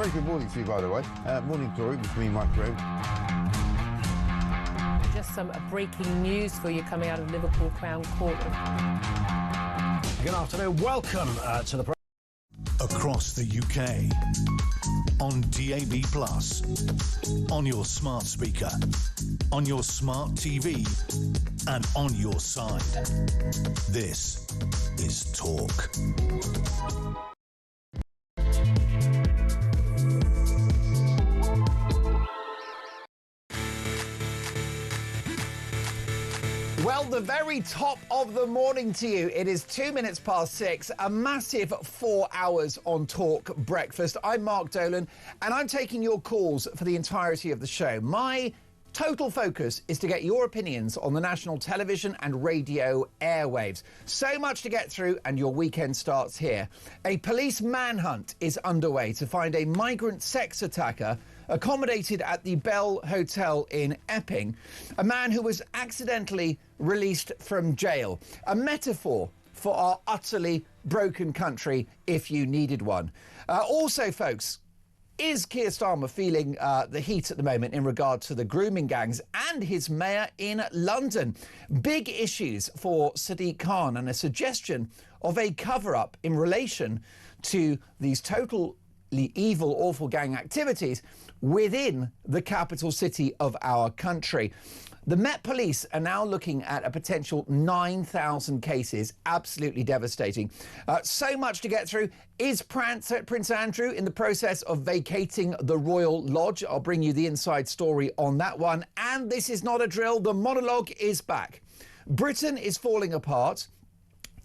Very good morning to you, by the way. Morning, Dory, with me, Mike Graham. Just some breaking news for you coming out of Liverpool Crown Court. Good afternoon. Welcome to the... Across the UK, on DAB+, on your smart speaker, on your smart TV, and on your side. This is Talk. Well, the very top of the morning to you. It is 2 minutes past 6, a massive 4 hours on Talk Breakfast. I'm Mark Dolan, and I'm taking your calls for the entirety of the show. My total focus is to get your opinions on the national television and radio airwaves. So much to get through, and your weekend starts here. A police manhunt is underway to find a migrant sex attacker accommodated at the Bell Hotel in Epping, a man who was accidentally released from jail. A metaphor for our utterly broken country, if you needed one. Also, folks, is Keir Starmer feeling the heat at the moment in regard to the grooming gangs and his mayor in London? Big issues for Sadiq Khan and a suggestion of a cover-up in relation to these totally evil, awful gang activities within the capital city of our country. The Met Police are now looking at a potential 9,000 cases. Absolutely devastating. So much to get through. Is Prince Andrew in the process of vacating the Royal Lodge? I'll bring you the inside story on that one. And this is not a drill. The monologue is back. Britain is falling apart.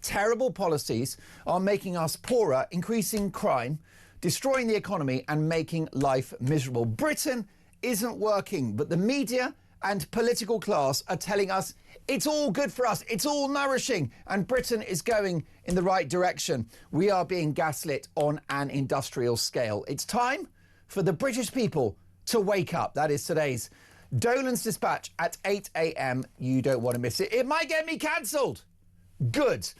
Terrible policies are making us poorer, increasing crime, destroying the economy and making life miserable. Britain isn't working, but the media and political class are telling us it's all good for us, it's all nourishing, and Britain is going in the right direction. We are being gaslit on an industrial scale. It's time for the British people to wake up. That is today's Dolan's Dispatch at 8 a.m. You don't want to miss it. It might get me cancelled. Good.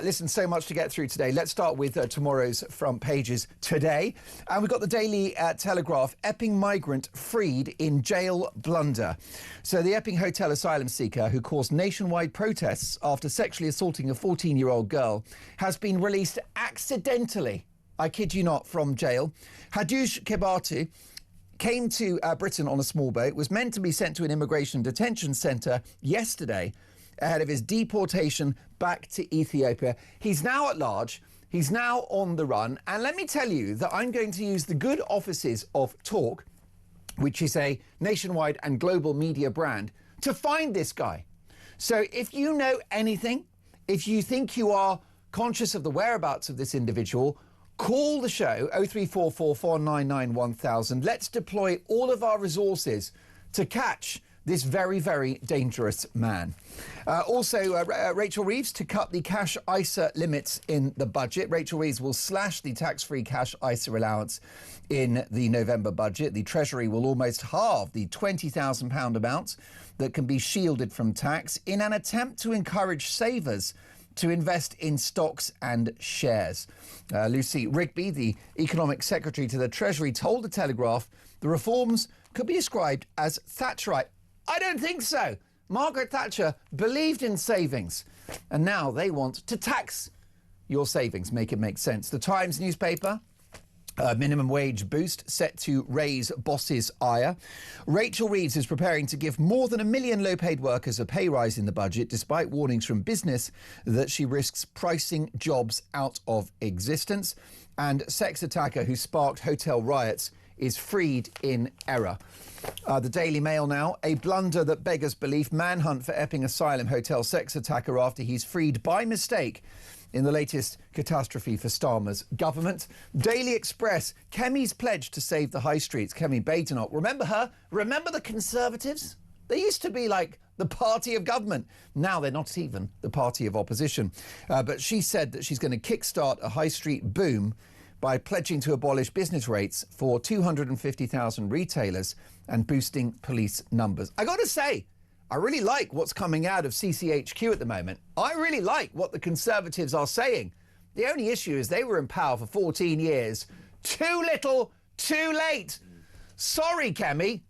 Listen, so much to get through today. Let's start with tomorrow's front pages today. And we've got the Daily Telegraph. Epping migrant freed in jail blunder. So the Epping hotel asylum seeker who caused nationwide protests after sexually assaulting a 14-year-old girl has been released accidentally, I kid you not, from jail. Hadoush Kebatu came to Britain on a small boat, was meant to be sent to an immigration detention centre yesterday ahead of his deportation back to Ethiopia. He's now at large. He's now on the run. And let me tell you that I'm going to use the good offices of Talk, which is a nationwide and global media brand, to find this guy. So if you know anything, if you think you are conscious of the whereabouts of this individual, call the show 0344 499 1000. Let's deploy all of our resources to catch this very, very dangerous man. Also, Rachel Reeves to cut the cash ISA limits in the budget. Rachel Reeves will slash the tax-free cash ISA allowance in the November budget. The Treasury will almost halve the £20,000 amount that can be shielded from tax in an attempt to encourage savers to invest in stocks and shares. Lucy Rigby, the Economic Secretary to the Treasury, told the Telegraph the reforms could be described as Thatcherite. I don't think so. Margaret Thatcher believed in savings, and now they want to tax your savings, make it make sense. The Times newspaper, minimum wage boost set to raise bosses' ire. Rachel Reeves is preparing to give more than 1 million low-paid workers a pay rise in the budget, despite warnings from business that she risks pricing jobs out of existence. And sex attacker who sparked hotel riots is freed in error. The Daily Mail now. A blunder that beggars belief. Manhunt for Epping asylum hotel sex attacker after he's freed by mistake in the latest catastrophe for Starmer's government. Daily Express. Kemi's pledge to save the high streets. Kemi Badenoch. Remember her? Remember the Conservatives? They used to be like the party of government. Now they're not even the party of opposition. But she said that she's going to kickstart a high street boom by pledging to abolish business rates for 250,000 retailers and boosting police numbers. I got to say, I really like what's coming out of CCHQ at the moment. I really like what the Conservatives are saying. The only issue is they were in power for 14 years. Too little, Too late. Sorry, Kemi.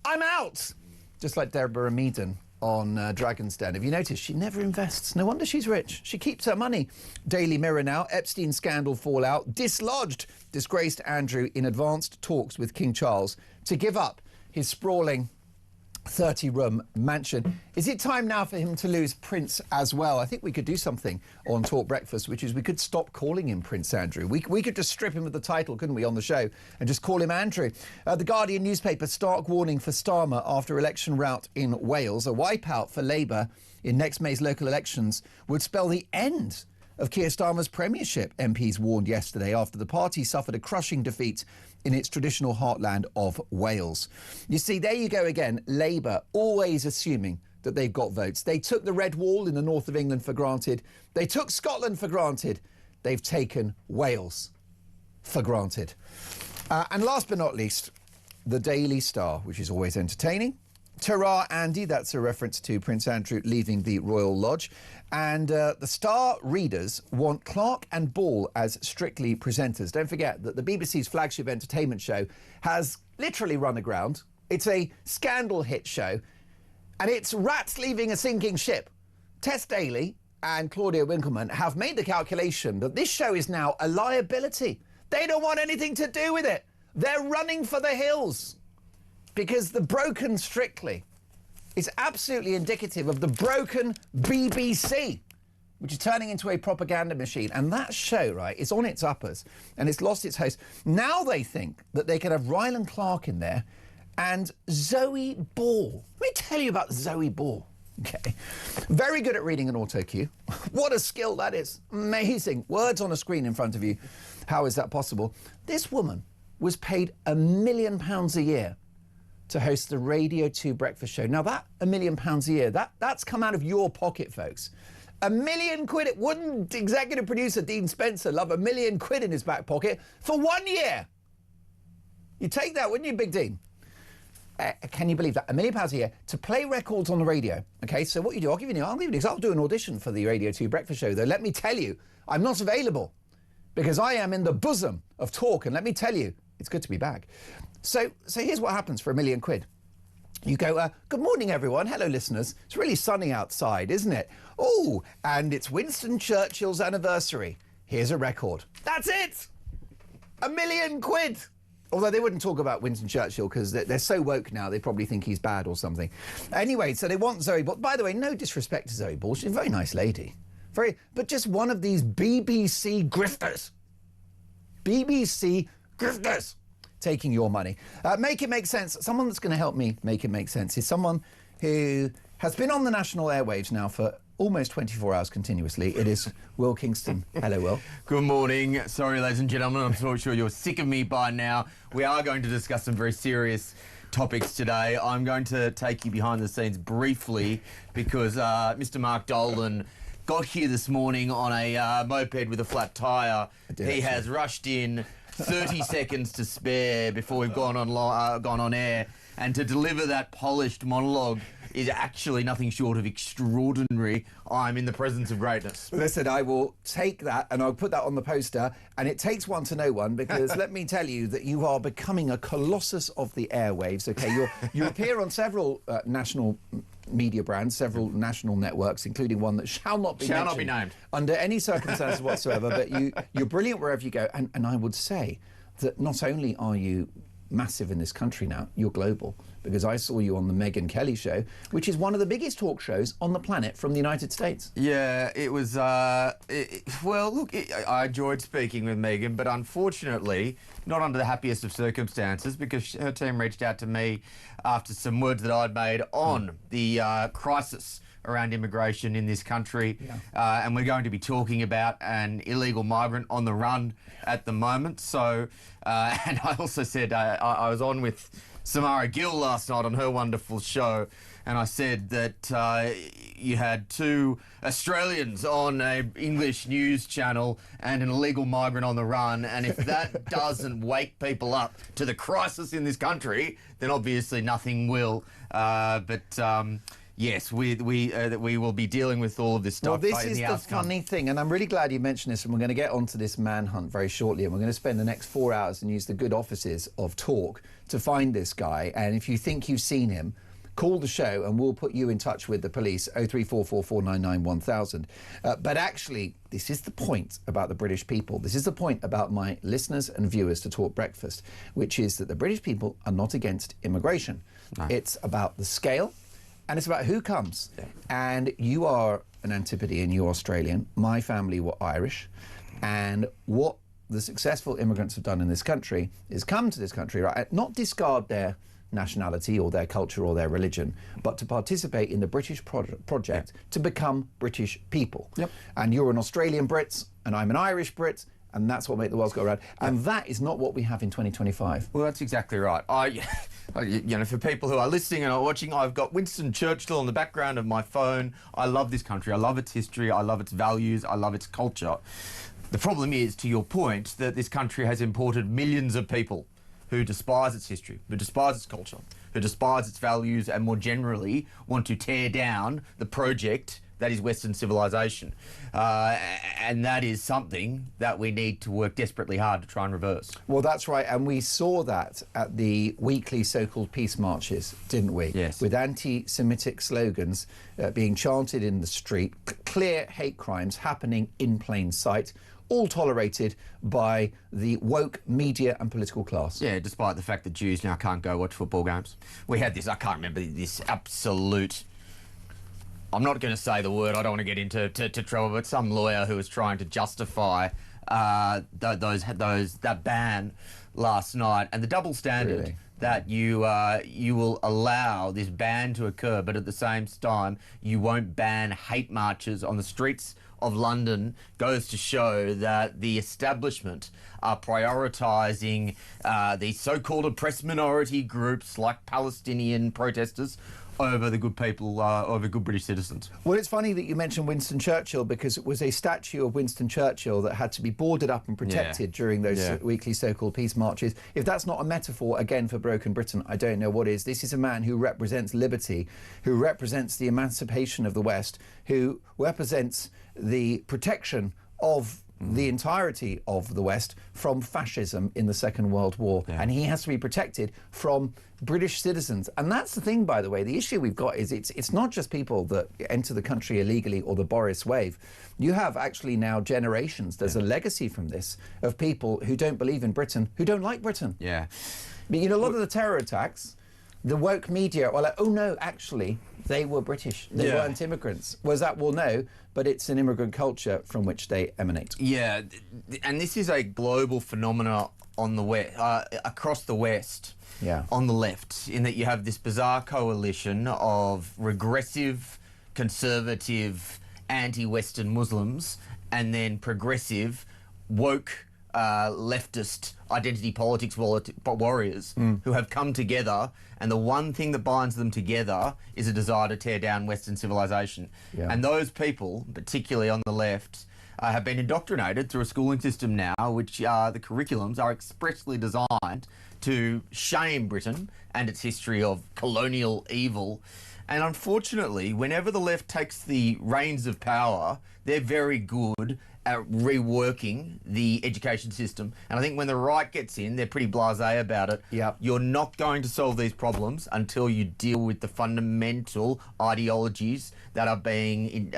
I'm out. Just like Deborah Meaden on Dragon's Den. Have you noticed? She never invests. No wonder she's rich. She keeps her money. Daily Mirror now. Epstein scandal fallout. Dislodged. Disgraced Andrew in advanced talks with King Charles to give up his sprawling 30-room mansion. Is it time now for him to lose Prince as well? I think we could do something on Talk Breakfast, which is we could stop calling him Prince Andrew. We could just strip him of the title, couldn't we, on the show, and just call him Andrew. The Guardian newspaper, stark warning for Starmer after election rout in Wales. A wipeout for Labour in next May's local elections would spell the end of Keir Starmer's premiership, MPs warned yesterday after the party suffered a crushing defeat in its traditional heartland of Wales. You see, there you go again, Labour always assuming that they've got votes. They took the Red Wall in the north of England for granted. They took Scotland for granted. They've taken Wales for granted. And last but not least, the Daily Star, which is always entertaining. Ta-ra, Andy, that's a reference to Prince Andrew leaving the Royal Lodge. And the Star readers want Clark and Ball as Strictly presenters. Don't forget that the BBC's flagship entertainment show has literally run aground. It's a scandal hit show, and it's rats leaving a sinking ship. Tess Daly and Claudia Winkleman have made the calculation that this show is now a liability. They don't want anything to do with it. They're running for the hills. Because the broken Strictly is absolutely indicative of the broken BBC, which is turning into a propaganda machine. And that show, right, is on its uppers and it's lost its host. Now they think that they can have Ryland Clark in there and Zoe Ball. Let me tell you about Zoe Ball. Okay. Very good at reading an auto cue. What a skill that is. Amazing. Words on a screen in front of you. How is that possible? This woman was paid £1 million a year to host the Radio 2 breakfast show. Now, that £1 million a year, that's come out of your pocket, folks. £1 million. Wouldn't executive producer Dean Spencer love £1 million in his back pocket for 1 year? You'd take that, wouldn't you, Big Dean? Can you believe that? £1 million a year to play records on the radio. Okay, so what you do, I'll give you an example. I'll do an audition for the Radio 2 breakfast show, though. Let me tell you, I'm not available because I am in the bosom of talk, and let me tell you, it's good to be back. So here's what happens for £1 million. You go, good morning, everyone. Hello, listeners. It's really sunny outside, isn't it? Oh, and it's Winston Churchill's anniversary. Here's a record. That's it! £1 million. Although they wouldn't talk about Winston Churchill because they're so woke now, they probably think he's bad or something. Anyway, so they want Zoe Ball. By the way, no disrespect to Zoe Ball. She's a very nice lady. But just one of these BBC grifters. BBC grifters. Taking your money. Make it make sense. Someone that's going to help me make it make sense is someone who has been on the national airwaves now for almost 24 hours continuously. It is Will Kingston. Hello, Will. Good morning. Sorry, ladies and gentlemen, I'm so sure you're sick of me by now. We are going to discuss some very serious topics today. I'm going to take you behind the scenes briefly because Mr. Mark Dolan got here this morning on a moped with a flat tyre. He has rushed in 30 seconds to spare before we've gone on air, and to deliver that polished monologue is actually nothing short of extraordinary. I'm in the presence of greatness. Listen, I will take that and I'll put that on the poster, and it takes one to know one, because let me tell you that you are becoming a colossus of the airwaves. Okay, you appear on several national media brands, several national networks, including one that shall not be named under any circumstances whatsoever. But you're brilliant wherever you go, and I would say that not only are you massive in this country now, you're global, because I saw you on the Megyn Kelly show, which is one of the biggest talk shows on the planet from the United States. Yeah, it was, I enjoyed speaking with Megyn, but unfortunately, not under the happiest of circumstances, because her team reached out to me after some words that I'd made on the crisis around immigration in this country. Yeah. And we're going to be talking about an illegal migrant on the run at the moment. So, and I also said I was on with Samara Gill last night on her wonderful show, and I said that you had two Australians on an English news channel and an illegal migrant on the run, and if that doesn't wake people up to the crisis in this country, then obviously nothing will. yes, we will be dealing with all of this stuff. Well, this in is the the hours to come. funny thing, and I'm really glad you mentioned this, and we're going to get onto this manhunt very shortly, and we're going to spend the next 4 hours and use the good offices of Talk to find this guy. And if you think you've seen him, call the show and we'll put you in touch with the police, 03444991000. But actually, this is the point about the British people. This is the point about my listeners and viewers to Talk Breakfast, which is that the British people are not against immigration. No. It's about the scale and it's about who comes. Yeah. And you are an Antipodean, you're Australian. My family were Irish. And what the successful immigrants have done in this country is come to this country, right, not discard their nationality or their culture or their religion, but to participate in the British project to become British people. Yep. And you're an Australian Brit and I'm an Irish Brit, and that's what makes the world go around. And that is not what we have in 2025. Well, that's exactly right. For people who are listening and are watching, I've got Winston Churchill in the background of my phone. I love this country. I love its history. I love its values. I love its culture. The problem is, to your point, that this country has imported millions of people who despise its history, who despise its culture, who despise its values, and more generally want to tear down the project that is Western civilization. And that is something that we need to work desperately hard to try and reverse. Well, that's right. And we saw that at the weekly so-called peace marches, didn't we? Yes. With anti-Semitic slogans being chanted in the street, clear hate crimes happening in plain sight, all tolerated by the woke media and political class. Yeah, despite the fact that Jews now can't go watch football games. We had this, I can't remember, this absolute... I'm not going to say the word, I don't want to get into trouble, but some lawyer who was trying to justify that ban last night, and the double standard Really? that you will allow this ban to occur, but at the same time you won't ban hate marches on the streets of London, goes to show that the establishment are prioritising these so-called oppressed minority groups like Palestinian protesters over the good people, over good British citizens. Well, it's funny that you mentioned Winston Churchill, because it was a statue of Winston Churchill that had to be boarded up and protected during those weekly so-called peace marches. If that's not a metaphor, again, for broken Britain, I don't know what is. This is a man who represents liberty, who represents the emancipation of the West, who represents the protection of the entirety of the West from fascism in the Second World War. Yeah. And he has to be protected from British citizens. And that's the thing, by the way. The issue we've got is it's not just people that enter the country illegally or the Boris wave. You have actually now generations, there's a legacy from this, of people who don't believe in Britain, who don't like Britain. Yeah. But, you know, a lot of the terror attacks, the woke media are like, oh no, actually, they were British. They weren't immigrants. Was that? Well, no, but it's an immigrant culture from which they emanate. Yeah, and this is a global phenomena on the West, across the West, on the left, in that you have this bizarre coalition of regressive, conservative, anti-Western Muslims, and then progressive, woke, leftist identity politics warriors who have come together, and the one thing that binds them together is a desire to tear down Western civilization. Yeah. And those people, particularly on the left, have been indoctrinated through a schooling system now, which the curriculums are expressly designed to shame Britain and its history of colonial evil. And unfortunately, whenever the left takes the reins of power, they're very good at reworking the education system. And I think when the right gets in, they're pretty blasé about it. Yep. You're not going to solve these problems until you deal with the fundamental ideologies that are being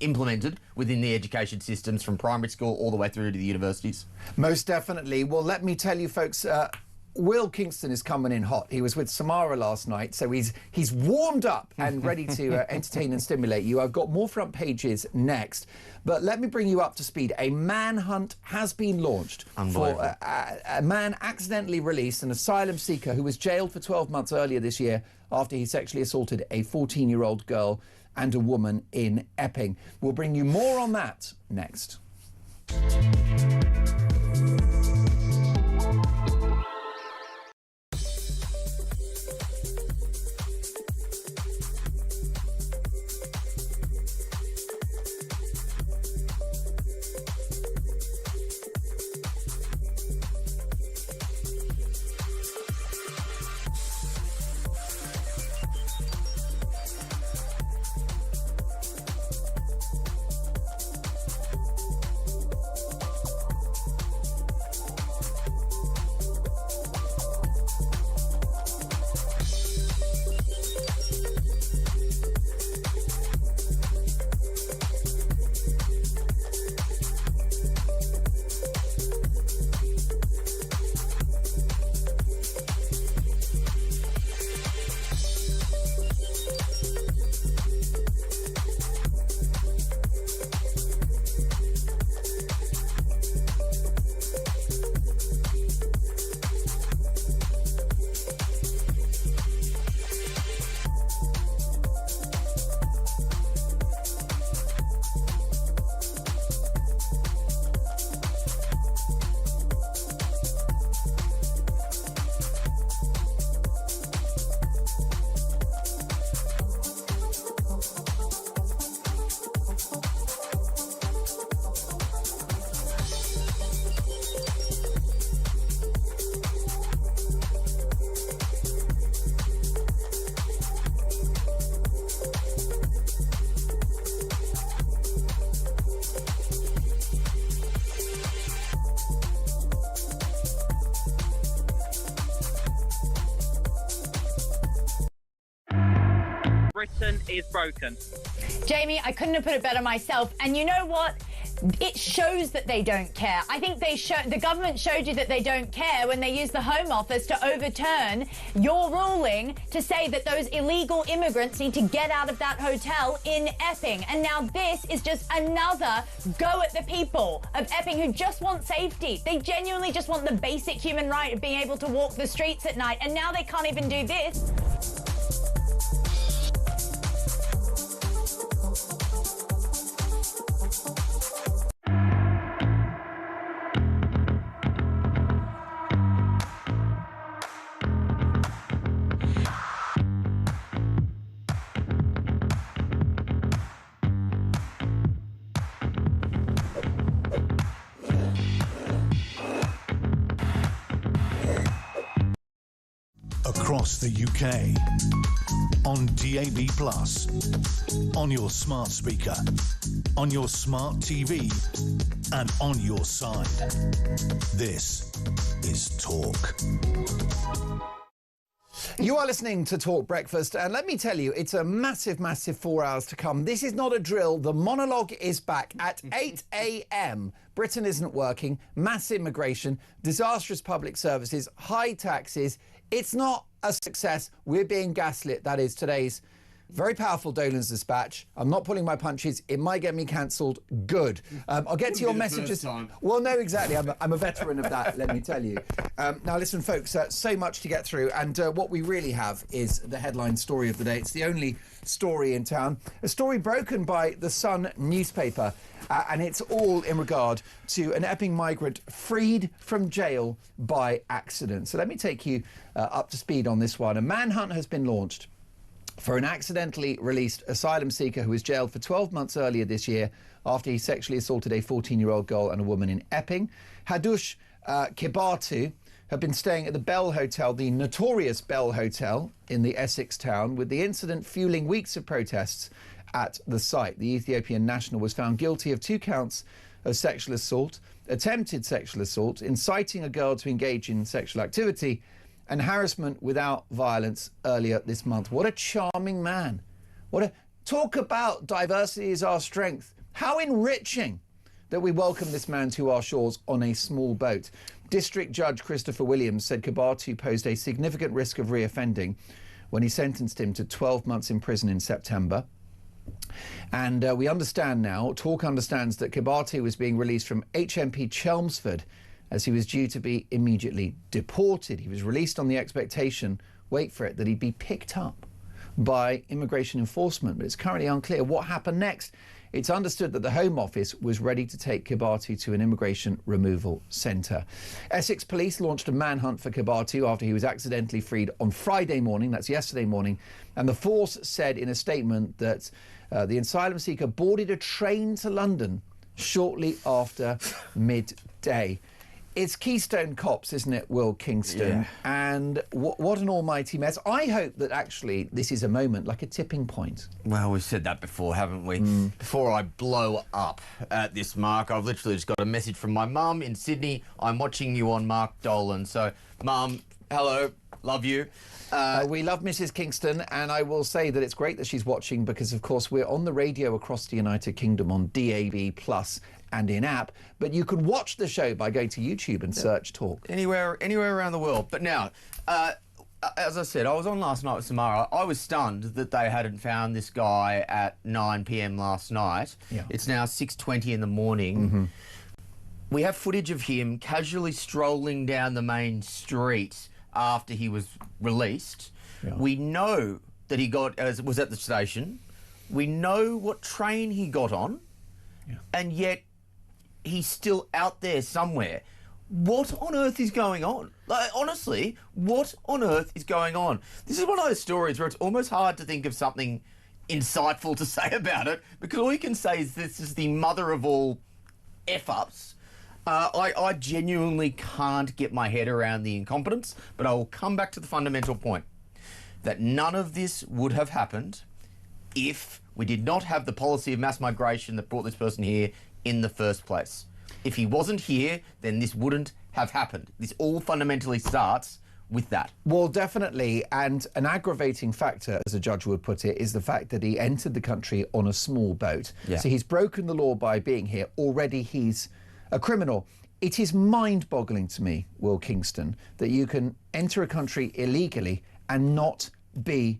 implemented within the education systems from primary school all the way through to the universities. Most definitely. Well, let me tell you, folks, Will Kingston is coming in hot. He was with Samara last night, so he's warmed up and ready to entertain and stimulate you. I've got more front pages next, but let me bring you up to speed. A manhunt has been launched for a man accidentally released, an asylum seeker who was jailed for 12 months earlier this year after he sexually assaulted a 14-year-old girl and a woman in Epping. We'll bring you more on that next. Britain is broken. Jamie, I couldn't have put it better myself. And you know what? It shows that they don't care. I think the government showed you that they don't care when they used the Home Office to overturn your ruling to say that those illegal immigrants need to get out of that hotel in Epping. And now this is just another go at the people of Epping who just want safety. They genuinely just want the basic human right of being able to walk the streets at night. And now they can't even do this. Across the UK, on DAB+, on your smart speaker, on your smart TV, and on your side. This is Talk. You are listening to Talk Breakfast, and let me tell you, it's a massive, massive 4 hours to come. This is not a drill. The monologue is back at 8 a.m. Britain isn't working, mass immigration, disastrous public services, high taxes. It's not a success. We're being gaslit. That is today's very powerful Dolan's dispatch. I'm not pulling my punches. It might get me cancelled. Good. I'll get to your messages. Well, no, exactly. I'm a veteran of that, let me tell you. Now, listen, folks, so much to get through. And what we really have is the headline story of the day. It's the only story in town. A story broken by the Sun newspaper. And it's all in regard to an Epping migrant freed from jail by accident. So let me take you up to speed on this one. A manhunt has been launched for an accidentally released asylum seeker who was jailed for 12 months earlier this year after he sexually assaulted a 14-year-old girl and a woman in Epping. Hadush Kibatu had been staying at the Bell Hotel, the notorious Bell Hotel in the Essex town, with the incident fueling weeks of protests at the site. The Ethiopian national was found guilty of 2 counts of sexual assault, attempted sexual assault, inciting a girl to engage in sexual activity, and harassment without violence earlier this month. What a charming man. Talk about diversity is our strength. How enriching that we welcome this man to our shores on a small boat. District Judge Christopher Williams said Kibatu posed a significant risk of reoffending when he sentenced him to 12 months in prison in September. And we understand now, Talk understands that Kibatu was being released from HMP Chelmsford as he was due to be immediately deported. He was released on the expectation, wait for it, that he'd be picked up by immigration enforcement. But it's currently unclear what happened next. It's understood that the Home Office was ready to take Kibatu to an immigration removal centre. Essex police launched a manhunt for Kibatu after he was accidentally freed on Friday morning, that's yesterday morning, and the force said in a statement that the asylum seeker boarded a train to London shortly after midday. It's Keystone Cops, isn't it, Will Kingston? Yeah. And what an almighty mess. I hope that actually this is a moment, like a tipping point. Well, we've said that before, haven't we? Before I blow up at this, Mark, I've literally just got a message from my mum in Sydney. I'm watching you on Mark Dolan. So, Mum, hello, love you. We love Mrs. Kingston, and I will say that it's great that she's watching because, of course, we're on the radio across the United Kingdom on DAB+ and in app, but you can watch the show by going to YouTube and search Talk. Anywhere around the world. But now, as I said, I was on last night with Samara. I was stunned that they hadn't found this guy at 9 p.m. last night. Yeah. It's now 6:20 in the morning. We have footage of him casually strolling down the main street after he was released. Yeah. We know that he was at the station. We know what train he got on, and yet he's still out there somewhere. What on earth is going on? Like, honestly, what on earth is going on? This is one of those stories where it's almost hard to think of something insightful to say about it, because all you can say is this is the mother of all F-ups. I genuinely can't get my head around the incompetence, but I will come back to the fundamental point that none of this would have happened if we did not have the policy of mass migration that brought this person here in the first place. If he wasn't here, then this wouldn't have happened. This all fundamentally starts with that. Well, definitely. And an aggravating factor, as a judge would put it, is the fact that he entered the country on a small boat. Yeah. So he's broken the law by being here. Already he's a criminal. It is mind-boggling to me, Will Kingston, that you can enter a country illegally and not be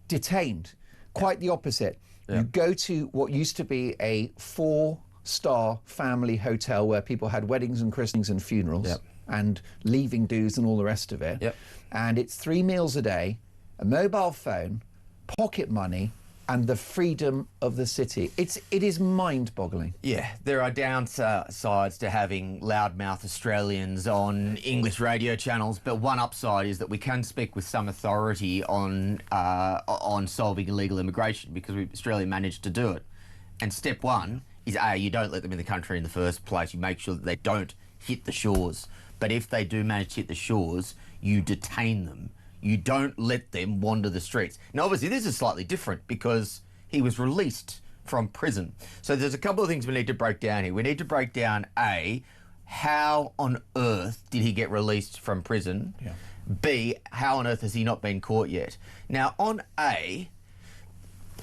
detained. Quite the opposite. You go to what used to be a 4-star family hotel where people had weddings and christenings and funerals and leaving dues and all the rest of it. And it's 3 meals a day, a mobile phone, pocket money, and the freedom of the city. It is mind-boggling. Yeah, there are downsides to having loudmouth Australians on English radio channels, but one upside is that we can speak with some authority on solving illegal immigration because Australia managed to do it. And step one is you don't let them in the country in the first place. You make sure that they don't hit the shores. But if they do manage to hit the shores, you detain them. You don't let them wander the streets. Now, obviously, this is slightly different because he was released from prison. So there's a couple of things we need to break down here. We need to break down, A, how on earth did he get released from prison? B, how on earth has he not been caught yet? Now, on A,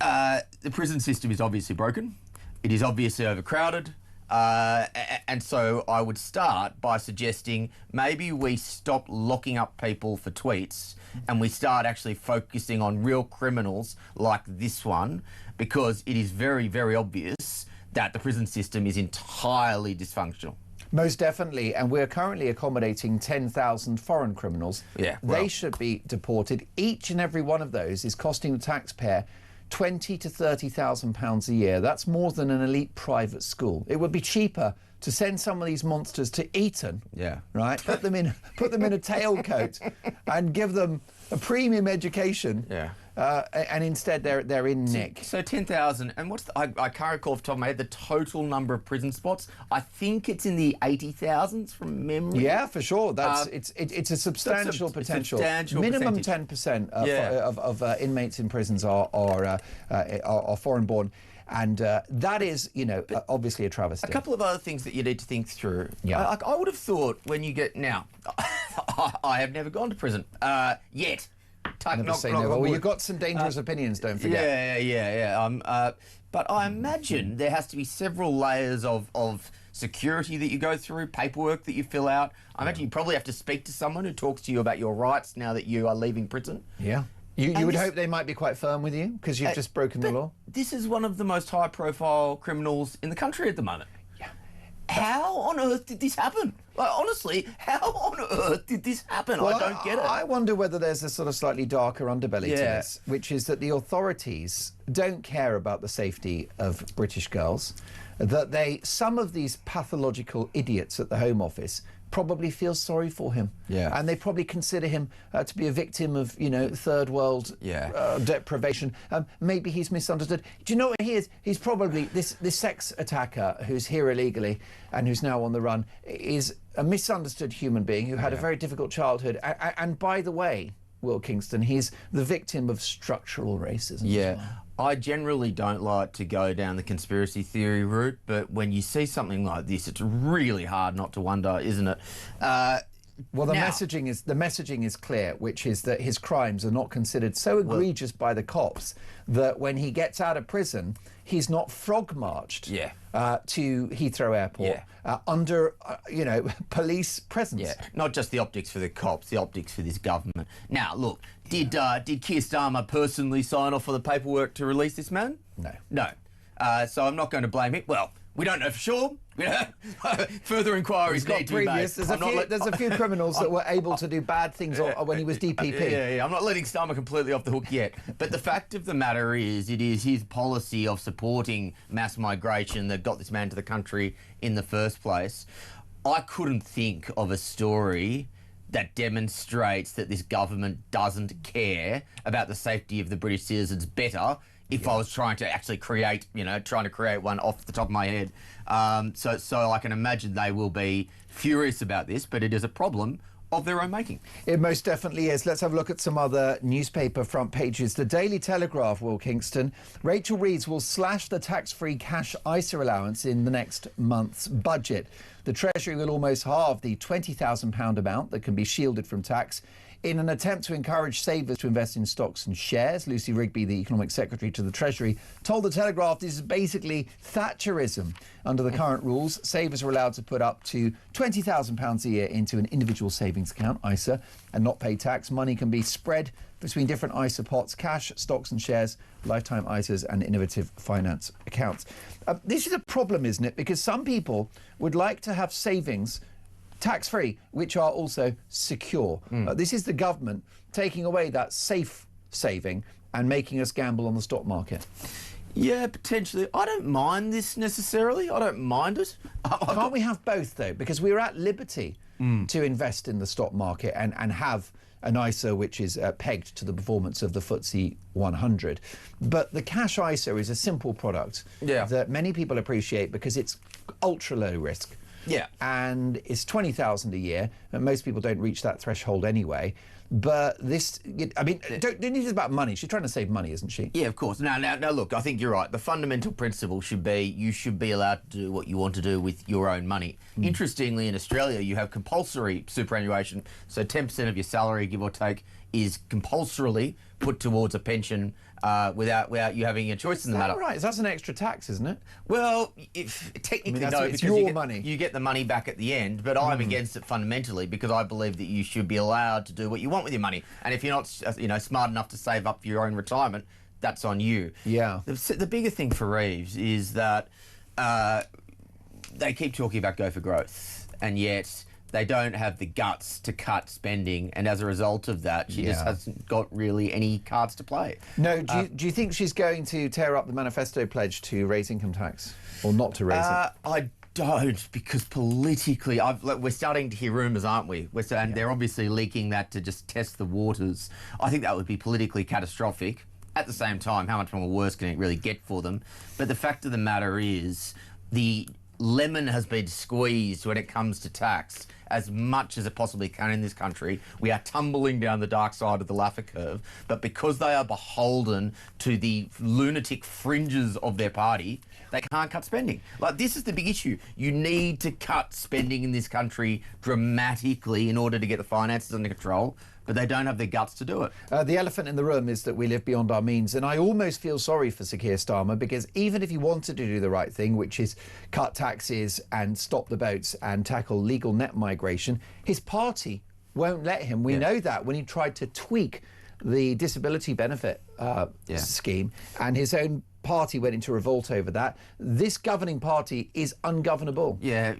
the prison system is obviously broken. It is obviously overcrowded. And so I would start by suggesting maybe we stop locking up people for tweets and we start actually focusing on real criminals like this one, because it is very, very obvious that the prison system is entirely dysfunctional. Most definitely, and we're currently accommodating 10,000 foreign criminals. They should be deported. Each and every one of those is costing the taxpayer £20,000 to £30,000 a year. That's more than an elite private school. It would be cheaper to send some of these monsters to Eton, right? Put them in a tailcoat and give them a premium education. And instead they're in Nick. So 10,000, and what's I can't recall off the top of my head the total number of prison spots. I think it's in the 80,000s from memory. Yeah, for sure. That's it's a substantial potential. Minimum 10% of inmates in prisons are foreign born. And that is, obviously a travesty. A couple of other things that you need to think through. I would have thought when you get... Now, I have never gone to prison yet. Never say never. Well, you've got some dangerous opinions, don't forget. But I imagine there has to be several layers of security that you go through, paperwork that you fill out. I imagine you probably have to speak to someone who talks to you about your rights now that you are leaving prison. You would hope they might be quite firm with you because you've just broken the law. This is one of the most high-profile criminals in the country at the moment. How on earth did this happen? Like, honestly, how on earth did this happen? Well, I don't get it. I wonder whether there's a sort of slightly darker underbelly to this, which is that the authorities don't care about the safety of British girls, that some of these pathological idiots at the Home Office probably feel sorry for him. And they probably consider him to be a victim of, third world deprivation. Maybe he's misunderstood. Do you know what he is? He's probably, this sex attacker who's here illegally and who's now on the run is a misunderstood human being who had a very difficult childhood. And by the way, Will Kingston, he's the victim of structural racism as well. I generally don't like to go down the conspiracy theory route, but when you see something like this, it's really hard not to wonder, isn't it? Well, the messaging is clear, which is that his crimes are not considered so egregious by the cops that when he gets out of prison, he's not frog marched to Heathrow Airport under police presence. Not just the optics for the cops, the optics for this government. Now, look, did Keir Starmer personally sign off for the paperwork to release this man? No. So I'm not going to blame him. Well, we don't know for sure. Further inquiries need to be made. There's a few criminals that were able to do bad things when he was DPP. I'm not letting Starmer completely off the hook yet. But the fact of the matter is, it is his policy of supporting mass migration that got this man to the country in the first place. I couldn't think of a story that demonstrates that this government doesn't care about the safety of the British citizens better if I was trying to actually create one off the top of my head. So I can imagine they will be furious about this, but it is a problem of their own making. It most definitely is. Let's have a look at some other newspaper front pages. The Daily Telegraph, Will Kingston. Rachel Reeves will slash the tax-free cash ISA allowance in the next month's budget. The Treasury will almost halve the £20,000 amount that can be shielded from tax in an attempt to encourage savers to invest in stocks and shares. Lucy Rigby, the Economic Secretary to the Treasury, told The Telegraph this is basically Thatcherism. Under the current rules, savers are allowed to put up to £20,000 a year into an individual savings account, ISA, and not pay tax. Money can be spread between different ISA pots, cash, stocks and shares, lifetime ISAs and innovative finance accounts. This is a problem, isn't it? Because some people would like to have savings tax-free, which are also secure. This is the government taking away that safe saving and making us gamble on the stock market. Yeah, potentially. I don't mind this necessarily. I don't mind it. Can't we have both, though? Because we're at liberty to invest in the stock market and have an ISA which is pegged to the performance of the FTSE 100. But the cash ISA is a simple product that many people appreciate because it's ultra low risk. Yeah. And it's 20,000 a year, and most people don't reach that threshold anyway. But this, I mean, don't think it's about money. She's trying to save money, isn't she? Yeah, of course. Now, look, I think you're right. The fundamental principle should be you should be allowed to do what you want to do with your own money. Interestingly, in Australia, you have compulsory superannuation. So 10% of your salary, give or take, is compulsorily put towards a pension without you having a choice in the matter. Right, that's an extra tax, isn't it? Well, technically no, it's because your money. You get the money back at the end, but I'm against it fundamentally because I believe that you should be allowed to do what you want with your money. And if you're not, smart enough to save up for your own retirement, that's on you. Yeah. The bigger thing for Reeves is that they keep talking about go for growth, and yet they don't have the guts to cut spending, and as a result of that, she just hasn't got really any cards to play. No, do you think she's going to tear up the manifesto pledge to raise income tax, or not to raise it? I don't, because politically, we're starting to hear rumours, aren't we? And they're obviously leaking that to just test the waters. I think that would be politically catastrophic. At the same time, how much more worse can it really get for them? But the fact of the matter is, the lemon has been squeezed when it comes to tax as much as it possibly can in this country. We are tumbling down the dark side of the Laffer curve, but because they are beholden to the lunatic fringes of their party, they can't cut spending. Like, this is the big issue. You need to cut spending in this country dramatically in order to get the finances under control, but they don't have the guts to do it. The elephant in the room is that we live beyond our means, and I almost feel sorry for Sir Keir Starmer, because even if he wanted to do the right thing, which is cut taxes and stop the boats and tackle legal net migration, his party won't let him. We know that when he tried to tweak the disability benefit scheme, and his own party went into revolt over that. This governing party is ungovernable. Yeah,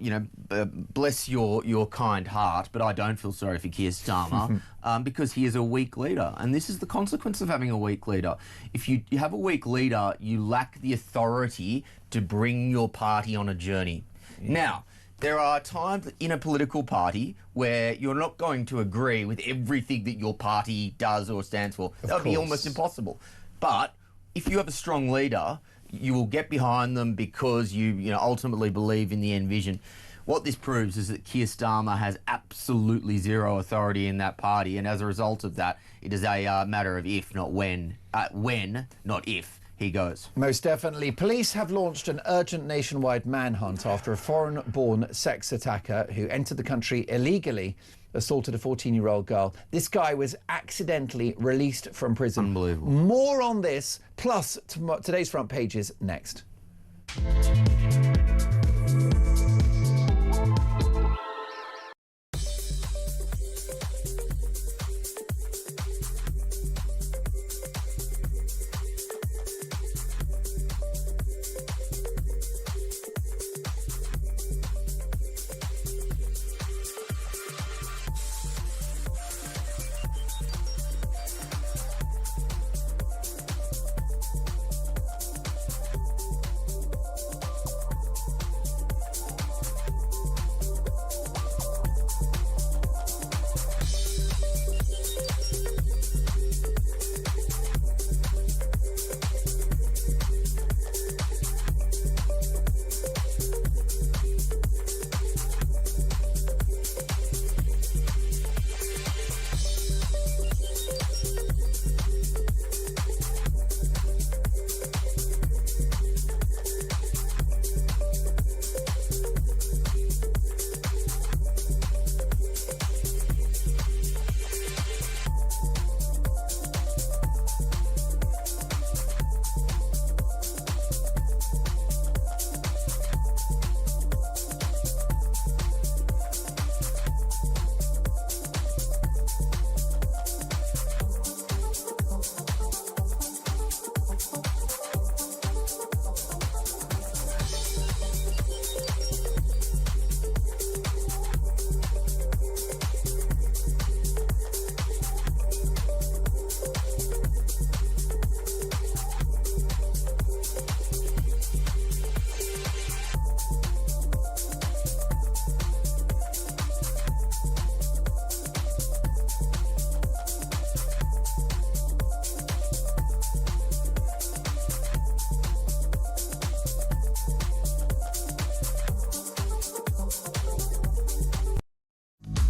bless your kind heart, but I don't feel sorry for Keir Starmer because he is a weak leader. And this is the consequence of having a weak leader. If you have a weak leader, you lack the authority to bring your party on a journey. Now, there are times in a political party where you're not going to agree with everything that your party does or stands for. That would be almost impossible. But if you have a strong leader, you will get behind them because you ultimately believe in the end vision. What this proves is that Keir Starmer has absolutely zero authority in that party, and as a result of that, it is a matter of if, not when. When, not if, he goes. Most definitely. Police have launched an urgent nationwide manhunt after a foreign-born sex attacker who entered the country illegally assaulted a 14-year-old girl. This guy was accidentally released from prison. Unbelievable. More on this, plus today's front pages next.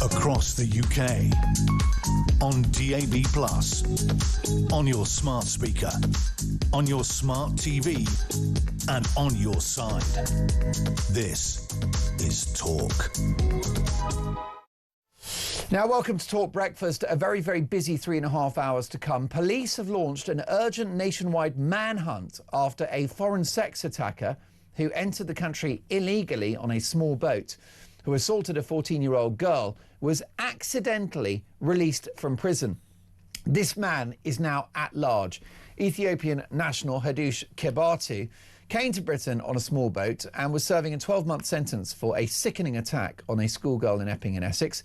across the UK. On DAB+, on your smart speaker, on your smart TV, and on your side. This is Talk. Now, welcome to Talk Breakfast. A very, very busy 3.5 hours to come. Police have launched an urgent nationwide manhunt after a foreign sex attacker who entered the country illegally on a small boat, who assaulted a 14-year-old girl, was accidentally released from prison. This man is now at large. Ethiopian national Hadush Kebatu came to Britain on a small boat and was serving a 12-month sentence for a sickening attack on a schoolgirl in Epping in Essex,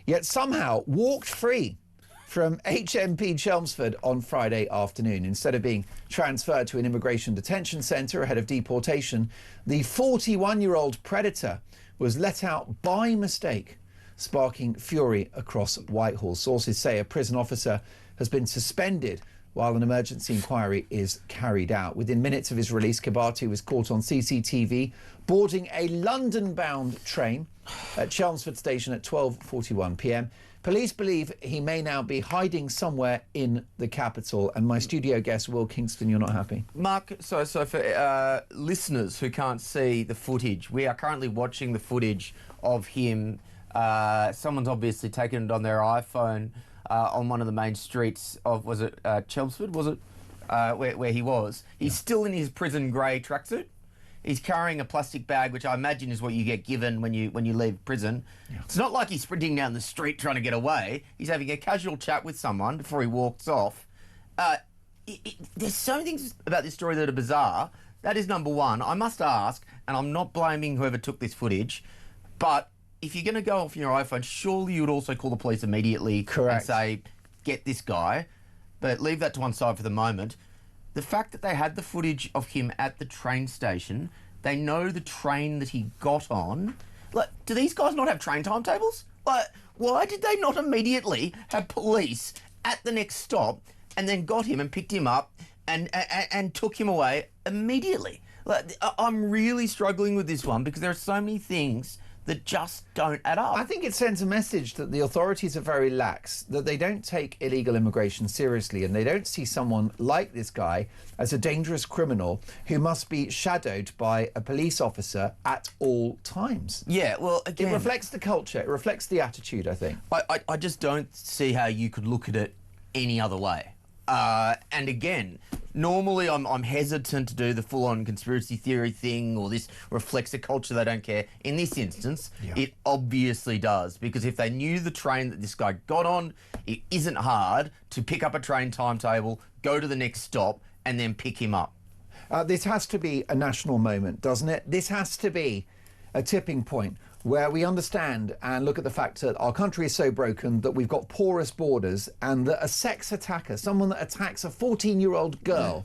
yet somehow walked free from HMP Chelmsford on Friday afternoon. Instead of being transferred to an immigration detention centre ahead of deportation, the 41-year-old predator was let out by mistake, sparking fury across Whitehall. Sources say a prison officer has been suspended while an emergency inquiry is carried out. Within minutes of his release, Kebatu was caught on CCTV boarding a London-bound train at Chelmsford Station at 12:41 p.m. Police believe he may now be hiding somewhere in the capital. And my studio guest, Will Kingston, you're not happy? Mark, so for listeners who can't see the footage, we are currently watching the footage of him. Someone's obviously taken it on their iPhone on one of the main streets of, was it Chelmsford? Was it where he was? He's still in his prison grey tracksuit. He's carrying a plastic bag, which I imagine is what you get given when you leave prison. Yeah. It's not like he's sprinting down the street trying to get away. He's having a casual chat with someone before he walks off. There's so many things about this story that are bizarre. That is number one. I must ask, and I'm not blaming whoever took this footage, but if you're going to go off your iPhone, surely you would also call the police immediately. Correct. And say, get this guy. But leave that to one side for the moment. The fact that they had the footage of him at the train station, they know the train that he got on. Like, do these guys not have train timetables? Like, why did they not immediately have police at the next stop and then got him and picked him up and took him away immediately? Like, I'm really struggling with this one because there are so many things that just don't add up. I think it sends a message that the authorities are very lax, that they don't take illegal immigration seriously, and they don't see someone like this guy as a dangerous criminal who must be shadowed by a police officer at all times. Yeah, well, again, it reflects the culture, it reflects the attitude, I think. I just don't see how you could look at it any other way. And again, normally I'm hesitant to do the full-on conspiracy theory thing, or this reflects a culture they don't care. In this instance, It obviously does, because if they knew the train that this guy got on, it isn't hard to pick up a train timetable, go to the next stop, and then pick him up. This has to be a national moment, doesn't it? This has to be a tipping point where we understand and look at the fact that our country is so broken that we've got porous borders, and that a sex attacker, someone that attacks a 14-year-old girl,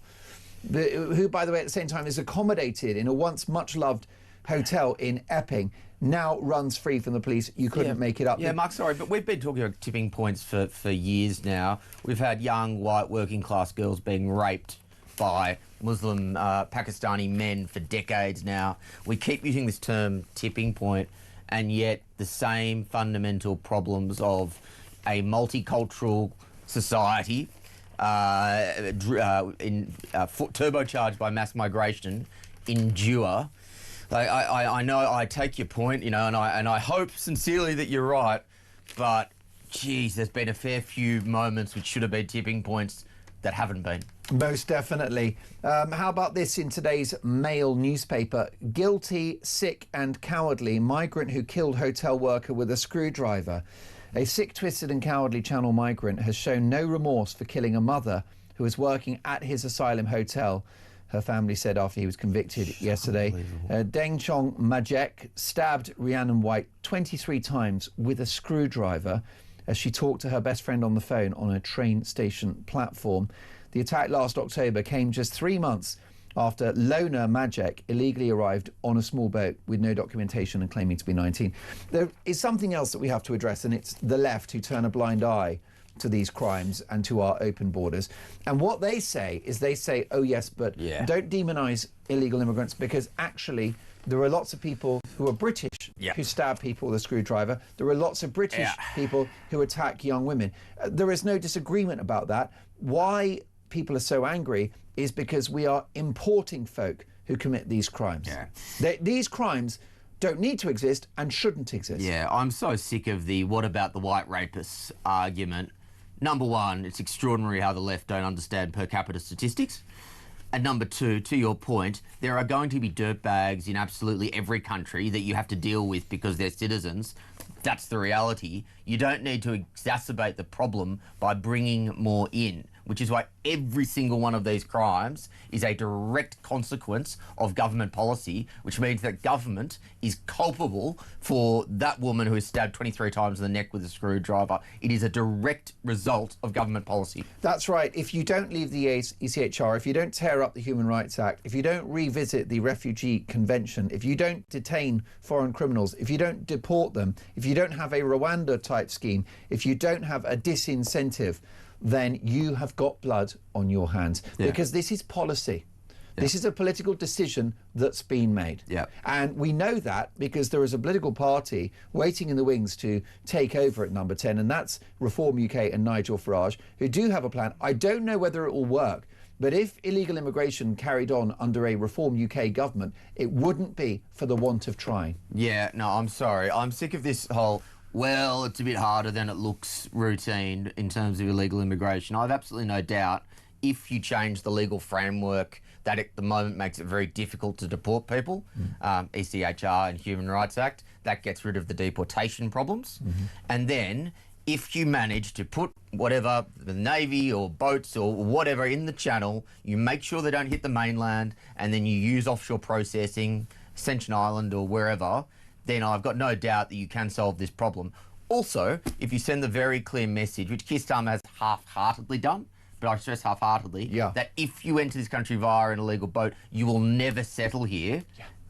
who, by the way, at the same time is accommodated in a once much-loved hotel in Epping, now runs free from the police. You couldn't make it up. Yeah, Mark, sorry, but we've been talking about tipping points for years now. We've had young, white, working-class girls being raped by Muslim Pakistani men for decades now. We keep using this term tipping point, and yet the same fundamental problems of a multicultural society turbocharged by mass migration endure. Like, I know, I take your point, and I hope sincerely that you're right, but geez, there's been a fair few moments which should have been tipping points that haven't been. Most definitely. How about this in today's Mail newspaper? Guilty, sick and cowardly migrant who killed hotel worker with a screwdriver. A sick, twisted and cowardly Channel migrant has shown no remorse for killing a mother who was working at his asylum hotel, her family said after he was convicted yesterday. Deng Chong Majek stabbed Rhiannon White 23 times with a screwdriver as she talked to her best friend on the phone on a train station platform. The attack last October came just 3 months after Lona Majek illegally arrived on a small boat with no documentation and claiming to be 19. There is something else that we have to address, and it's the left who turn a blind eye to these crimes and to our open borders. And what they say is oh yes, but don't demonise illegal immigrants, because actually there are lots of people who are British who stab people with a screwdriver. There are lots of British people who attack young women. There is no disagreement about that. Why people are so angry is because we are importing folk who commit these crimes. These crimes don't need to exist and shouldn't exist. Yeah, I'm so sick of the what about the white rapists argument. Number one, it's extraordinary how the left don't understand per capita statistics. And number two, to your point, there are going to be dirtbags in absolutely every country that you have to deal with because they're citizens. That's the reality. You don't need to exacerbate the problem by bringing more in, which is why every single one of these crimes is a direct consequence of government policy, which means that government is culpable for that woman who is stabbed 23 times in the neck with a screwdriver. It is a direct result of government policy. That's right. If you don't leave the ECHR, if you don't tear up the Human Rights Act, if you don't revisit the Refugee Convention, if you don't detain foreign criminals, if you don't deport them, if you don't have a Rwanda-type scheme, if you don't have a disincentive, then you have got blood on your hands. Because this is policy. This is a political decision that's been made. And we know that because there is a political party waiting in the wings to take over at number 10, and that's Reform UK and Nigel Farage, who do have a plan. I don't know whether it will work, but if illegal immigration carried on under a Reform UK government, it wouldn't be for the want of trying. Yeah, no, I'm sorry. I'm sick of this whole, well, it's a bit harder than it looks routine in terms of illegal immigration. I have absolutely no doubt if you change the legal framework that at the moment makes it very difficult to deport people, ECHR and Human Rights Act, that gets rid of the deportation problems. And then if you manage to put whatever, the Navy or boats or whatever in the channel, you make sure they don't hit the mainland, and then you use offshore processing, Ascension Island or wherever, then I've got no doubt that you can solve this problem. Also, if you send the very clear message, which Keir Starmer has half-heartedly done, but I stress half-heartedly, that if you enter this country via an illegal boat, you will never settle here,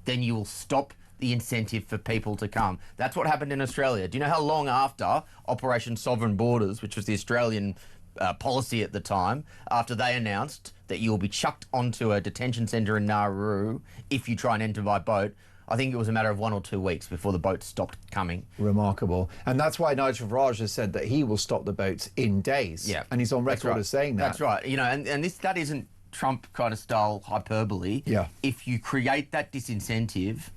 then you will stop the incentive for people to come. That's what happened in Australia. Do you know how long after Operation Sovereign Borders, which was the Australian policy at the time, after they announced that you will be chucked onto a detention centre in Nauru if you try and enter by boat, I think it was a matter of 1 or 2 weeks before the boats stopped coming. Remarkable. And that's why Nigel Farage has said that he will stop the boats in days. And he's on record as saying that. That's right. You know, and that isn't Trump kind of style hyperbole. If you create that disincentive,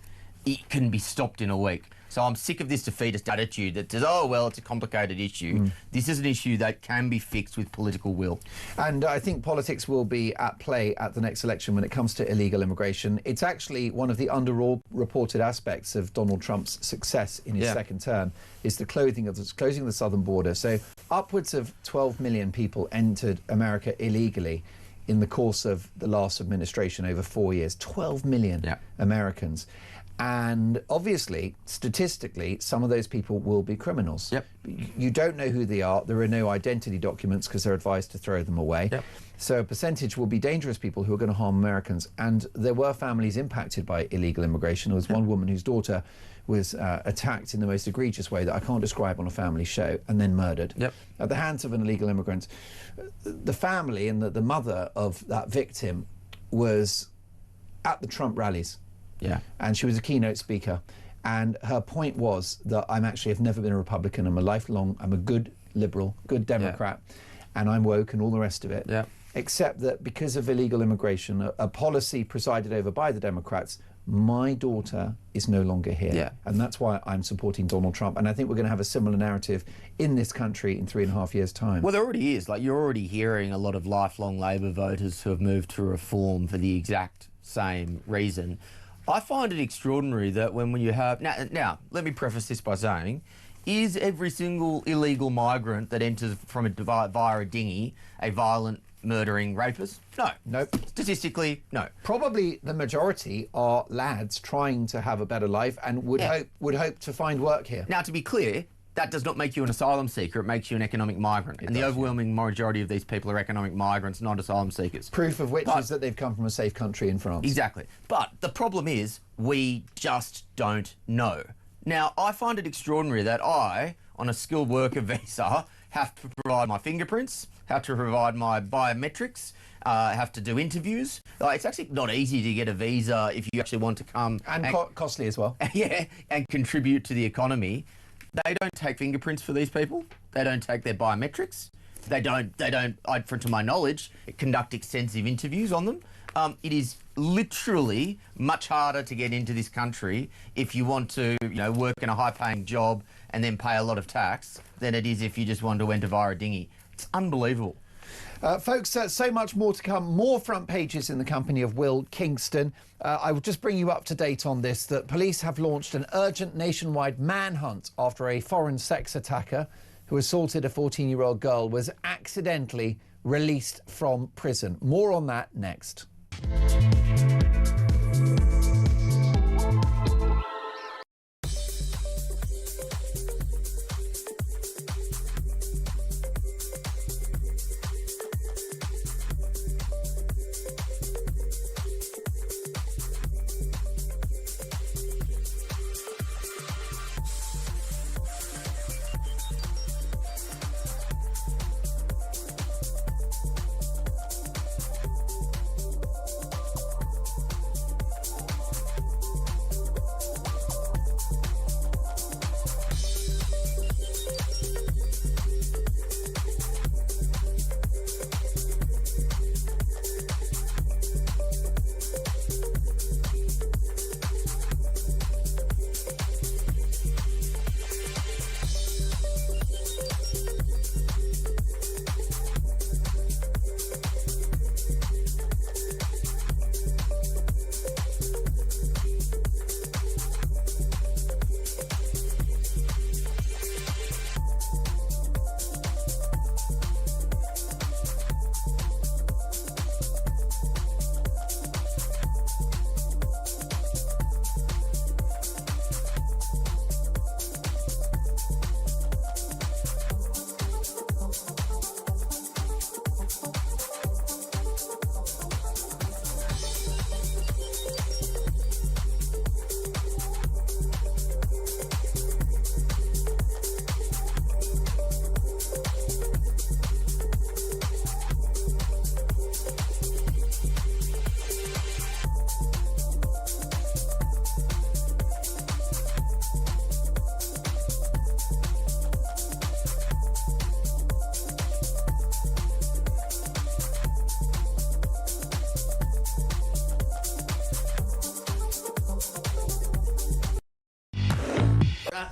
it can be stopped in a week. So I'm sick of this defeatist attitude that says, oh, well, it's a complicated issue. This is an issue that can be fixed with political will. And I think politics will be at play at the next election when it comes to illegal immigration. It's actually one of the underreported aspects of Donald Trump's success in his second term is the closing of the southern border. So upwards of 12 million people entered America illegally in the course of the last administration over 4 years. 12 million Americans. And obviously, statistically, some of those people will be criminals. You don't know who they are. There are no identity documents because they're advised to throw them away. So a percentage will be dangerous people who are going to harm Americans. And there were families impacted by illegal immigration. There was one woman whose daughter was attacked in the most egregious way that I can't describe on a family show and then murdered at the hands of an illegal immigrant. The family and the mother of that victim was at the Trump rallies. And she was a keynote speaker. And her point was that I've never been a Republican. I'm a good liberal, good Democrat, and I'm woke and all the rest of it. Except that because of illegal immigration, a policy presided over by the Democrats, my daughter is no longer here. And that's why I'm supporting Donald Trump. And I think we're going to have a similar narrative in this country in 3.5 years' time. Well, there already is. Like, you're already hearing a lot of lifelong Labor voters who have moved to Reform for the exact same reason. I find it extraordinary that when you have... Now, let me preface this by saying, is every single illegal migrant that enters from via a dinghy a violent, murdering rapist? No. Nope. Statistically, no. Probably the majority are lads trying to have a better life and would hope to find work here. Now, to be clear, that does not make you an asylum seeker, it makes you an economic migrant. And the overwhelming majority of these people are economic migrants, not asylum seekers. Proof of which is that they've come from a safe country in France. Exactly. But the problem is, we just don't know. Now, I find it extraordinary that I, on a skilled worker visa, have to provide my fingerprints, have to provide my biometrics, have to do interviews. It's actually not easy to get a visa if you actually want to come. And costly as well. Yeah, and contribute to the economy. They don't take fingerprints for these people. They don't take their biometrics. They don't, to my knowledge, conduct extensive interviews on them. It is literally much harder to get into this country if you want to, work in a high-paying job and then pay a lot of tax than it is if you just want to enter via a dinghy. It's unbelievable. Folks, so much more to come. More front pages in the company of Will Kingston. I will just bring you up to date on this, that police have launched an urgent nationwide manhunt after a foreign sex attacker who assaulted a 14-year-old girl was accidentally released from prison. More on that next.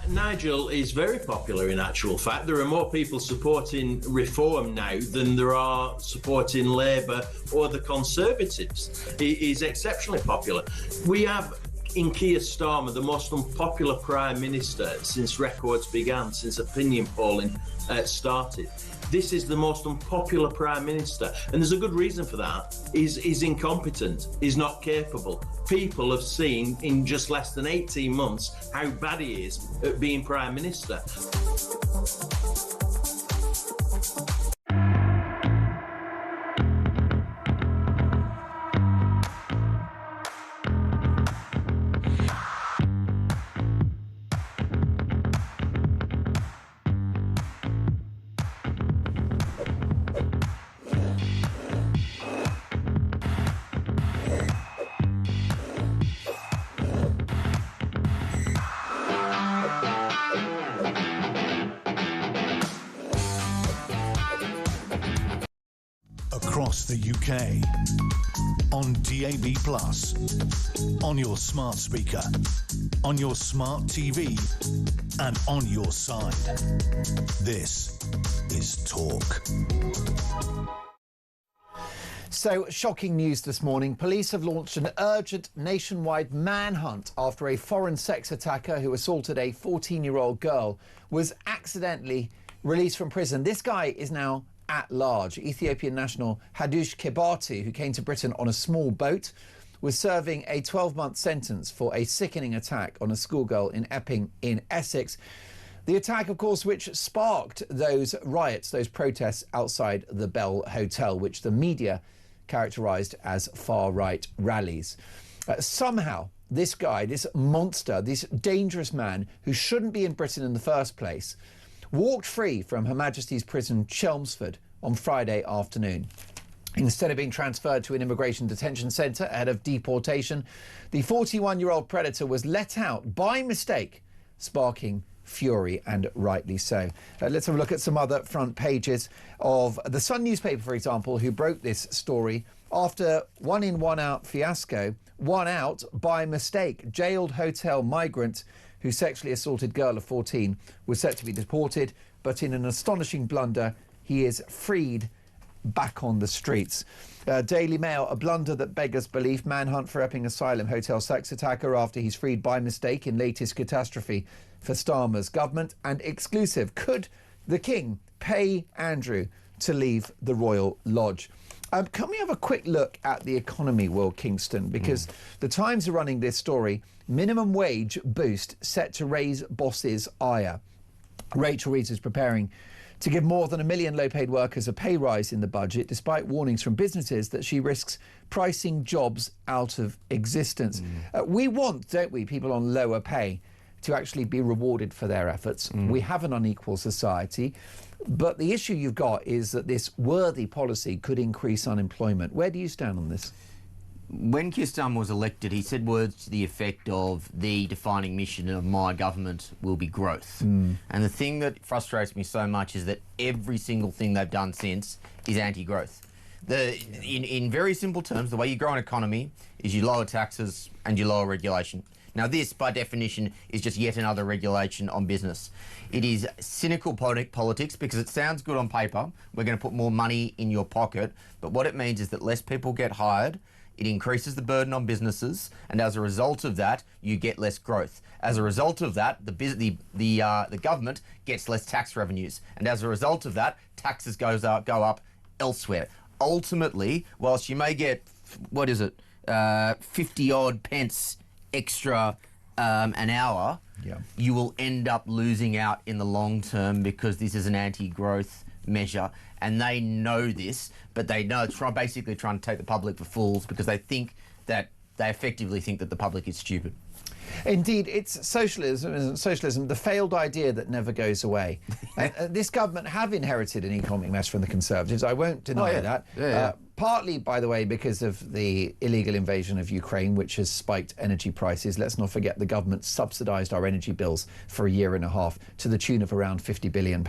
Nigel is very popular in actual fact. There are more people supporting reform now than there are supporting Labour or the Conservatives. He is exceptionally popular. We have in Keir Starmer the most unpopular Prime Minister since records began, since opinion polling started. This is the most unpopular Prime Minister, and there's a good reason for that. He's incompetent, he's not capable. People have seen in just less than 18 months how bad he is at being Prime Minister. Across the UK, on DAB+, on your smart speaker, on your smart TV, and on your side. This is Talk. So, shocking news this morning. Police have launched an urgent nationwide manhunt after a foreign sex attacker who assaulted a 14-year-old girl was accidentally released from prison. This guy is now at large. Ethiopian national Hadush Kebati, who came to Britain on a small boat, was serving a 12-month sentence for a sickening attack on a schoolgirl in Epping in Essex. The attack, of course, which sparked those riots, those protests outside the Bell Hotel, which the media characterised as far-right rallies. Somehow, this guy, this monster, this dangerous man who shouldn't be in Britain in the first place, walked free from Her Majesty's Prison Chelmsford on Friday afternoon. Instead of being transferred to an immigration detention centre ahead of deportation, the 41-year-old predator was let out by mistake, sparking fury, and rightly so. Let's have a look at some other front pages of the Sun newspaper, for example, who broke this story after one-in, one-out fiasco. One out by mistake. Jailed hotel migrant who sexually assaulted girl of 14 was set to be deported, but in an astonishing blunder, he is freed back on the streets. Daily Mail, a blunder that beggars belief. Manhunt for Epping Asylum hotel sex attacker after he's freed by mistake in latest catastrophe for Starmer's government. And exclusive, could the King pay Andrew to leave the Royal Lodge? Can we have a quick look at the economy, Will Kingston? Because the Times are running this story. Minimum wage boost set to raise bosses' ire. Rachel Reeves is preparing to give more than 1 million low-paid workers a pay rise in the budget, despite warnings from businesses that she risks pricing jobs out of existence. We want, don't we, people on lower pay to actually be rewarded for their efforts. We have an unequal society, but the issue you've got is that this worthy policy could increase unemployment. Where do you stand on this? When Keir Starmer was elected, he said words to the effect of the defining mission of my government will be growth. And the thing that frustrates me so much is that every single thing they've done since is anti-growth. In very simple terms, the way you grow an economy is you lower taxes and you lower regulation. Now this, by definition, is just yet another regulation on business. It is cynical politics because it sounds good on paper. We're going to put more money in your pocket. But what it means is that less people get hired. It increases the burden on businesses, and as a result of that, you get less growth. As a result of that, the government gets less tax revenues, and as a result of that, taxes go up elsewhere. Ultimately, whilst you may get 50-odd pence extra an hour, you will end up losing out in the long term because this is an anti-growth measure, and they know this, but they know basically trying to take the public for fools because they effectively think that the public is stupid. Indeed, it's socialism, isn't socialism, the failed idea that never goes away. This government have inherited an economic mess from the Conservatives. I won't deny that. Partly, by the way, because of the illegal invasion of Ukraine, which has spiked energy prices. Let's not forget the government subsidised our energy bills for a year and a half to the tune of around £50 billion.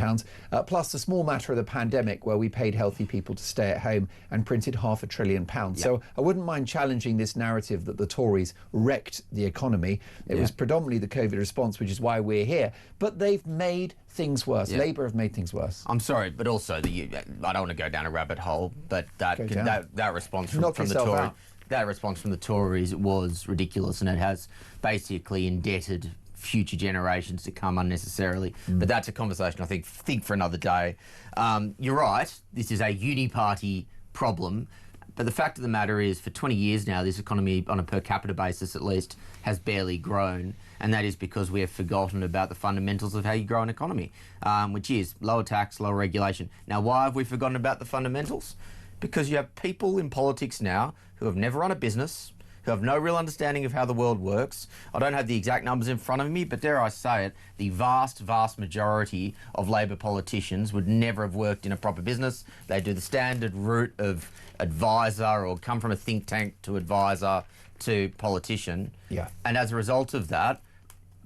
Plus the small matter of the pandemic, where we paid healthy people to stay at home and printed £500 billion. So I wouldn't mind challenging this narrative that the Tories wrecked the economy. It was predominantly the COVID response, which is why we're here. But they've made things worse. Labour have made things worse. I'm sorry, but also I don't want to go down a rabbit hole, but that response from the Tories, that response from the Tories was ridiculous, and it has basically indebted future generations to come unnecessarily. But that's a conversation I think for another day. You're right. This is a uni-party problem. But the fact of the matter is, for 20 years now, this economy, on a per capita basis at least, has barely grown. And that is because we have forgotten about the fundamentals of how you grow an economy, which is lower tax, lower regulation. Now, why have we forgotten about the fundamentals? Because you have people in politics now who have never run a business, who have no real understanding of how the world works. I don't have the exact numbers in front of me, but dare I say it, the vast, vast majority of Labor politicians would never have worked in a proper business. They do the standard route of advisor or come from a think tank to advisor to politician. And as a result of that,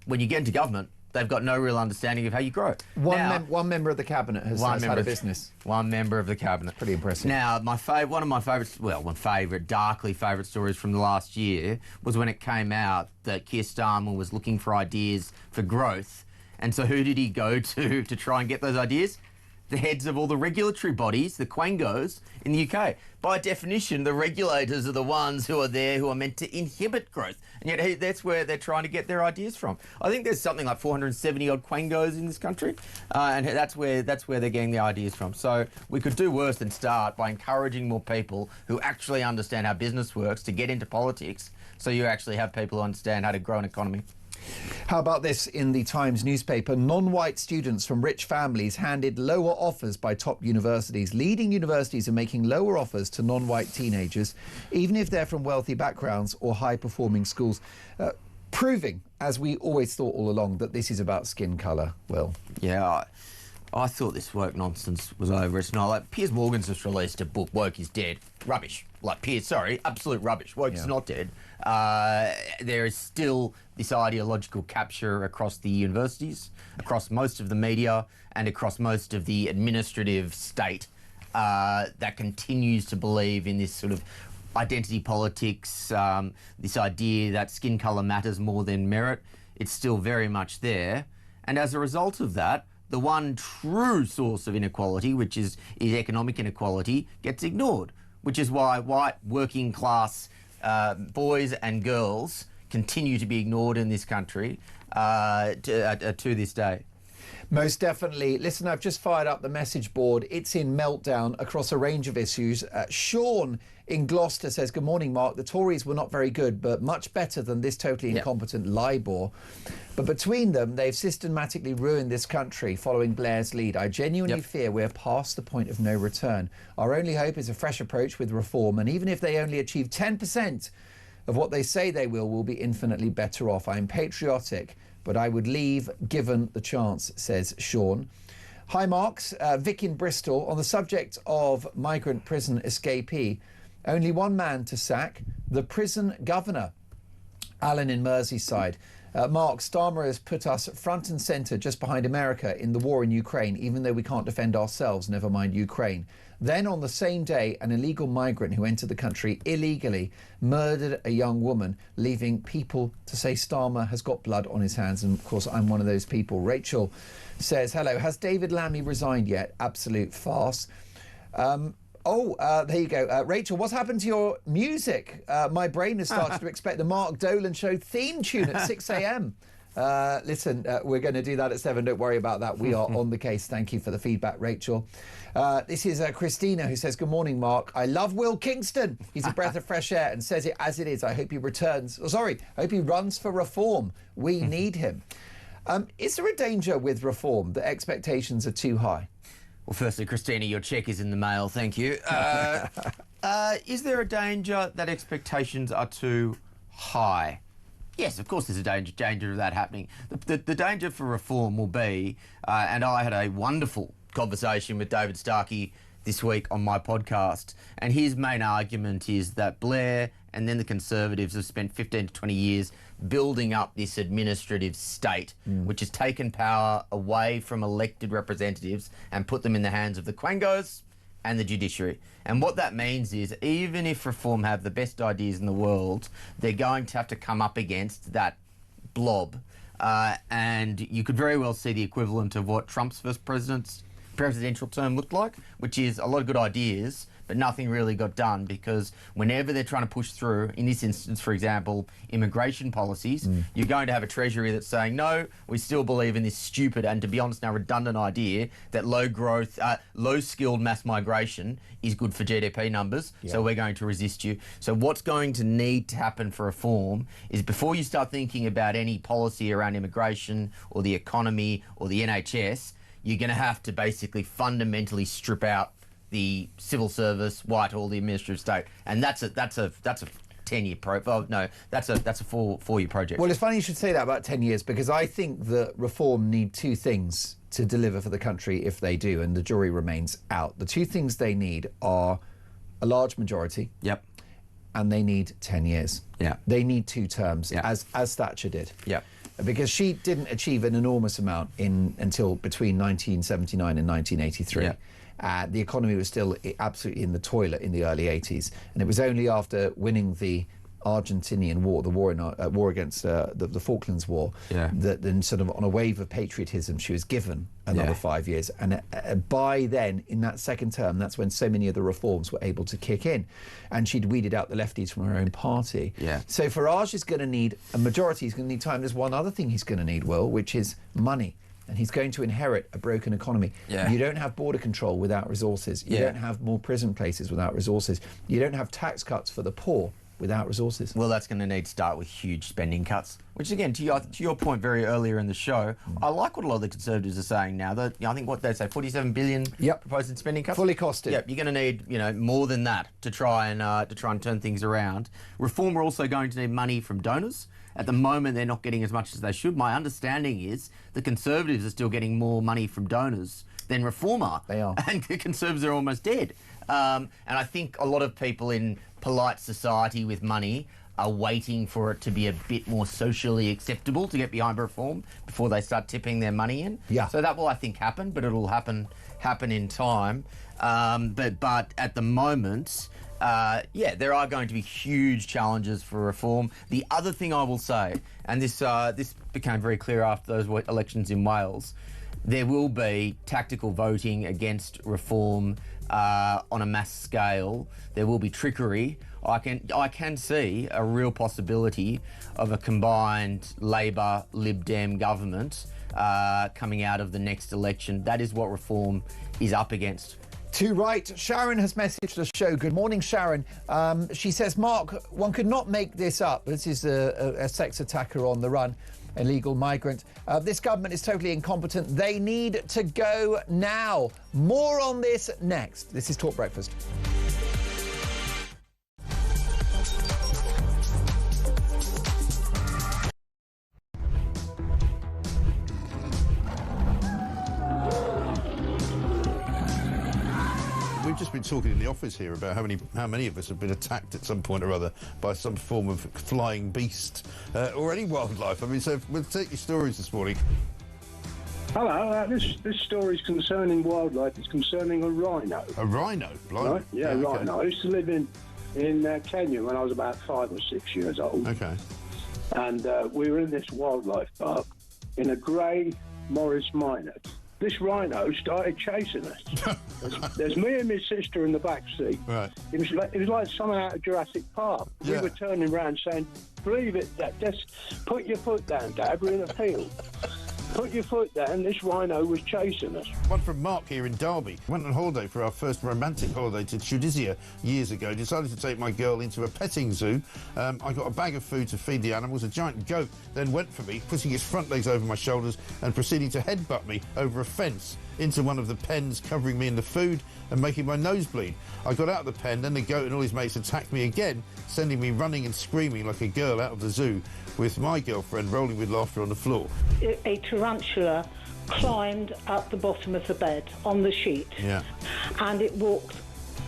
when you get into government, they've got no real understanding of how you grow. One member of the cabinet has had a business. One member of the cabinet. Pretty impressive. Now, one of my favourite, darkly favourite stories from the last year was when it came out that Keir Starmer was looking for ideas for growth. And so who did he go to try and get those ideas? The heads of all the regulatory bodies, the quangos in the UK. By definition, the regulators are the ones who are there who are meant to inhibit growth. And yet that's where they're trying to get their ideas from. I think there's something like 470 odd quangos in this country. And that's where they're getting the ideas from. So we could do worse than start by encouraging more people who actually understand how business works to get into politics. So you actually have people who understand how to grow an economy. How about this in the Times newspaper? Non-white students from rich families handed lower offers by top universities. Leading universities are making lower offers to non-white teenagers, even if they're from wealthy backgrounds or high-performing schools, proving, as we always thought all along, that this is about skin colour, Will. Yeah. I thought this woke nonsense was over. It's not. Like, Piers Morgan's just released a book, Woke is Dead. Rubbish. Like, Piers, sorry, absolute rubbish. Woke is not dead. There is still this ideological capture across the universities, across most of the media, and across most of the administrative state that continues to believe in this sort of identity politics, this idea that skin colour matters more than merit. It's still very much there. And as a result of that, the one true source of inequality, which is economic inequality, gets ignored, which is why white working class boys and girls continue to be ignored in this country to this day. Most definitely. Listen, I've just fired up the message board. It's in meltdown across a range of issues. Sean in Gloucester says, good morning, Mark. The Tories were not very good, but much better than this totally incompetent LIBOR. But between them, they've systematically ruined this country following Blair's lead. I genuinely fear we're past the point of no return. Our only hope is a fresh approach with reform. And even if they only achieve 10% of what they say they will, we'll be infinitely better off. I'm patriotic, but I would leave given the chance, says Sean. Hi, Marks. Vic in Bristol. On the subject of migrant prison escapee, only one man to sack, the prison governor. Alan in Merseyside. Mark, Starmer has put us front and centre just behind America in the war in Ukraine, even though we can't defend ourselves, never mind Ukraine. Then on the same day, an illegal migrant who entered the country illegally murdered a young woman, leaving people to say Starmer has got blood on his hands. And of course, I'm one of those people. Rachel says, hello, has David Lammy resigned yet? Absolute farce. There you go. Rachel, what's happened to your music? My brain has started to expect the Mark Dolan Show theme tune at 6 a.m. Listen, we're going to do that at 7. Don't worry about that. We are on the case. Thank you for the feedback, Rachel. This is Christina, who says, good morning, Mark. I love Will Kingston. He's a breath of fresh air and says it as it is. I hope he returns. I hope he runs for reform. We need him. Is there a danger with reform that expectations are too high? Well, firstly, Christina, your cheque is in the mail. Thank you. Is there a danger that expectations are too high? Yes, of course there's a danger of that happening. The danger for reform will be, and I had a wonderful conversation with David Starkey this week on my podcast, and his main argument is that Blair and then the Conservatives have spent 15 to 20 years building up this administrative state, which has taken power away from elected representatives and put them in the hands of the quangos and the judiciary. And what that means is, even if reform have the best ideas in the world, they're going to have to come up against that blob. And you could very well see the equivalent of what Trump's first presidential term looked like, which is a lot of good ideas, but nothing really got done, because whenever they're trying to push through, in this instance, for example, immigration policies, you're going to have a Treasury that's saying, no, we still believe in this stupid and, to be honest, now redundant idea that low-skilled mass migration is good for GDP numbers, so we're going to resist you. So what's going to need to happen for reform is, before you start thinking about any policy around immigration or the economy or the NHS, you're going to have to basically fundamentally strip out the civil service, Whitehall, the administrative state, and that's a 10-year that's a 4-year project. Well, it's funny you should say that about 10 years, because I think that reform need two things to deliver for the country if they do, and the jury remains out. The two things they need are a large majority. Yep. And they need 10 years. Yeah. They need 2 terms, as Thatcher did. Yep. Because she didn't achieve an enormous amount until between 1979 and 1983. Yeah. The economy was still absolutely in the toilet in the early 80s. And it was only after winning the Argentinian War, the war against the Falklands War, that then, sort of on a wave of patriotism, she was given another 5 years. And by then, in that second term, that's when so many of the reforms were able to kick in. And she'd weeded out the lefties from her own party. Yeah. So Farage is going to need a majority. He's going to need time. There's one other thing he's going to need, Will, which is money. And he's going to inherit a broken economy. Yeah. You don't have border control without resources. You don't have more prison places without resources. You don't have tax cuts for the poor without resources. Well, that's going to need to start with huge spending cuts, which, again, to your point very earlier in the show, I like what a lot of the Conservatives are saying now. That, I think what they say, 47 billion proposed in spending cuts, fully costed. Yep, you're going to need more than that to try and turn things around. Reform, we're also going to need money from donors. At the moment, they're not getting as much as they should. My understanding is the Conservatives are still getting more money from donors than Reform are. They are. And the Conservatives are almost dead. And I think a lot of people in polite society with money are waiting for it to be a bit more socially acceptable to get behind Reform before they start tipping their money in. Yeah. So that will, I think, happen, but it'll happen in time. But at the moment, there are going to be huge challenges for Reform. The other thing I will say, and this became very clear after those elections in Wales, there will be tactical voting against Reform on a mass scale. There will be trickery. I can see a real possibility of a combined Labor Lib Dem government coming out of the next election. That is what Reform is up against. To right, Sharon has messaged the show. Good morning, Sharon. She says, Mark, one could not make this up. This is a sex attacker on the run, illegal migrant. This government is totally incompetent. They need to go now. More on this next. This is Talk Breakfast. We've just been talking in the office here about how many of us have been attacked at some point or other by some form of flying beast or any wildlife. I mean, so we'll take your stories this morning. Hello, this story is concerning wildlife. It's concerning a rhino. A rhino? Blimey. Right? Yeah, okay. rhino. I used to live in Kenya when I was about 5 or 6 years old. Okay. And we were in this wildlife park in a grey Morris Minor. This rhino started chasing us. There's me and my sister in the back seat. Right. It was like something out of Jurassic Park. Yeah. We were turning around saying, "Believe it, Dad. Just put your foot down, Dad. We're in a field. Put your foot down." This rhino was chasing us. One from Mark here in Derby. Went on holiday for our first romantic holiday to Tunisia years ago. Decided to take my girl into a petting zoo. I got a bag of food to feed the animals. A giant goat then went for me, putting his front legs over my shoulders and proceeding to headbutt me over a fence into one of the pens, covering me in the food and making my nose bleed. I got out of the pen, then the goat and all his mates attacked me again, sending me running and screaming like a girl out of the zoo, with my girlfriend rolling with laughter on the floor. A tarantula climbed up the bottom of the bed on the sheet. Yeah. And it walked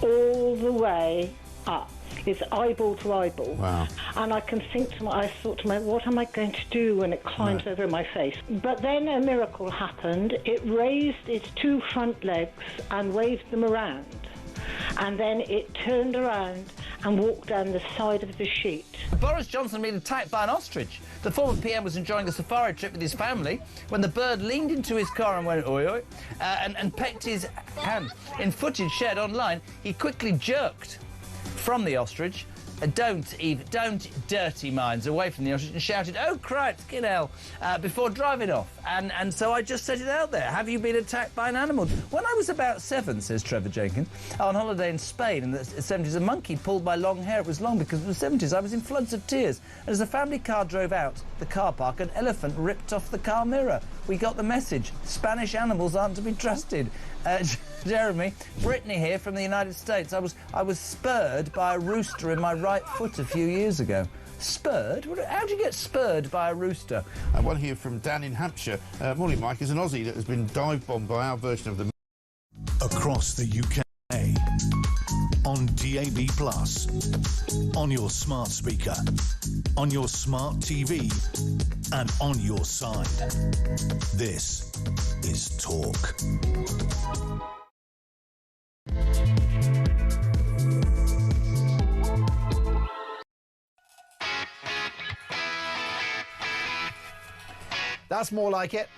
all the way up. It's eyeball to eyeball. Wow. And I thought to myself, what am I going to do when it climbs over my face? But then a miracle happened. It raised its 2 front legs and waved them around. And then it turned around and walked down the side of the sheet. Boris Johnson been attacked by an ostrich. The former PM was enjoying a safari trip with his family when the bird leaned into his car and went oi oi and pecked his hand. In footage shared online, he quickly jerked from the ostrich. Don't dirty minds away from the ostrich, and shouted, "Oh, Christ, get hell," before driving off. And so I just set it out there. Have you been attacked by an animal? When I was about 7, says Trevor Jenkins, on holiday in Spain in the 70s, a monkey pulled my long hair. It was long because it was the 70s. I was in floods of tears. And as the family car drove out the car park, an elephant ripped off the car mirror. We got the message. Spanish animals aren't to be trusted. Jeremy, Brittany here from the United States. I was spurred by a rooster in my right foot a few years ago. Spurred? How do you get spurred by a rooster? One here from Dan in Hampshire. Morning, Mike. Is an Aussie that has been dive bombed by our version of the... Across the UK, on DAB+, on your smart speaker, on your smart TV, and on your side. This is Talk. That's more like it.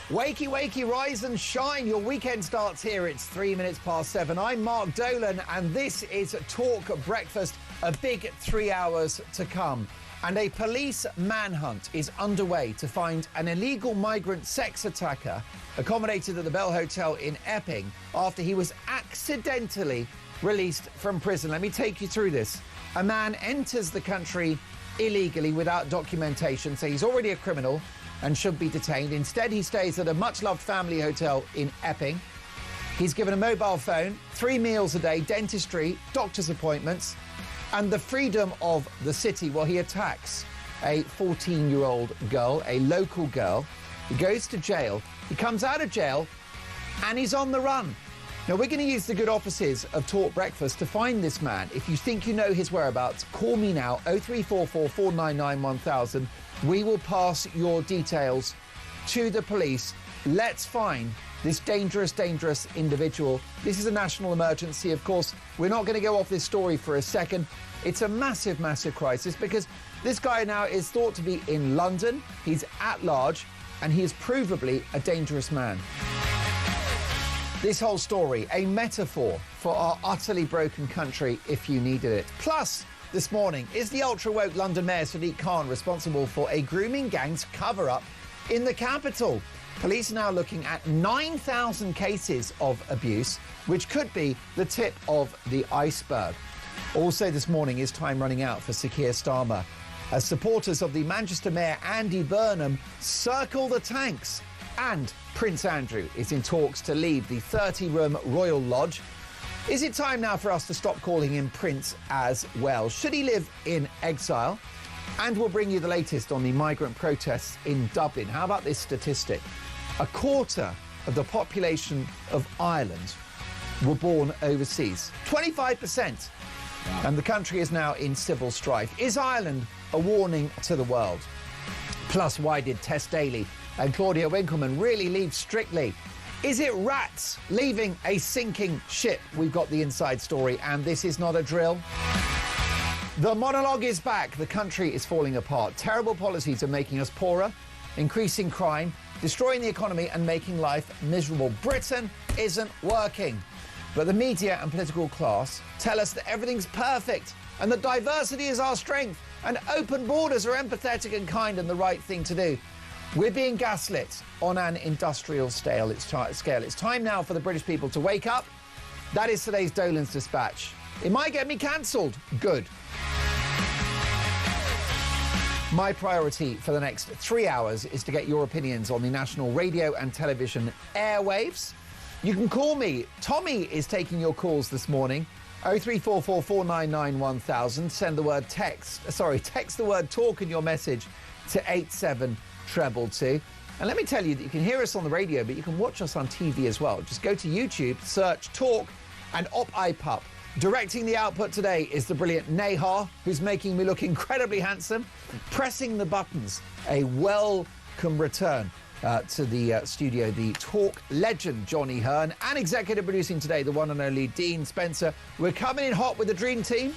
Wakey, wakey, rise and shine. Your weekend starts here. It's 3 minutes past 7. I'm Mark Dolan, and this is Talk Breakfast. A big 3 hours to come. And a police manhunt is underway to find an illegal migrant sex attacker accommodated at the Bell Hotel in Epping after he was accidentally released from prison. Let me take you through this. A man enters the country illegally without documentation, so he's already a criminal and should be detained. Instead, he stays at a much-loved family hotel in Epping. He's given a mobile phone, 3 meals a day, dentistry, doctor's appointments. And the freedom of the city, well, he attacks a 14-year-old girl, a local girl. He goes to jail. He comes out of jail and he's on the run. Now, we're going to use the good offices of Talk Breakfast to find this man. If you think you know his whereabouts, call me now, 0344 499 1000. We will pass your details to the police. Let's find this dangerous, dangerous individual. This is a national emergency, of course. We're not going to go off this story for a second. It's a massive, massive crisis because this guy now is thought to be in London. He's at large and he is provably a dangerous man. This whole story, a metaphor for our utterly broken country if you needed it. Plus, this morning, is the ultra-woke London Mayor Sadiq Khan responsible for a grooming gang's cover-up in the capital? Police are now looking at 9,000 cases of abuse, which could be the tip of the iceberg. Also this morning, is time running out for Sir Keir Starmer as supporters of the Manchester Mayor Andy Burnham circle the tanks? And Prince Andrew is in talks to leave the 30-room Royal Lodge. Is it time now for us to stop calling him Prince as well? Should he live in exile? And we'll bring you the latest on the migrant protests in Dublin. How about this statistic? A quarter of the population of Ireland were born overseas. 25%. Wow. And the country is now in civil strife. Is Ireland a warning to the world? Plus, why did Tess Daly and Claudia Winkleman really leave Strictly? Is it rats leaving a sinking ship? We've got the inside story, and this is not a drill. The monologue is back. The country is falling apart. Terrible policies are making us poorer, increasing crime, destroying the economy and making life miserable. Britain isn't working. But the media and political class tell us that everything's perfect and that diversity is our strength and open borders are empathetic and kind and the right thing to do. We're being gaslit on an industrial scale. It's time now for the British people to wake up. That is today's Dolan's Dispatch. It might get me cancelled. Good. My priority for the next 3 hours is to get your opinions on the national radio and television airwaves. You can call me. Tommy is taking your calls this morning. 0344 499 1000. Send the word text the word talk in your message to 87222. And let me tell you that you can hear us on the radio, but you can watch us on TV as well. Just go to YouTube, search Talk and Op iPup. Directing the output today is the brilliant Nehar, who's making me look incredibly handsome. Pressing the buttons, a welcome return to the studio, the Talk legend Johnny Hearn, and executive producing today, the one and only Dean Spencer. We're coming in hot with the dream team.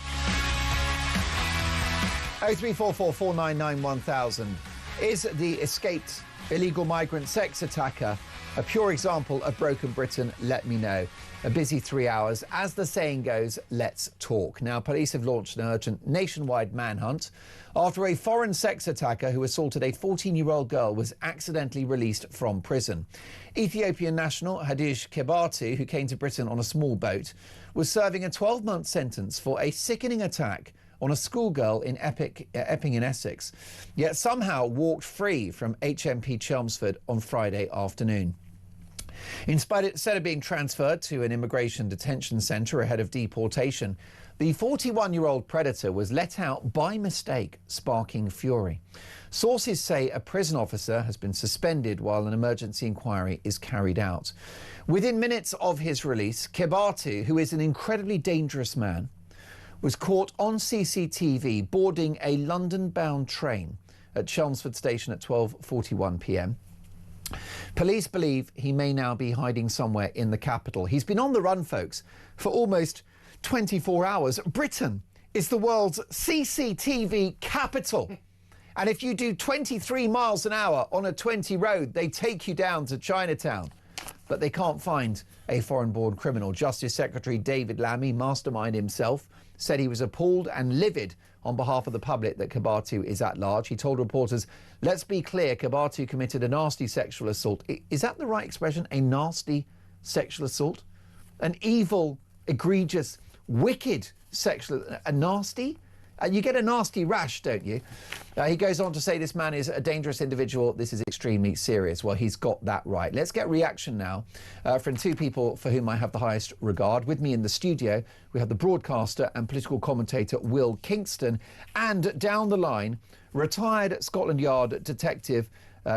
0344 499 1000. Is the escaped illegal migrant sex attacker a pure example of broken Britain? Let me know. A busy 3 hours. As the saying goes, let's talk. Now, police have launched an urgent nationwide manhunt after a foreign sex attacker who assaulted a 14-year-old girl was accidentally released from prison. Ethiopian national Hadish Kebatu, who came to Britain on a small boat, was serving a 12-month sentence for a sickening attack on a schoolgirl in Epping in Essex, yet somehow walked free from HMP Chelmsford on Friday afternoon. Instead of being transferred to an immigration detention centre ahead of deportation, the 41-year-old predator was let out by mistake, sparking fury. Sources say a prison officer has been suspended while an emergency inquiry is carried out. Within minutes of his release, Kebatu, who is an incredibly dangerous man, was caught on CCTV boarding a London-bound train at Chelmsford Station at 12:41 p.m. Police believe he may now be hiding somewhere in the capital. He's been on the run, folks, for almost 24 hours. Britain is the world's CCTV capital. And if you do 23 miles an hour on a 20 road, they take you down to Chinatown. But they can't find a foreign-born criminal. Justice Secretary David Lammy, mastermind himself, said he was appalled and livid on behalf of the public that Kebatu is at large. He told reporters, let's be clear, Kebatu committed a nasty sexual assault. Is that the right expression? A nasty sexual assault? An evil, egregious, wicked sexual... A nasty? You get a nasty rash, don't you? He goes on to say this man is a dangerous individual. This is extremely serious. Well, he's got that right. Let's get reaction now from two people for whom I have the highest regard. With me in the studio, we have the broadcaster and political commentator Will Kingston, and down the line, retired Scotland Yard detective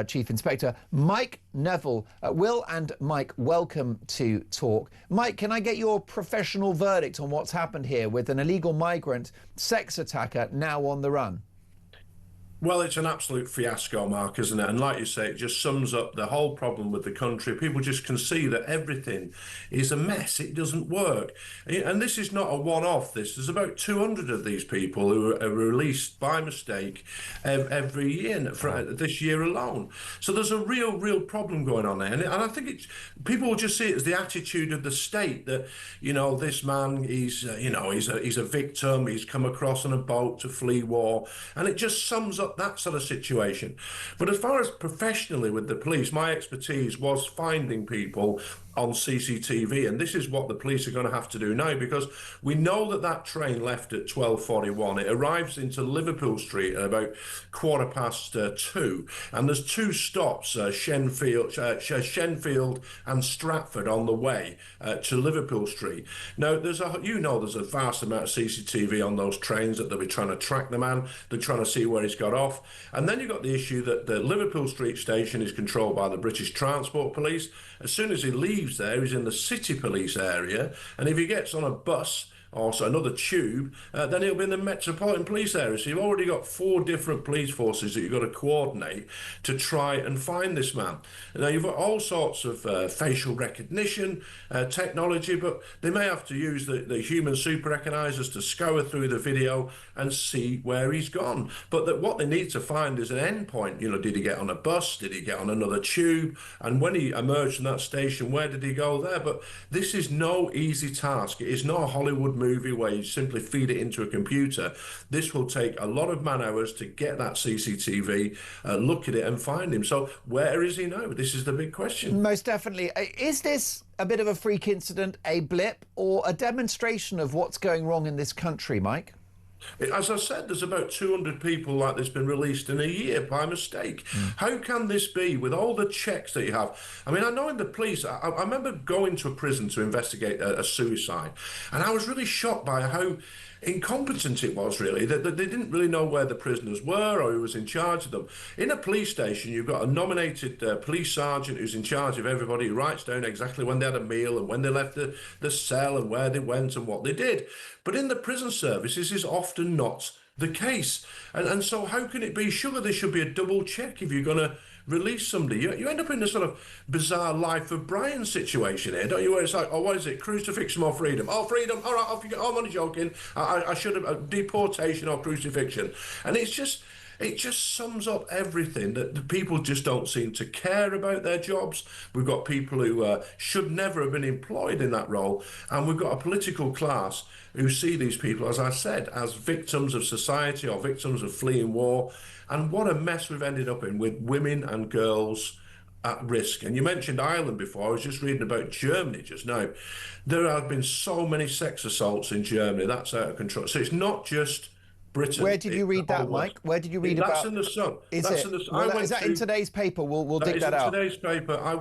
Chief Inspector Mike Neville. Will and Mike, welcome to Talk. Mike, can I get your professional verdict on what's happened here with an illegal migrant sex attacker now on the run? Well, it's an absolute fiasco, Mark, isn't it? And like you say, it just sums up the whole problem with the country. People just can see that everything is a mess. It doesn't work. And this is not a one-off, there's about 200 of these people who are released by mistake every year, for this year alone. So there's a real problem going on there. And I think people will just see it as the attitude of the state that, you know, this man, he's a victim, he's come across on a boat to flee war. And it just sums up that sort of situation. But as far as professionally with the police, my expertise was finding people on CCTV, and this is what the police are going to have to do now, because we know that train left at 12:41. It arrives into Liverpool Street at about 2:15, and there's two stops, Shenfield and Stratford, on the way to Liverpool Street. Now, there's a vast amount of CCTV on those trains that they'll be trying to track the man. They're trying to see where he's got off, and then you've got the issue that the Liverpool Street station is controlled by the British Transport Police. As soon as he leaves there, he's in the City Police area, and if he gets on a bus or another tube, then he'll be in the Metropolitan Police area. So you've already got 4 different police forces that you've got to coordinate to try and find this man. Now, you've got all sorts of facial recognition technology, but they may have to use the human super recognizers to scour through the video and see where he's gone. But what they need to find is an endpoint. You know, did he get on a bus? Did he get on another tube? And when he emerged from that station, where did he go there? But this is no easy task. It is not a Hollywood movie where you simply feed it into a computer. This will take a lot of man hours to get that CCTV, look at it and find him. So where is he now? This is the big question. Most definitely. Is this a bit of a freak incident, a blip, or a demonstration of what's going wrong in this country, Mike? As I said, there's about 200 people like this been released in a year by mistake. How can this be with all the checks that you have? I mean, I know in the police, I remember going to a prison to investigate a suicide, and I was really shocked by how incompetent it was, really, that they didn't really know where the prisoners were or who was in charge of them. In a police station, you've got a nominated police sergeant who's in charge of everybody, who writes down exactly when they had a meal and when they left the cell and where they went and what they did. But in the prison service, this is often not the case. And so how can it be? Surely there should be a double check if you're going to release somebody. You end up in a sort of bizarre Life of Brian situation here, don't you? Where it's like, oh, what is it? Crucifixion or freedom? Oh, freedom. All right, off you go. Oh, I'm only joking. I should have deportation or crucifixion. And it just sums up everything, that the people just don't seem to care about their jobs. We've got people who should never have been employed in that role, and we've got a political class who see these people, as I said, as victims of society or victims of fleeing war. And what a mess we've ended up in, with women and girls at risk. And you mentioned Ireland before. I was just reading about Germany just now. There have been so many sex assaults in Germany. That's out of control. So it's not just Britain. Where did you read that, Mike? Where did you read about? That's in the Sun. Is that in today's paper? We'll dig that out. Today's paper. I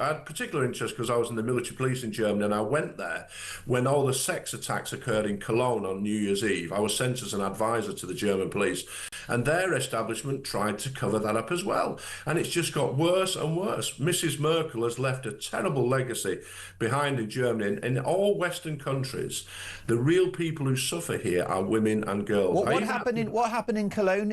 had particular interest because I was in the military police in Germany, and I went there when all the sex attacks occurred in Cologne on New Year's Eve. I was sent as an advisor to the German police, and their establishment tried to cover that up as well. And it's just got worse and worse. Mrs. Merkel has left a terrible legacy behind in Germany. In all Western countries, the real people who suffer here are women and girls. What happened in Cologne?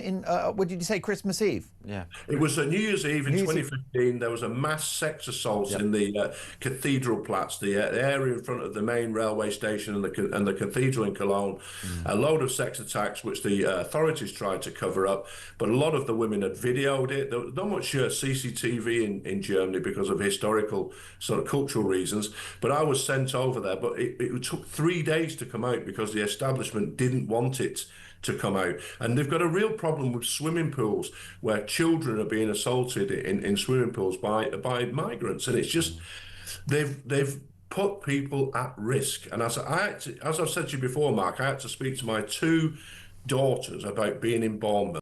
What did you say? Christmas Eve. Yeah. It was New Year's Eve in 2015. There was a mass sex assault in the Cathedral Platz, the area in front of the main railway station and the cathedral in Cologne. A load of sex attacks, which the authorities tried to cover up, but a lot of the women had videoed it. There was not much CCTV in Germany because of historical sort of cultural reasons. But I was sent over there, but it took 3 days to come out because the establishment didn't want it to come out. And they've got a real problem with swimming pools where children are being assaulted in swimming pools by migrants. And it's just, they've put people at risk. And as I've said to you before, Mark, I had to speak to my 2 daughters about being in Bournemouth.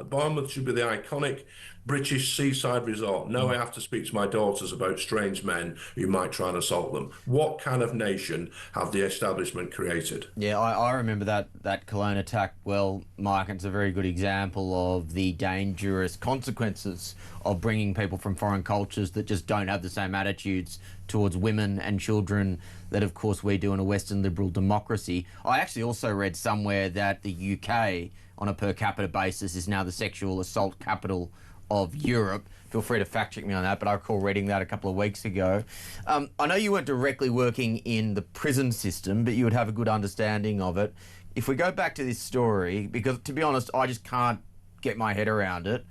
Bournemouth should be the iconic British seaside resort. No, I have to speak to my daughters about strange men who might try and assault them. What kind of nation have the establishment created? Yeah, I remember that Cologne attack well, Mike. It's a very good example of the dangerous consequences of bringing people from foreign cultures that just don't have the same attitudes towards women and children that, of course, we do in a Western liberal democracy. I actually also read somewhere that the UK, on a per capita basis, is now the sexual assault capital of Europe. Feel free to fact check me on that, but I recall reading that a couple of weeks ago. I know you weren't directly working in the prison system, but you would have a good understanding of it. If we go back to this story, because to be honest, I just can't get my head around it.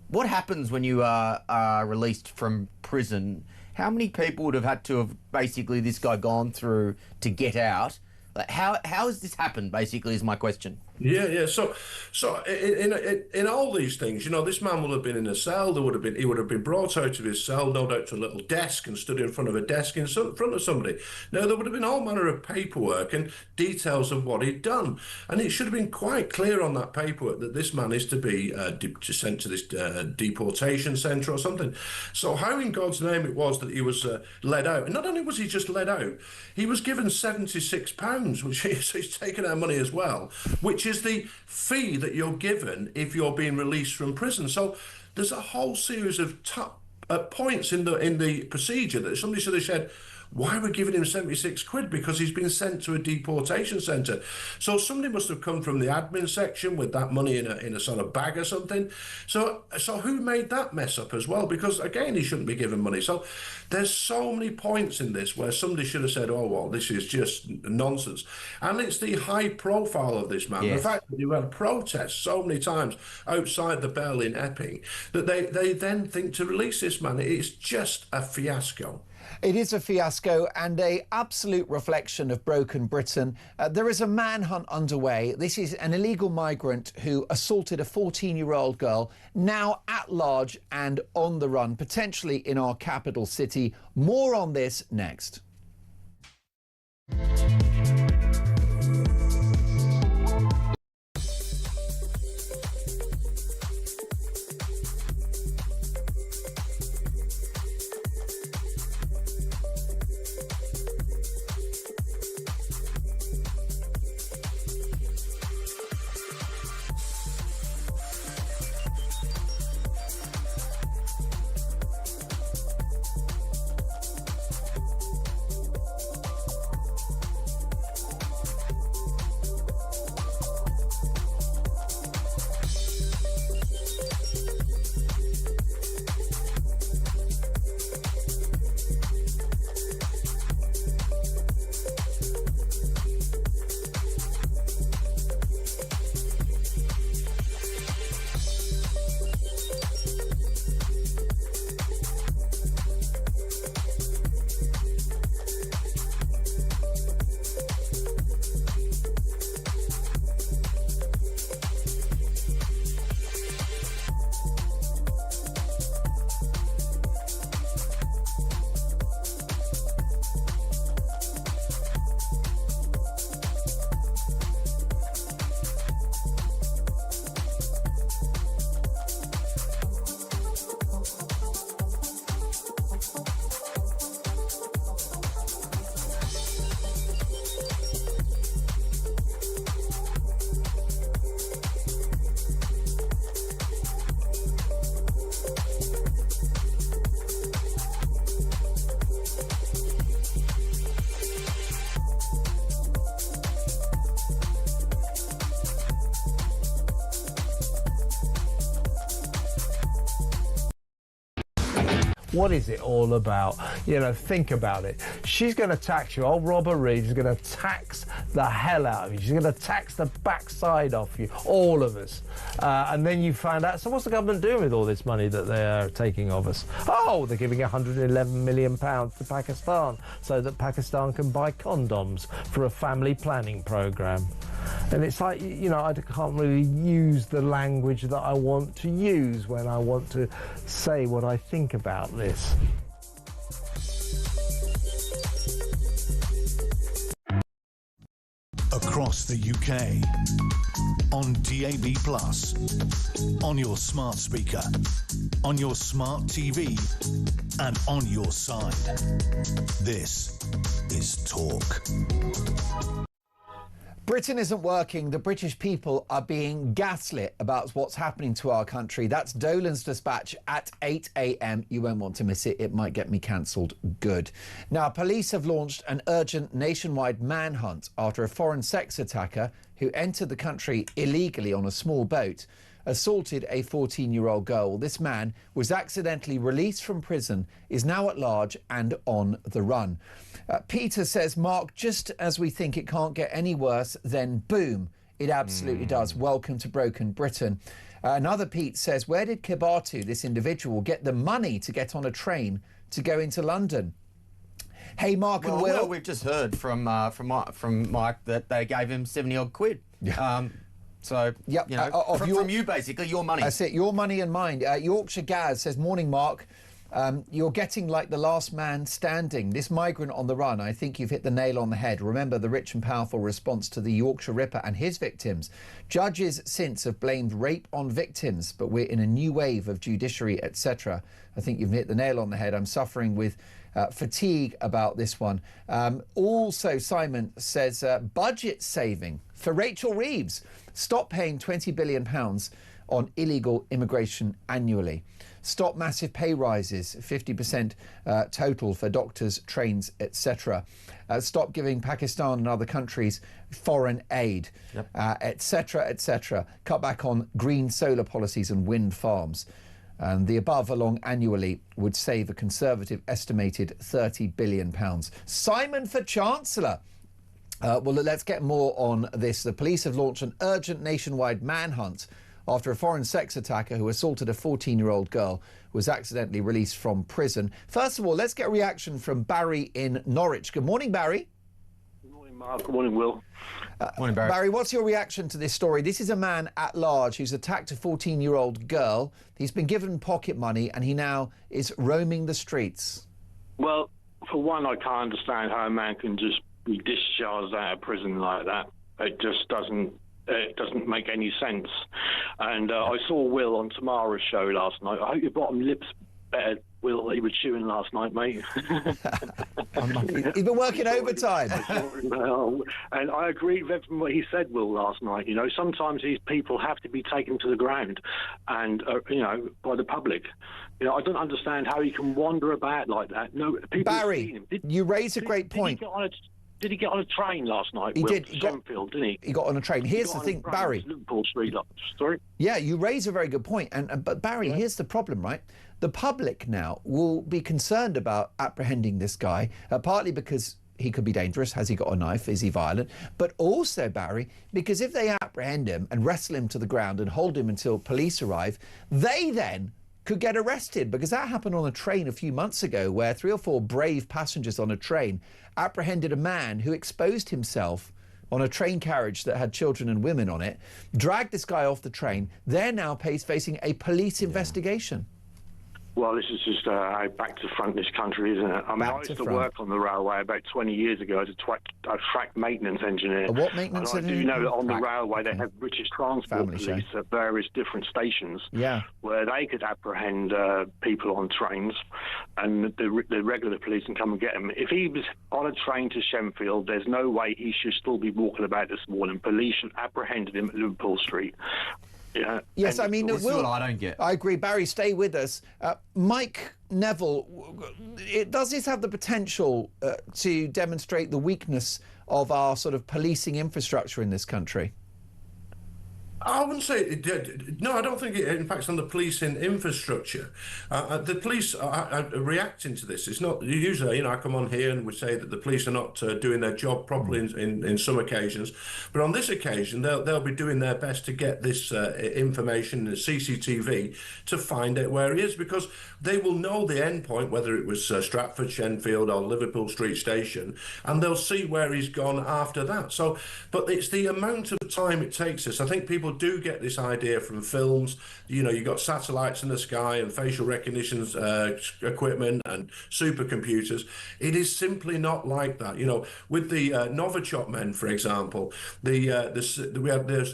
What happens when you are released from prison? How many people would have had to have basically this guy gone through to get out? Like, how has this happened, basically, is my question. Yeah. So in all these things, you know, this man would have been in a cell. He would have been brought out of his cell, no doubt, to a little desk and stood in front of a desk in front of somebody. Now, there would have been all manner of paperwork and details of what he'd done, and it should have been quite clear on that paperwork that this man is to be sent to this deportation centre or something. So how in God's name it was that he was led out? And not only was he just led out, he was given £76, which he's taken our money as well, which is the fee that you're given if you're being released from prison. So there's a whole series of points in the procedure that somebody should have said, why are we giving him 76 quid? Because he's been sent to a deportation centre. So somebody must have come from the admin section with that money in a sort of bag or something. So who made that mess up as well? Because again, he shouldn't be given money. So there's so many points in this where somebody should have said, oh, well, this is just nonsense. And it's the high profile of this man. Yes. The fact that you had protests so many times outside the bell in Epping that they then think to release this man. It's just a fiasco. It is a fiasco and an absolute reflection of broken Britain. There is a manhunt underway. This is an illegal migrant who assaulted a 14-year-old girl, now at large and on the run, potentially in our capital city. More on this next. What is it all about? You know, think about it. She's going to tax you. Old Robert Reed is going to tax the hell out of you. She's going to tax the backside off you, all of us. And then you find out, so what's the government doing with all this money that they're taking of us? Oh, they're giving £111 million to Pakistan so that Pakistan can buy condoms for a family planning programme. And it's like, you know, I can't really use the language that I want to use when I want to say what I think about this. across the UK, on DAB+, on your smart speaker, on your smart TV, and on your side. This is Talk. Britain isn't working. The British people are being gaslit about what's happening to our country. That's Dolan's dispatch at 8 a.m. You won't want to miss it. It might get me cancelled. Good. Now, police have launched an urgent nationwide manhunt after a foreign sex attacker who entered the country illegally on a small boat assaulted a 14-year-old girl. This man was accidentally released from prison, is now at large and on the run. Peter says, Mark, just as we think it can't get any worse, then boom, it absolutely does. Welcome to Broken Britain. Another Pete says, where did Kibatu, this individual, get the money to get on a train to go into London? Hey, Mark and Will. Well, we've just heard from Mike that they gave him 70-odd quid. So, yep. you know, from you, basically, your money. That's it, your money and mine. Yorkshire Gaz says, morning, Mark. You're getting like the last man standing. This migrant on the run, I think you've hit the nail on the head. Remember the rich and powerful response to the Yorkshire Ripper and his victims. Judges since have blamed rape on victims, but we're in a new wave of judiciary, etc. I think you've hit the nail on the head. I'm suffering with fatigue about this one. Also, Simon says, budget saving for Rachel Reeves. Stop paying £20 billion on illegal immigration annually. Stop massive pay rises, 50% total for doctors, trains, etc. Stop giving Pakistan and other countries foreign aid, etc., etc. Cut back on green solar policies and wind farms. And the above along annually would save a Conservative estimated £30 billion. Simon for Chancellor. Well, let's get more on this. The police have launched an urgent nationwide manhunt after a foreign sex attacker who assaulted a 14-year-old girl was accidentally released from prison. First of all, let's get a reaction from Barry in Norwich. Good morning, Barry. Good morning, Mark. Good morning, Will. Morning, Barry. Barry, what's your reaction to this story? This is a man at large who's attacked a 14-year-old girl. He's been given pocket money and he now is roaming the streets. Well, for one, I can't understand how a man can just be discharged out of prison like that. It just doesn't make any sense. And I saw Will on Tamara's show last night. I hope your bottom lip's better, Will, that he was chewing last night, mate. He's been working overtime. And I agree with everything what he said, Will, last night. You know, sometimes these people have to be taken to the ground and, you know, by the public. You know, I don't understand how he can wander about like that. No, people Barry, you raise a great point. Did he get on a train last night? He did. Sheffield, didn't he? He got on a train. Here's the thing, Barry. Liverpool Street, sorry? Yeah, you raise a very good point. But Barry, here's the problem, right? The public now will be concerned about apprehending this guy, partly because he could be dangerous. Has he got a knife? Is he violent? But also, Barry, because if they apprehend him and wrestle him to the ground and hold him until police arrive, they then could get arrested, because that happened on a train a few months ago where 3 or 4 brave passengers on a train apprehended a man who exposed himself on a train carriage that had children and women on it, dragged this guy off the train. They're now facing a police investigation. Well, this is just how back to front this country, isn't it? I mean, I used to work on the railway about 20 years ago as a track maintenance engineer. A what maintenance engineer? I do know that on the railway they have British Transport Police at various different stations where they could apprehend people on trains, and the regular police can come and get them. If he was on a train to Sheffield, there's no way he should still be walking about this morning. Police should apprehended him at Liverpool Street. Yeah. Yes, I mean, this is what I don't get. I agree. Barry, stay with us. Mike Neville, does this have the potential to demonstrate the weakness of our sort of policing infrastructure in this country? I wouldn't say it did. No, I don't think it impacts on the policing infrastructure. The police are reacting to this. It's not usually, you know, I come on here and we say that the police are not doing their job properly in some occasions, but on this occasion they'll be doing their best to get this information, the CCTV, to find out where he is, because they will know the end point, whether it was Stratford, Shenfield or Liverpool Street Station, and they'll see where he's gone after that. So, but it's the amount of time it takes us. I think people people do get this idea from films. You know, you've got satellites in the sky and facial recognition equipment and supercomputers. It is simply not like that. You know, with the Novichok men, for example, there's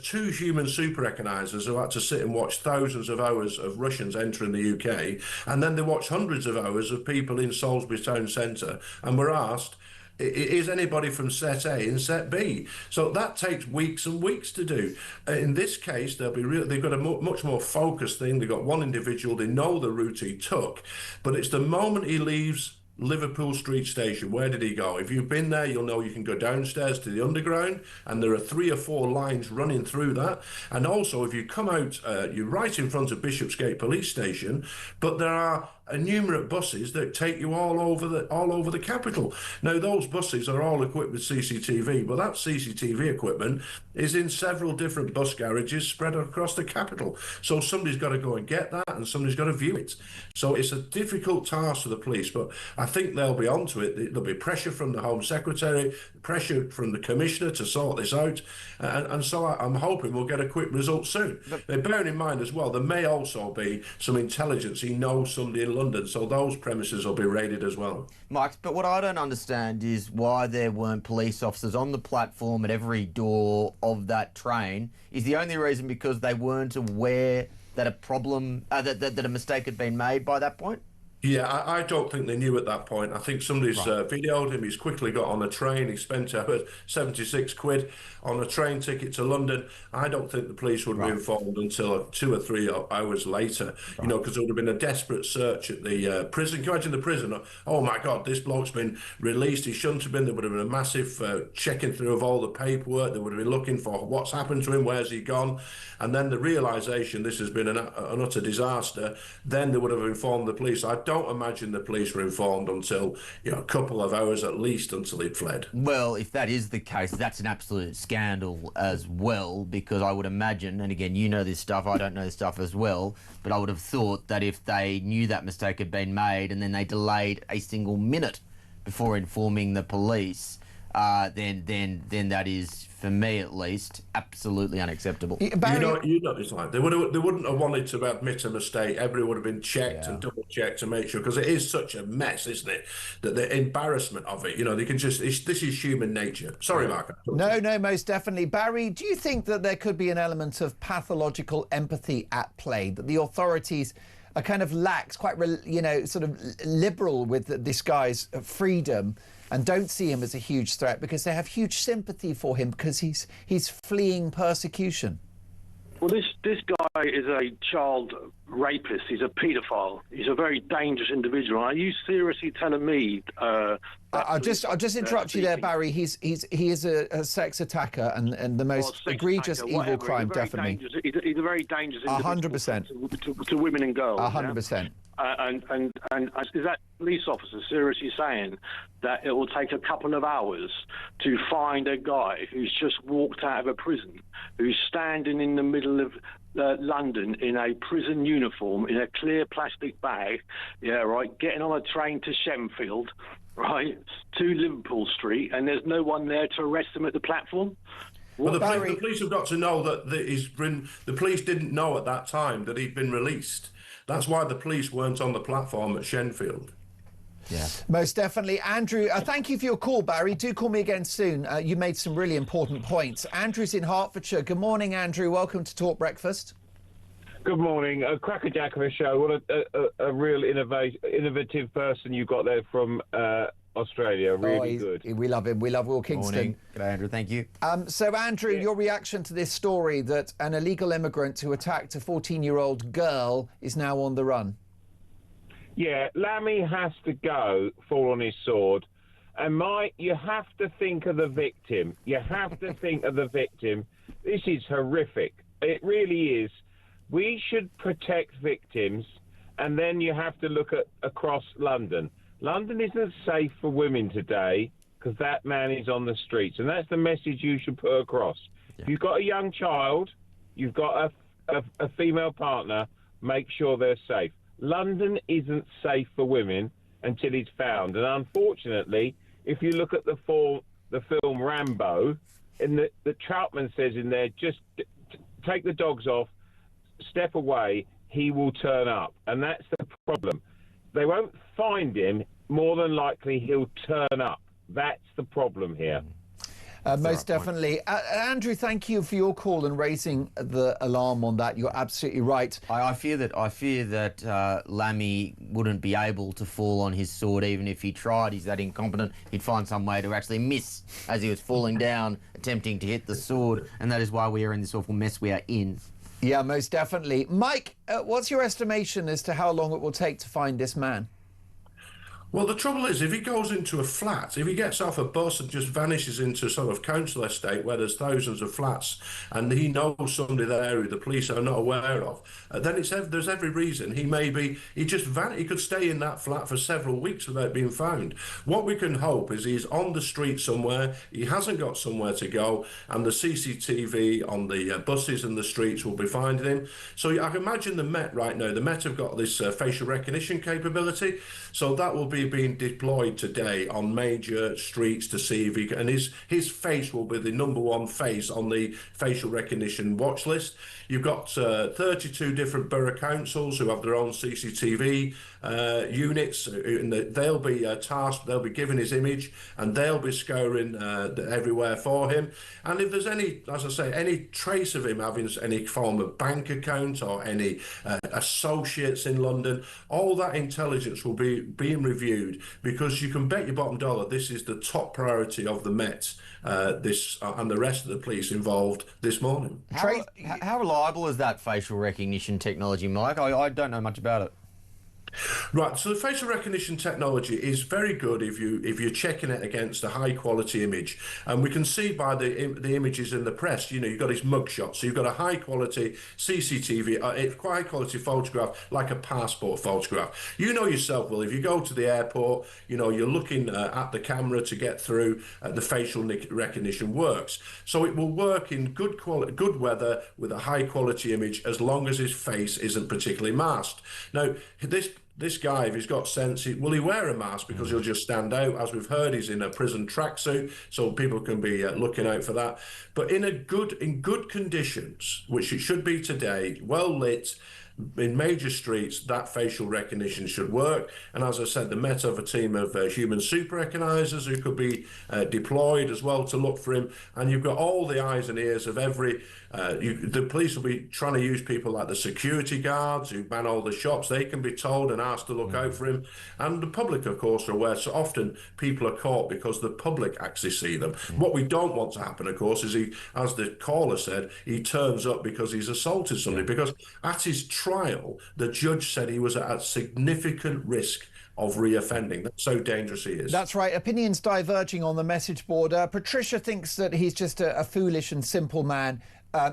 2 human super recognizers who had to sit and watch thousands of hours of Russians entering the UK, and then they watch hundreds of hours of people in Salisbury Town Centre, and were asked, is anybody from set A in set B? So that takes weeks and weeks to do. In this case, they've got a much more focused thing. They've got one individual, they know the route he took, but it's the moment he leaves Liverpool Street Station. Where did he go? If you've been there, you'll know you can go downstairs to the underground, and there are 3 or 4 lines running through that. And also, if you come out, you're right in front of Bishopsgate Police Station, but there are innumerate buses that take you all over the capital. Now, those buses are all equipped with CCTV, but that CCTV equipment is in several different bus garages spread across the capital. So somebody's got to go and get that, and somebody's got to view it. So it's a difficult task for the police, but I think they'll be onto it. There'll be pressure from the Home Secretary, pressure from the Commissioner to sort this out, and so I'm hoping we'll get a quick result soon. Now, bearing in mind as well, there may also be some intelligence. He knows somebody in London, so those premises will be raided as well. Mike, but what I don't understand is why there weren't police officers on the platform at every door of that train. Is the only reason because they weren't aware that a problem, that a mistake had been made by that point? Yeah, I don't think they knew at that point. I think somebody's videoed him. He's quickly got on a train. He spent 76 quid on a train ticket to London. I don't think the police would be informed until 2 or 3 hours later, you know, because there would have been a desperate search at the prison. Can you imagine the prison? Oh, my God, this bloke's been released. He shouldn't have been. There would have been a massive checking through of all the paperwork. They would have been looking for what's happened to him, where's he gone? And then the realisation this has been an utter disaster, then they would have informed the police. I don't imagine the police were informed until, you know, a couple of hours at least until he'd fled. Well, if that is the case, that's an absolute scandal as well, because I would imagine, and again, you know this stuff, I don't know this stuff as well, but I would have thought that if they knew that mistake had been made and then they delayed a single minute before informing the police, then that is, for me at least, absolutely unacceptable. You know, it's like they wouldn't have wanted to admit a mistake. Everyone would have been checked and double checked to make sure, because it is such a mess, isn't it? That the embarrassment of it, you know, they can just. This is human nature. Sorry, Mark. No, most definitely, Barry. Do you think that there could be an element of pathological empathy at play, that the authorities are kind of lax, quite, sort of liberal with this guy's freedom, and don't see him as a huge threat because they have huge sympathy for him because he's fleeing persecution? Well, this guy is a child rapist. He's a paedophile. He's a very dangerous individual. Are you seriously telling me? I'll just interrupt you there, Barry. He is a sex attacker and the most egregious evil crime, definitely. He's a very dangerous individual 100% to women and girls. 100%. And is that police officer seriously saying that it will take a couple of hours to find a guy who's just walked out of a prison, who's standing in the middle of London in a prison uniform, in a clear plastic bag, getting on a train to Shenfield, right, to Liverpool Street, and there's no one there to arrest him at the platform? Well, the police have got to know that the police didn't know at that time that he'd been released. That's why the police weren't on the platform at Shenfield. Yeah, most definitely. Andrew, thank you for your call, Barry. Do call me again soon. You made some really important points. Andrew's in Hertfordshire. Good morning, Andrew. Welcome to Talk Breakfast. Good morning. A crackerjack of a show. What a real innovative person you got there from Australia. Really good. We love him. We love Will Kingston. Morning. Good day, Andrew. Thank you. So, Andrew, your reaction to this story that an illegal immigrant who attacked a 14-year-old girl is now on the run? Yeah, Lammy has to go, fall on his sword. And you have to think of the victim. You have to think of the victim. This is horrific. It really is. We should protect victims, and then you have to look at across London. London isn't safe for women today because that man is on the streets, and that's the message you should put across. Yeah. If you've got a young child, you've got a female partner, make sure they're safe. London isn't safe for women until he's found, and unfortunately, if you look at the film Rambo, and the Troutman says in there, just take the dogs off, step away, he will turn up. And that's the problem. They won't find him. More than likely, he'll turn up. That's the problem here. Most definitely. Andrew, thank you for your call and raising the alarm on that. You're absolutely right. I fear that Lammy wouldn't be able to fall on his sword even if he tried. He's that incompetent. He'd find some way to actually miss as he was falling down, attempting to hit the sword, and that is why we are in this awful mess we are in. Yeah, most definitely. Mike, what's your estimation as to how long it will take to find this man? Well, the trouble is, if he goes into a flat, if he gets off a bus and just vanishes into some of council estate where there's thousands of flats, and he knows somebody there who the police are not aware of, then there's every reason he could stay in that flat for several weeks without being found. What we can hope is he's on the street somewhere, he hasn't got somewhere to go, and the CCTV on the buses and the streets will be finding him. So I can imagine the Met right now. The Met have got this facial recognition capability, so that will be being deployed today on major streets to see if he can, and his face will be the #1 face on the facial recognition watch list. You've got 32 different borough councils who have their own CCTV units, and they'll be tasked, they'll be given his image, and they'll be scouring everywhere for him. And if there's any, as I say, any trace of him having any form of bank account or any associates in London, all that intelligence will be being reviewed, because you can bet your bottom dollar this is the top priority of the Met and the rest of the police involved this morning. How reliable is that facial recognition technology, Mike? I don't know much about it. Right, so the facial recognition technology is very good if you're checking it against a high quality image, and we can see by the images in the press. You know, you've got his mugshot, so you've got a high quality CCTV, quite high quality photograph, like a passport photograph. You know yourself, Will, if you go to the airport, you know you're looking at the camera to get through. The facial recognition works, so it will work in good weather with a high quality image, as long as his face isn't particularly masked. Now, this guy, if he's got sense, will he wear a mask? Because he'll just stand out. As we've heard, he's in a prison tracksuit, so people can be looking out for that. But in good conditions, which it should be today, well lit, in major streets, that facial recognition should work. And as I said, the Met have a team of human super recognisers who could be deployed as well to look for him. And you've got all the eyes and ears of every... the police will be trying to use people like the security guards who man all the shops. They can be told and asked to look out for him. And the public, of course, are aware. So often people are caught because the public actually see them. What we don't want to happen, of course, is he, as the caller said, he turns up because he's assaulted somebody. Because at his trial, the judge said he was at significant risk of reoffending. That's how dangerous he is. That's right. Opinions diverging on the message board. Patricia thinks that he's just a foolish and simple man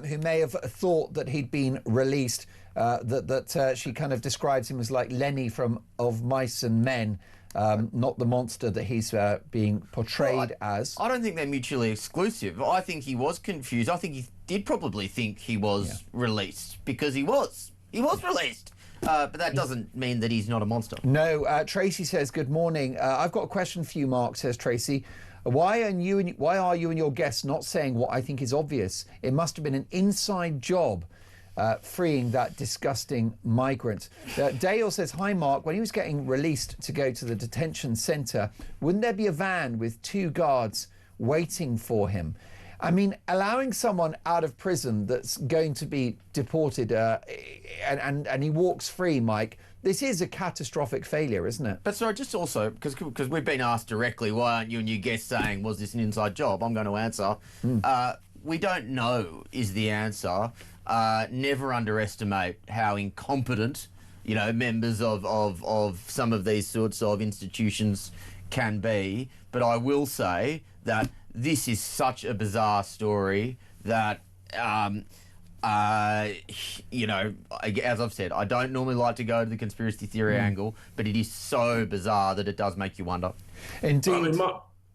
who may have thought that he'd been released, that she kind of describes him as like Lenny from Of Mice and Men, not the monster that he's being portrayed as. I don't think they're mutually exclusive. I think he was confused. I think he did probably think he was released, because he was released. But that doesn't mean that he's not a monster. No. Tracy says, good morning. I've got a question for you, Mark, says Tracy. Why are you and your guests not saying what I think is obvious? It must have been an inside job freeing that disgusting migrant. Dale says, hi, Mark. When he was getting released to go to the detention centre, wouldn't there be a van with 2 guards waiting for him? I mean, allowing someone out of prison that's going to be deported and he walks free, Mike, this is a catastrophic failure, isn't it? But sorry, just also, because we've been asked directly, why aren't you and your guests saying, was this an inside job? I'm going to answer. We don't know is the answer. Never underestimate how incompetent, you know, members of some of these sorts of institutions can be. But I will say that this is such a bizarre story that, you know, as I've said, I don't normally like to go to the conspiracy theory angle, but it is so bizarre that it does make you wonder. Indeed. I mean,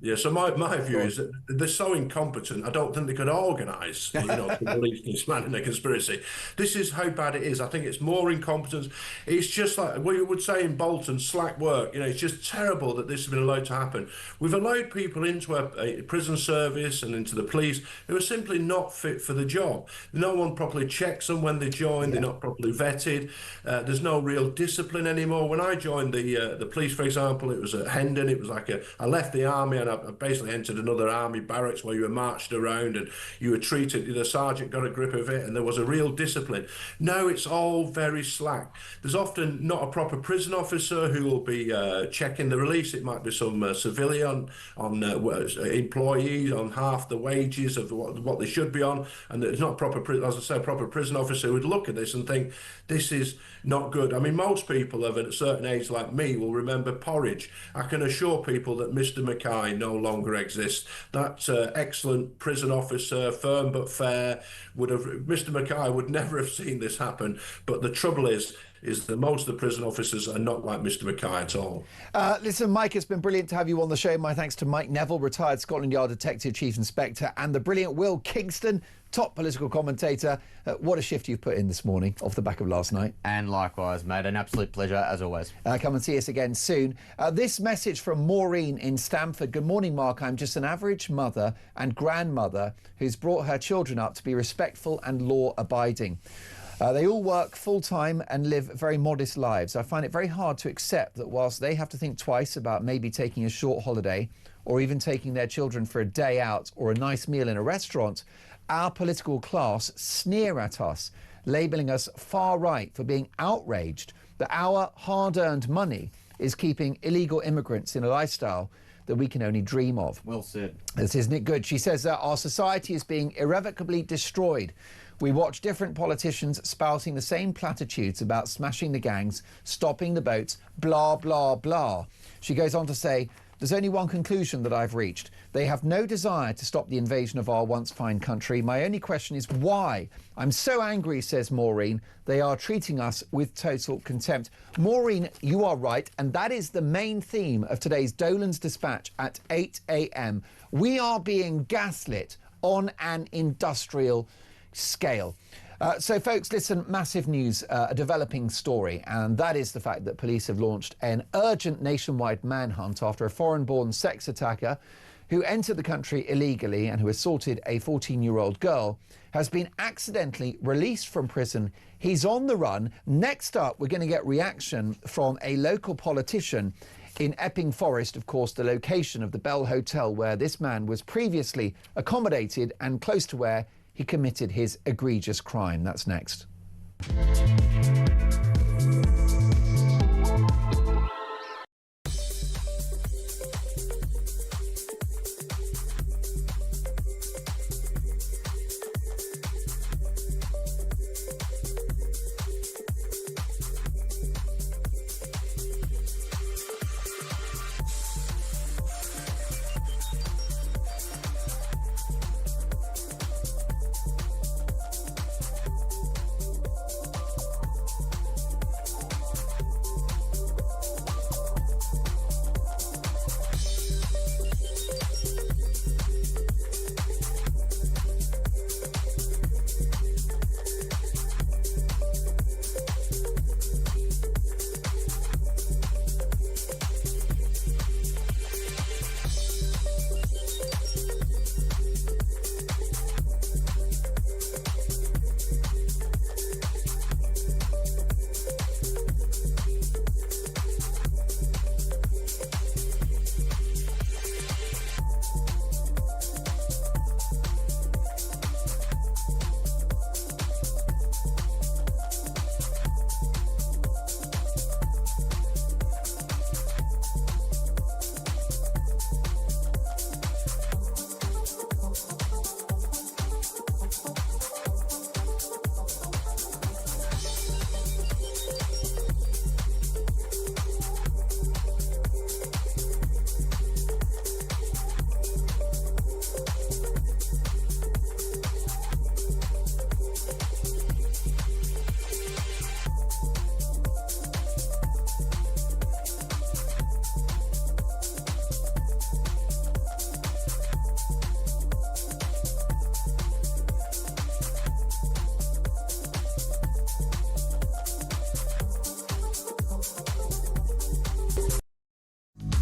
Yeah, so my view is that they're so incompetent, I don't think they could organise, to release this man in a conspiracy. This is how bad it is. I think it's more incompetence. It's just like we would say in Bolton, slack work. It's just terrible that this has been allowed to happen. We've allowed people into a prison service and into the police who are simply not fit for the job. No one properly checks them when they join. They're not properly vetted. There's no real discipline anymore. When I joined the police, for example, it was at Hendon. It was like I left the army and I basically entered another army barracks where you were marched around and you were treated, the sergeant got a grip of it and there was a real discipline. Now it's all very slack. There's often not a proper prison officer who will be checking the release. It might be some civilian on employees on half the wages of what they should be on, and there's not proper, as I say, a proper prison officer who would look at this and think, this is not good. I mean, most people of a certain age like me will remember porridge. I can assure people that Mr. Mackay no longer exists. That excellent prison officer, firm but fair, Mr. Mackay would never have seen this happen. But the trouble is that most of the prison officers are not like Mr. Mackay at all. Listen, Mike, it's been brilliant to have you on the show. My thanks to Mike Neville, retired Scotland Yard Detective Chief Inspector, and the brilliant Will Kingston, top political commentator. What a shift you've put in this morning off the back of last night. And likewise, mate. An absolute pleasure, as always. Come and see us again soon. This message from Maureen in Stamford. Good morning, Mark. I'm just an average mother and grandmother who's brought her children up to be respectful and law-abiding. They all work full-time and live very modest lives. I find it very hard to accept that whilst they have to think twice about maybe taking a short holiday or even taking their children for a day out or a nice meal in a restaurant, our political class sneer at us, labelling us far right for being outraged that our hard-earned money is keeping illegal immigrants in a lifestyle that we can only dream of. Well said. This isn't it good? She says that our society is being irrevocably destroyed. We watch different politicians spouting the same platitudes about smashing the gangs, stopping the boats, blah, blah, blah. She goes on to say, there's only one conclusion that I've reached. They have no desire to stop the invasion of our once fine country. My only question is why? I'm so angry, says Maureen. They are treating us with total contempt. Maureen, you are right, and that is the main theme of today's Dolan's Dispatch at 8 a.m. We are being gaslit on an industrial scale. So, folks, listen, massive news, a developing story, and that is the fact that police have launched an urgent nationwide manhunt after a foreign-born sex attacker who entered the country illegally and who assaulted a 14-year-old girl has been accidentally released from prison. He's on the run. Next up, we're going to get reaction from a local politician in Epping Forest, of course, the location of the Bell Hotel where this man was previously accommodated and close to where he committed his egregious crime. That's next.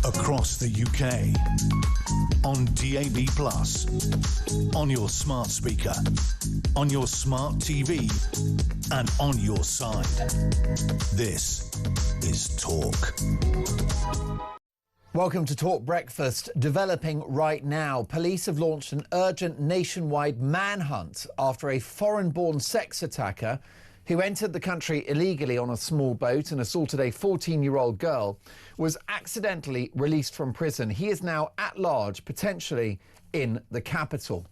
across the UK. On DAB+, on your smart speaker, on your smart TV, and on your side. This is Talk. Welcome to Talk Breakfast. Developing right now, police have launched an urgent nationwide manhunt after a foreign-born sex attacker who entered the country illegally on a small boat and assaulted a 14-year-old girl was accidentally released from prison. He is now at large, potentially in the capital.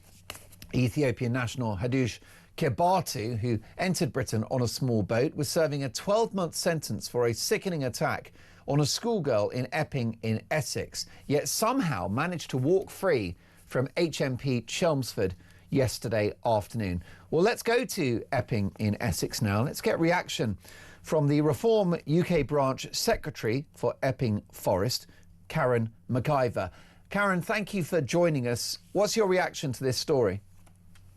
Ethiopian national Hadush Kebatu, who entered Britain on a small boat, was serving a 12-month sentence for a sickening attack on a schoolgirl in Epping in Essex, yet somehow managed to walk free from HMP Chelmsford yesterday afternoon. Well, let's go to Epping in Essex now. Let's get reaction from the Reform UK branch secretary for Epping Forest, Karen McIver. Karen, thank you for joining us. What's your reaction to this story?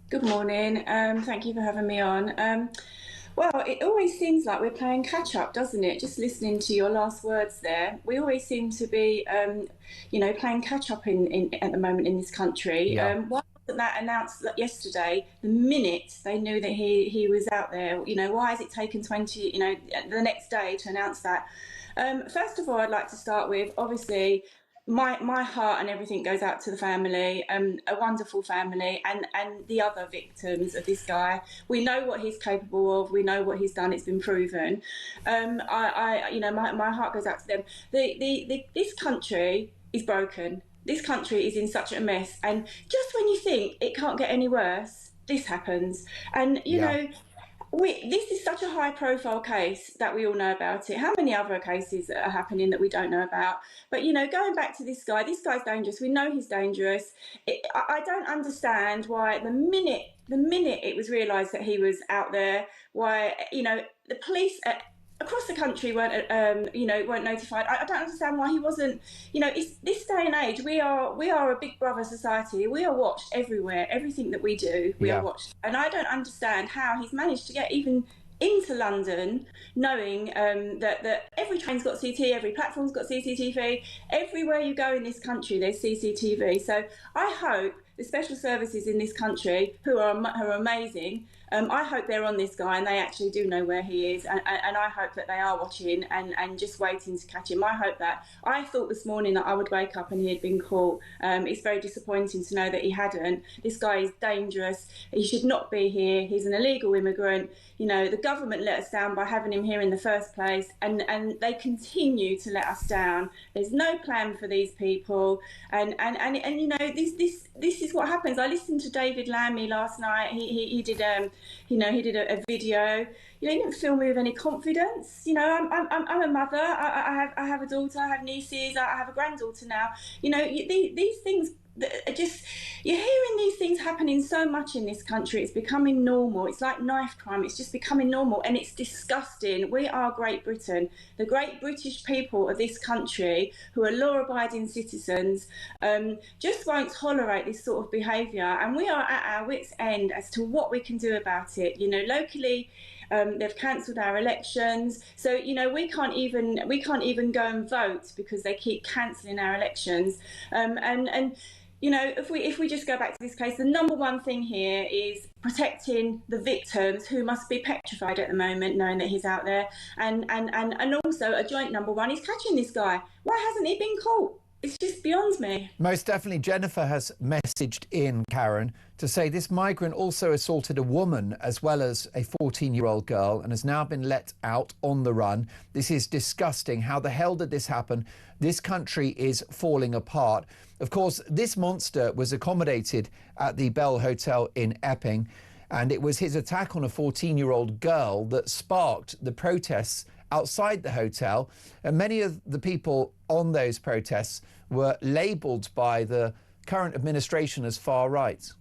Good morning. Thank you for having me on. Well, it always seems like we're playing catch up, doesn't it? Just listening to your last words there, we always seem to be, playing catch up in at the moment in this country. Yeah. Why wasn't that announced yesterday? The minute they knew that he was out there, why has it taken the next day to announce that? First of all, I'd like to start with, obviously, my heart and everything goes out to the family, a wonderful family, and the other victims of this guy. We know what he's capable of. We know what he's done. It's been proven. My heart goes out to them. This country is broken. This country is in such a mess. And just when you think it can't get any worse, this happens. And you know. This is such a high-profile case that we all know about it. How many other cases are happening that we don't know about? But, going back to this guy's dangerous. We know he's dangerous. I don't understand why the minute it was realised that he was out there, why, the police across the country weren't notified. I don't understand why he wasn't. It's this day and age. We are a Big Brother society. We are watched everywhere. Everything that we do, we are watched. And I don't understand how he's managed to get even into London, knowing that every train's got CCTV, every platform's got CCTV. Everywhere you go in this country, there's CCTV. So I hope the special services in this country, who are amazing, I hope they're on this guy and they actually do know where he is, and I hope that they are watching and just waiting to catch him. I thought this morning that I would wake up and he had been caught. It's very disappointing to know that he hadn't. This guy is dangerous. He should not be here. He's an illegal immigrant. The government let us down by having him here in the first place, and they continue to let us down. There's no plan for these people, and this is what happens. I listened to David Lammy last night. He did he did a video. He didn't fill me with any confidence. I'm a mother. I have a daughter. I have nieces. I have a granddaughter now. These things. You're hearing these things happening so much in this country. It's becoming normal. It's like knife crime. It's just becoming normal, and it's disgusting. We are Great Britain. The great British people of this country, who are law-abiding citizens, just won't tolerate this sort of behaviour, and we are at our wits' end as to what we can do about it. Locally, they've cancelled our elections, so we can't even go and vote because they keep cancelling our elections. If we just go back to this case, the number one thing here is protecting the victims, who must be petrified at the moment, knowing that he's out there, and also a joint number one is catching this guy. Why hasn't he been caught? It's just beyond me. Most definitely. Jennifer has messaged in, Karen, to say this migrant also assaulted a woman as well as a 14-year-old girl and has now been let out on the run. This is disgusting. How the hell did this happen? This country is falling apart. Of course, this monster was accommodated at the Bell Hotel in Epping, and it was his attack on a 14-year-old girl that sparked the protests outside the hotel, and many of the people on those protests were labelled by the current administration as far right.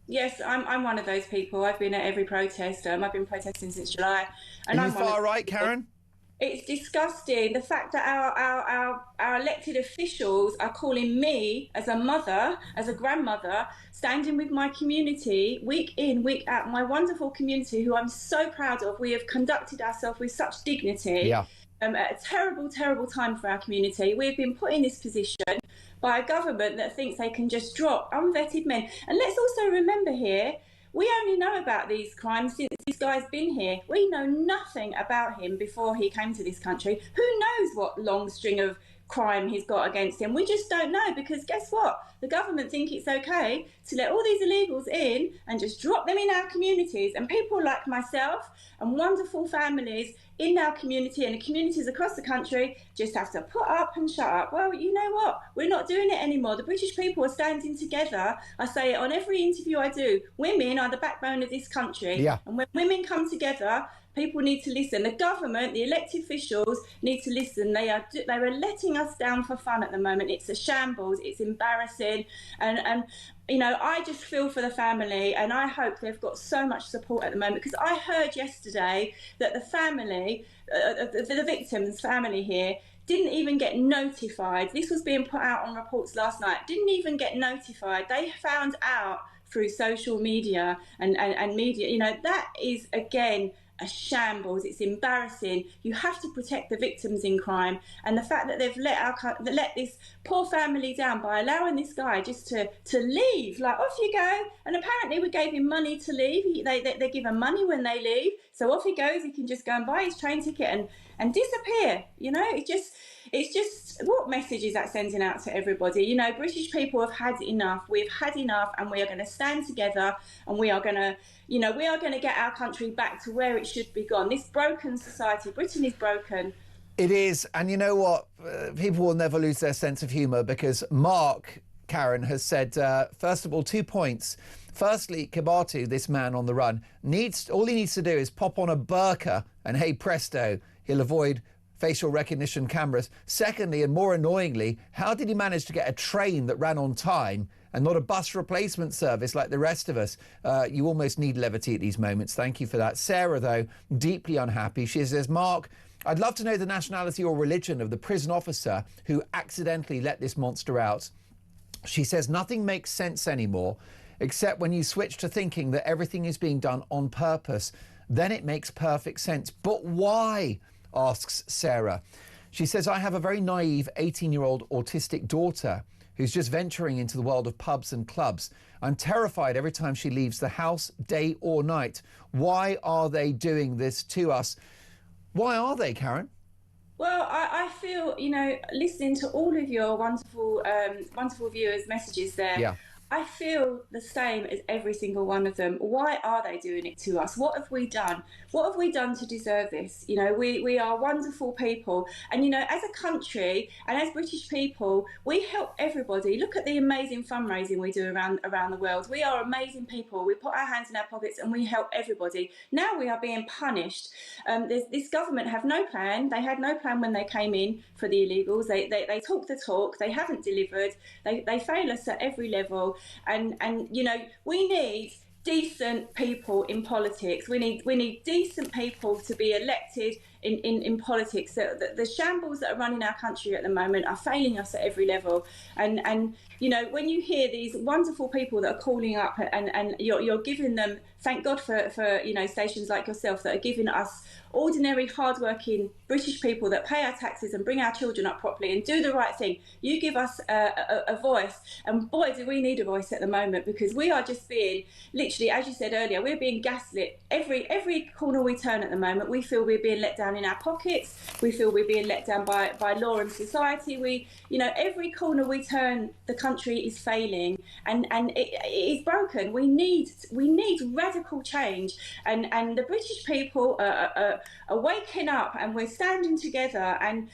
Yes, I'm one of those people. I've been at every protest. I've been protesting since July. And Are you I'm far right, Karen? It's disgusting. The fact that our elected officials are calling me, as a mother, as a grandmother, standing with my community week in, week out, my wonderful community who I'm so proud of. We have conducted ourselves with such dignity. Yeah. at a terrible, terrible time for our community. We've been put in this position by a government that thinks they can just drop unvetted men. And let's also remember here, we only know about these crimes since this guy's been here. We know nothing about him before he came to this country. Who knows what long string of crime he's got against him? We just don't know, because guess what? The government think it's okay to let all these illegals in and just drop them in our communities. And people like myself and wonderful families in our community and the communities across the country just have to put up and shut up. Well, you know what? We're not doing it anymore. The British people are standing together. I say it on every interview I do. Women are the backbone of this country. Yeah. And when women come together, people need to listen. The government, the elected officials need to listen. They are letting us down for fun at the moment. It's a shambles. It's embarrassing. And you know, I just feel for the family, and I hope they've got so much support at the moment, because I heard yesterday that the family, the victim's family here, didn't even get notified. This was being put out on reports last night. Didn't even get notified. They found out through social media and media. You know, that is, again, a shambles. It's embarrassing. You have to protect the victims in crime, and the fact that they've let this poor family down by allowing this guy just to leave, like, off you go. And apparently we gave him money to leave. They give him money when they leave, so off he goes. He can just go and buy his train ticket and disappear. You know, it's just what message is that sending out to everybody? You know, British people have had enough. We've had enough, and we are going to stand together, and we are going to, you know, we are going to get our country back to where it should be gone. This broken society, Britain is broken. It is, and you know what? People will never lose their sense of humour, because Mark, Karen, has said, first of all, 2 points. Firstly, Kibatu, this man on the run, all he needs to do is pop on a burqa, and hey presto, he'll avoid facial recognition cameras. Secondly, and more annoyingly, how did he manage to get a train that ran on time and not a bus replacement service like the rest of us? You almost need levity at these moments. Thank you for that. Sarah, though, deeply unhappy. She says, Mark, I'd love to know the nationality or religion of the prison officer who accidentally let this monster out. She says, nothing makes sense anymore, except when you switch to thinking that everything is being done on purpose. Then it makes perfect sense. But why? Asks Sarah. She says, I have a very naive 18-year-old autistic daughter who's just venturing into the world of pubs and clubs. I'm terrified every time she leaves the house, day or night. Why are they doing this to us? Why are they, Karen? Well, I feel, you know, listening to all of your wonderful viewers' messages there, yeah. I feel the same as every single one of them. Why are they doing it to us? What have we done? What have we done to deserve this? You know, we are wonderful people. And, you know, as a country and as British people, we help everybody. Look at the amazing fundraising we do around the world. We are amazing people. We put our hands in our pockets and we help everybody. Now we are being punished. This government have no plan. They had no plan when they came in for the illegals. They talk the talk. They haven't delivered. They fail us at every level. And you know, we need decent people in politics. We need decent people to be elected in politics. The shambles that are running our country at the moment are failing us at every level. And you know, when you hear these wonderful people that are calling up and you're giving them, thank God for you know, stations like yourself that are giving us ordinary, hardworking British people that pay our taxes and bring our children up properly and do the right thing. You give us a voice, and boy, do we need a voice at the moment, because we are just being, literally, as you said earlier, we're being gaslit. Every corner we turn at the moment, we feel we're being let down in our pockets. We feel we're being let down by law and society. You know, every corner we turn, the country is failing, and it is broken. We need radical change, and the British people are waking up, and we're standing together, and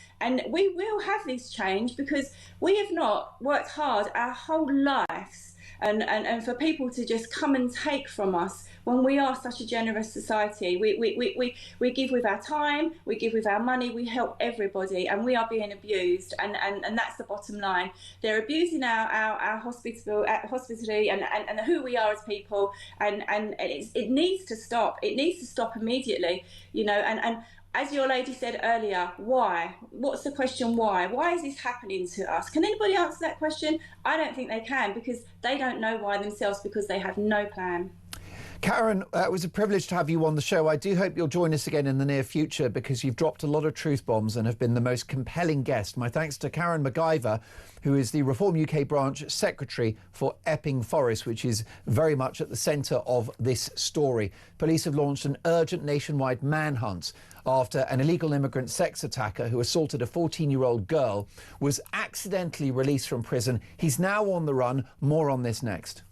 we will have this change, because we have not worked hard our whole lives. And for people to just come and take from us when we are such a generous society. We give with our time, we give with our money, we help everybody, and we are being abused, and that's the bottom line. They're abusing our hospitality and who we are as people, and it needs to stop. It needs to stop immediately, you know, and as your lady said earlier, why? What's the question, why? Why is this happening to us? Can anybody answer that question? I don't think they can, because they don't know why themselves, because they have no plan. Karen, it was a privilege to have you on the show. I do hope you'll join us again in the near future because you've dropped a lot of truth bombs and have been the most compelling guest. My thanks to Karen MacGyver, who is the Reform UK branch secretary for Epping Forest, which is very much at the centre of this story. Police have launched an urgent nationwide manhunt after an illegal immigrant sex attacker who assaulted a 14-year-old girl was accidentally released from prison. He's now on the run. More on this next.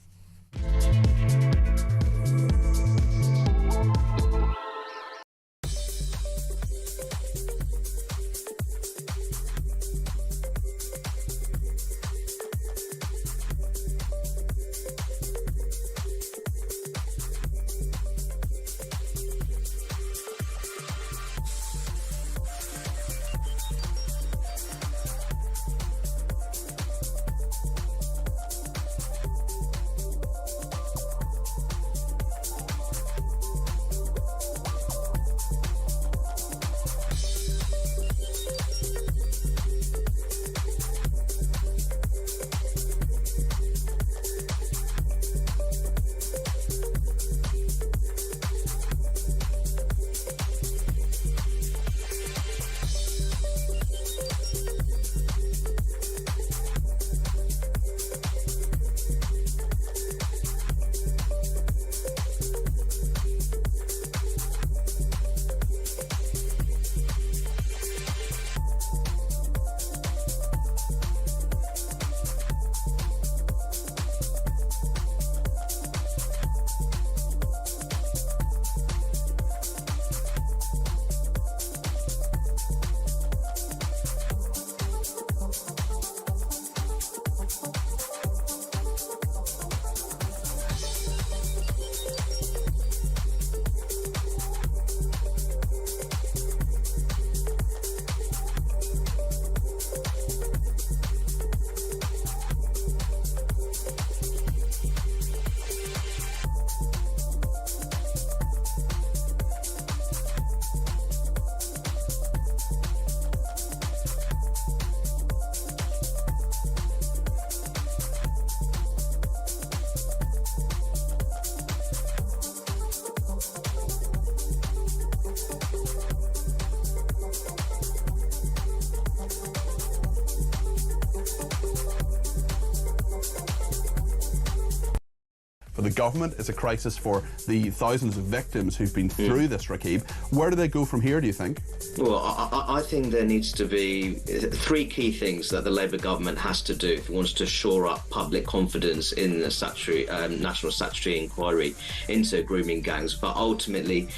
For the government, it's a crisis for the thousands of victims who've been through this, Rakib. Where do they go from here, do you think? Well, I think there needs to be three key things that the Labour government has to do if it wants to shore up public confidence in the national statutory inquiry into grooming gangs, but ultimately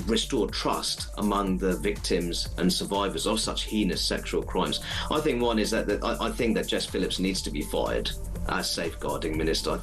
restore trust among the victims and survivors of such heinous sexual crimes. I think one is that I think that Jess Phillips needs to be fired as safeguarding minister.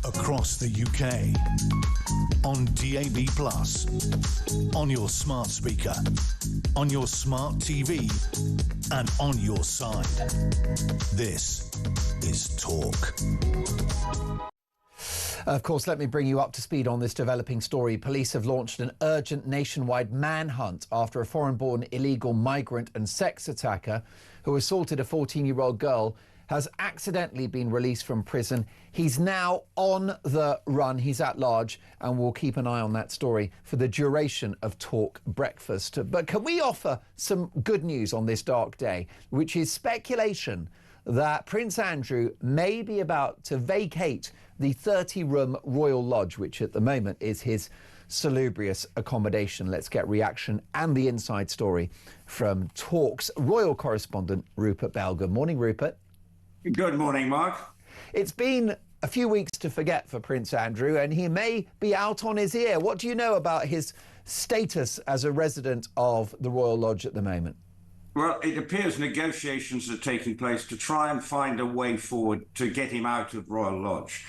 Across the UK, on DAB+, on your smart speaker, on your smart TV, and on your side. This is Talk. Of course, let me bring you up to speed on this developing story. Police have launched an urgent nationwide manhunt after a foreign-born illegal migrant and sex attacker who assaulted a 14-year-old girl has accidentally been released from prison. He's now on the run. He's at large, and we'll keep an eye on that story for the duration of Talk Breakfast. But can we offer some good news on this dark day, which is speculation that Prince Andrew may be about to vacate the 30-room Royal Lodge, which at the moment is his salubrious accommodation. Let's get reaction and the inside story from Talk's royal correspondent, Rupert Bell. Good morning, Rupert. Good morning, Mark. It's been a few weeks to forget for Prince Andrew, and he may be out on his ear. What do you know about his status as a resident of the Royal Lodge at the moment? Well, it appears negotiations are taking place to try and find a way forward to get him out of Royal Lodge.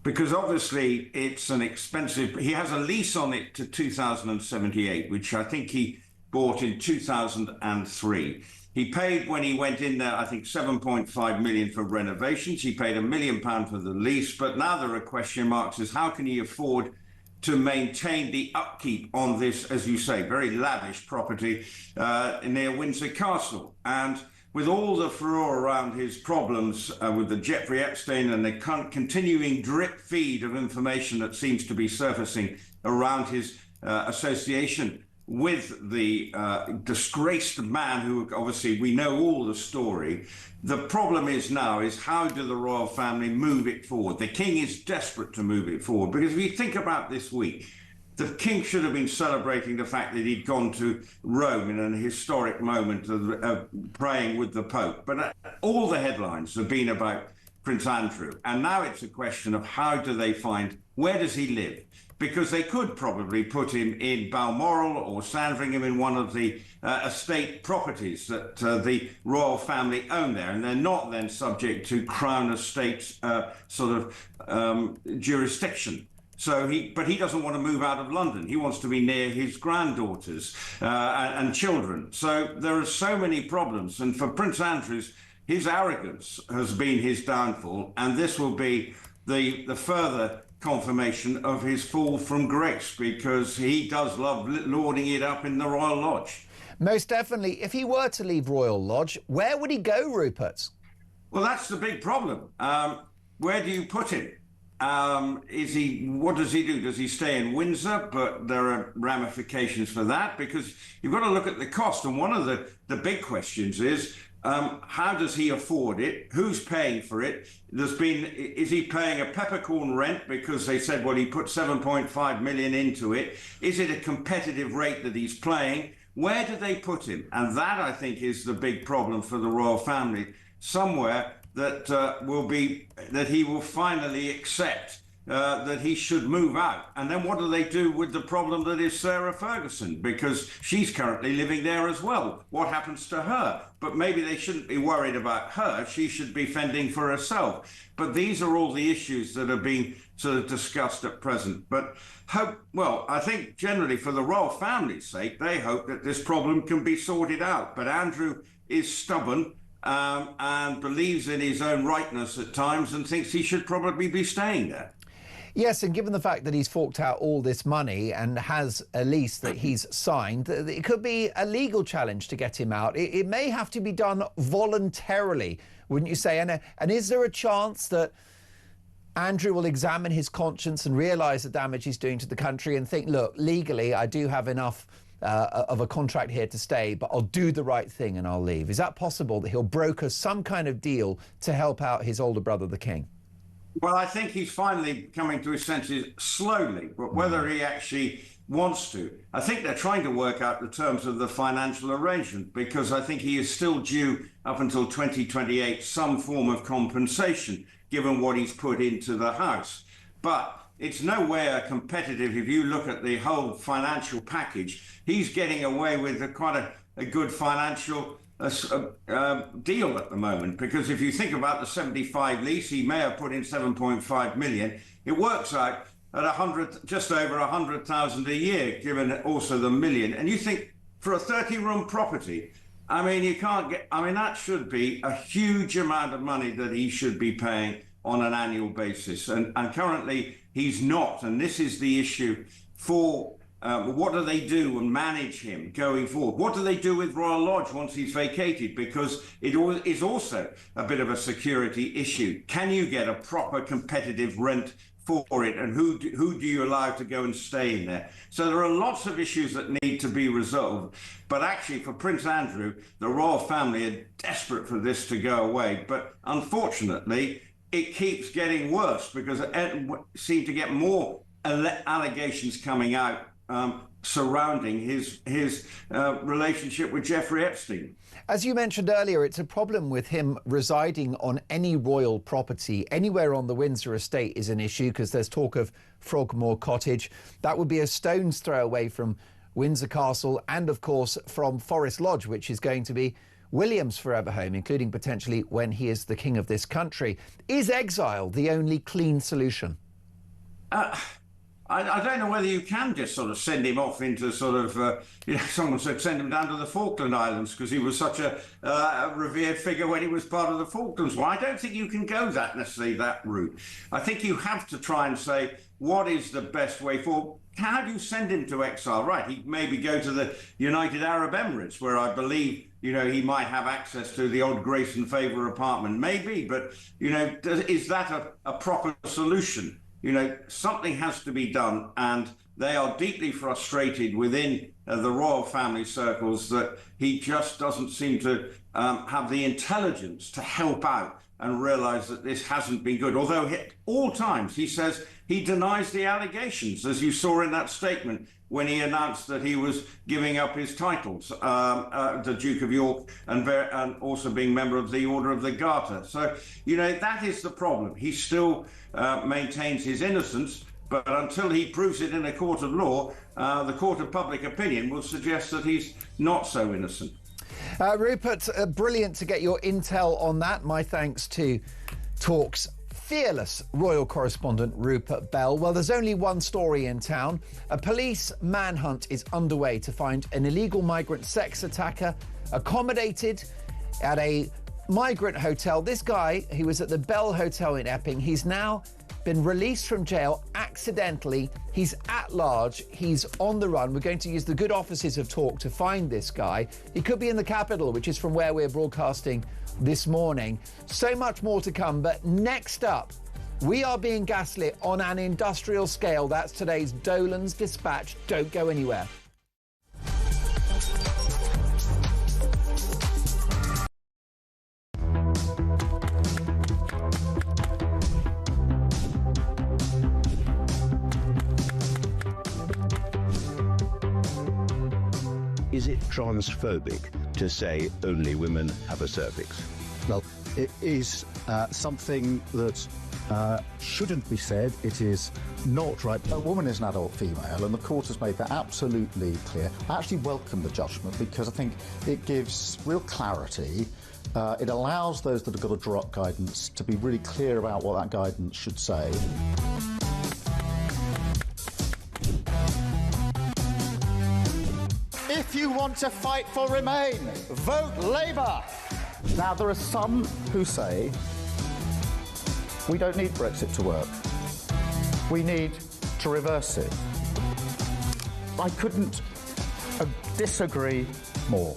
Because obviously it's an expensive... He has a lease on it to 2078, which I think he bought in 2003. He paid, when he went in there, I think 7.5 million for renovations. He paid £1 million for the lease. But now there are question marks as how can he afford to maintain the upkeep on this, as you say, very lavish property near Windsor Castle. And with all the furore around his problems with the Jeffrey Epstein and the continuing drip feed of information that seems to be surfacing around his association with the disgraced man who, obviously, we know all the story. The problem is now is how do the royal family move it forward? The king is desperate to move it forward because if you think about this week, the king should have been celebrating the fact that he'd gone to Rome in an historic moment of praying with the Pope. But all the headlines have been about Prince Andrew. And now it's a question of how do they find, where does he live? Because they could probably put him in Balmoral or Sandringham in one of the estate properties that the royal family own there, and they're not then subject to Crown Estate jurisdiction. But he doesn't want to move out of London. He wants to be near his granddaughters and children. So there are so many problems. And for Prince Andrew's, his arrogance has been his downfall, and this will be the further confirmation of his fall from grace, because he does love lording it up in the Royal Lodge. Most definitely. If he were to leave Royal Lodge, where would he go, Rupert? Well, that's the big problem. Where do you put him? What does he do? Does he stay in Windsor? But there are ramifications for that, because you've got to look at the cost. And one of the big questions is, how does he afford it? Who's paying for it? Is he paying a peppercorn rent because they said, well, he put 7.5 million into it? Is it a competitive rate that he's playing? Where do they put him? And that, I think, is the big problem for the royal family. Somewhere that he will finally accept that he should move out. And then what do they do with the problem that is Sarah Ferguson? Because she's currently living there as well. What happens to her? But maybe they shouldn't be worried about her. She should be fending for herself. But these are all the issues that are being sort of discussed at present. But I think generally for the royal family's sake, they hope that this problem can be sorted out. But Andrew is stubborn and believes in his own rightness at times and thinks he should probably be staying there. Yes, and given the fact that he's forked out all this money and has a lease that he's signed, it could be a legal challenge to get him out. It may have to be done voluntarily, wouldn't you say? And is there a chance that Andrew will examine his conscience and realise the damage he's doing to the country and think, look, legally, I do have enough of a contract here to stay, but I'll do the right thing and I'll leave? Is that possible, that he'll broker some kind of deal to help out his older brother, the king? Well, I think he's finally coming to his senses slowly, but whether he actually wants to, I think they're trying to work out the terms of the financial arrangement, because I think he is still due up until 2028 some form of compensation, given what he's put into the house. But it's nowhere competitive. If you look at the whole financial package, he's getting away with quite a good financial deal at the moment, because if you think about the 75 lease, he may have put in 7.5 million. It works out at just over 100,000 a year, given also the million. And you think for a 30-room property, I mean, that should be a huge amount of money that he should be paying on an annual basis. And currently he's not. And this is the issue for what do they do and manage him going forward? What do they do with Royal Lodge once he's vacated? Because it is also a bit of a security issue. Can you get a proper competitive rent for it? And who do you allow to go and stay in there? So there are lots of issues that need to be resolved. But actually, for Prince Andrew, the royal family are desperate for this to go away. But unfortunately, it keeps getting worse, because it seems to get more allegations coming out surrounding his relationship with Jeffrey Epstein. As you mentioned earlier, it's a problem with him residing on any royal property. Anywhere on the Windsor estate is an issue, because there's talk of Frogmore Cottage. That would be a stone's throw away from Windsor Castle and, of course, from Forest Lodge, which is going to be William's forever home, including potentially when he is the king of this country. Is exile the only clean solution? I don't know whether you can just sort of send him off into sort of, someone said send him down to the Falkland Islands because he was such a revered figure when he was part of the Falklands War. I don't think you can go necessarily that route. I think you have to try and say, what is the best way forward? How do you send him to exile? Right, he maybe go to the United Arab Emirates, where I believe, he might have access to the odd grace and favour apartment. Maybe, but, is that a proper solution? Something has to be done, and they are deeply frustrated within the royal family circles that he just doesn't seem to have the intelligence to help out and realise that this hasn't been good. Although at all times he says he denies the allegations, as you saw in that statement when he announced that he was giving up his titles, the Duke of York, and also being member of the Order of the Garter. So, that is the problem. He still maintains his innocence, but until he proves it in a court of law, the court of public opinion will suggest that he's not so innocent. Rupert, brilliant to get your intel on that. My thanks to Talk's fearless royal correspondent Rupert Bell. Well, there's only one story in town. A police manhunt is underway to find an illegal migrant sex attacker accommodated at a migrant hotel. This guy, he was at the Bell Hotel in Epping. He's now been released from jail accidentally. He's at large. He's on the run. We're going to use the good offices of Talk to find this guy. He could be in the capital, which is from where we're broadcasting this morning. So much more to come. But next up, we are being gaslit on an industrial scale. That's today's Dolan's Dispatch. Don't go anywhere. Is it transphobic to say only women have a cervix? Well, it is something that shouldn't be said. It is not right. A woman is an adult female, and the court has made that absolutely clear. I actually welcome the judgment because I think it gives real clarity. It allows those that have got to draw up guidance to be really clear about what that guidance should say. If you want to fight for Remain, vote Labour. Now, there are some who say we don't need Brexit to work. We need to reverse it. I couldn't disagree more.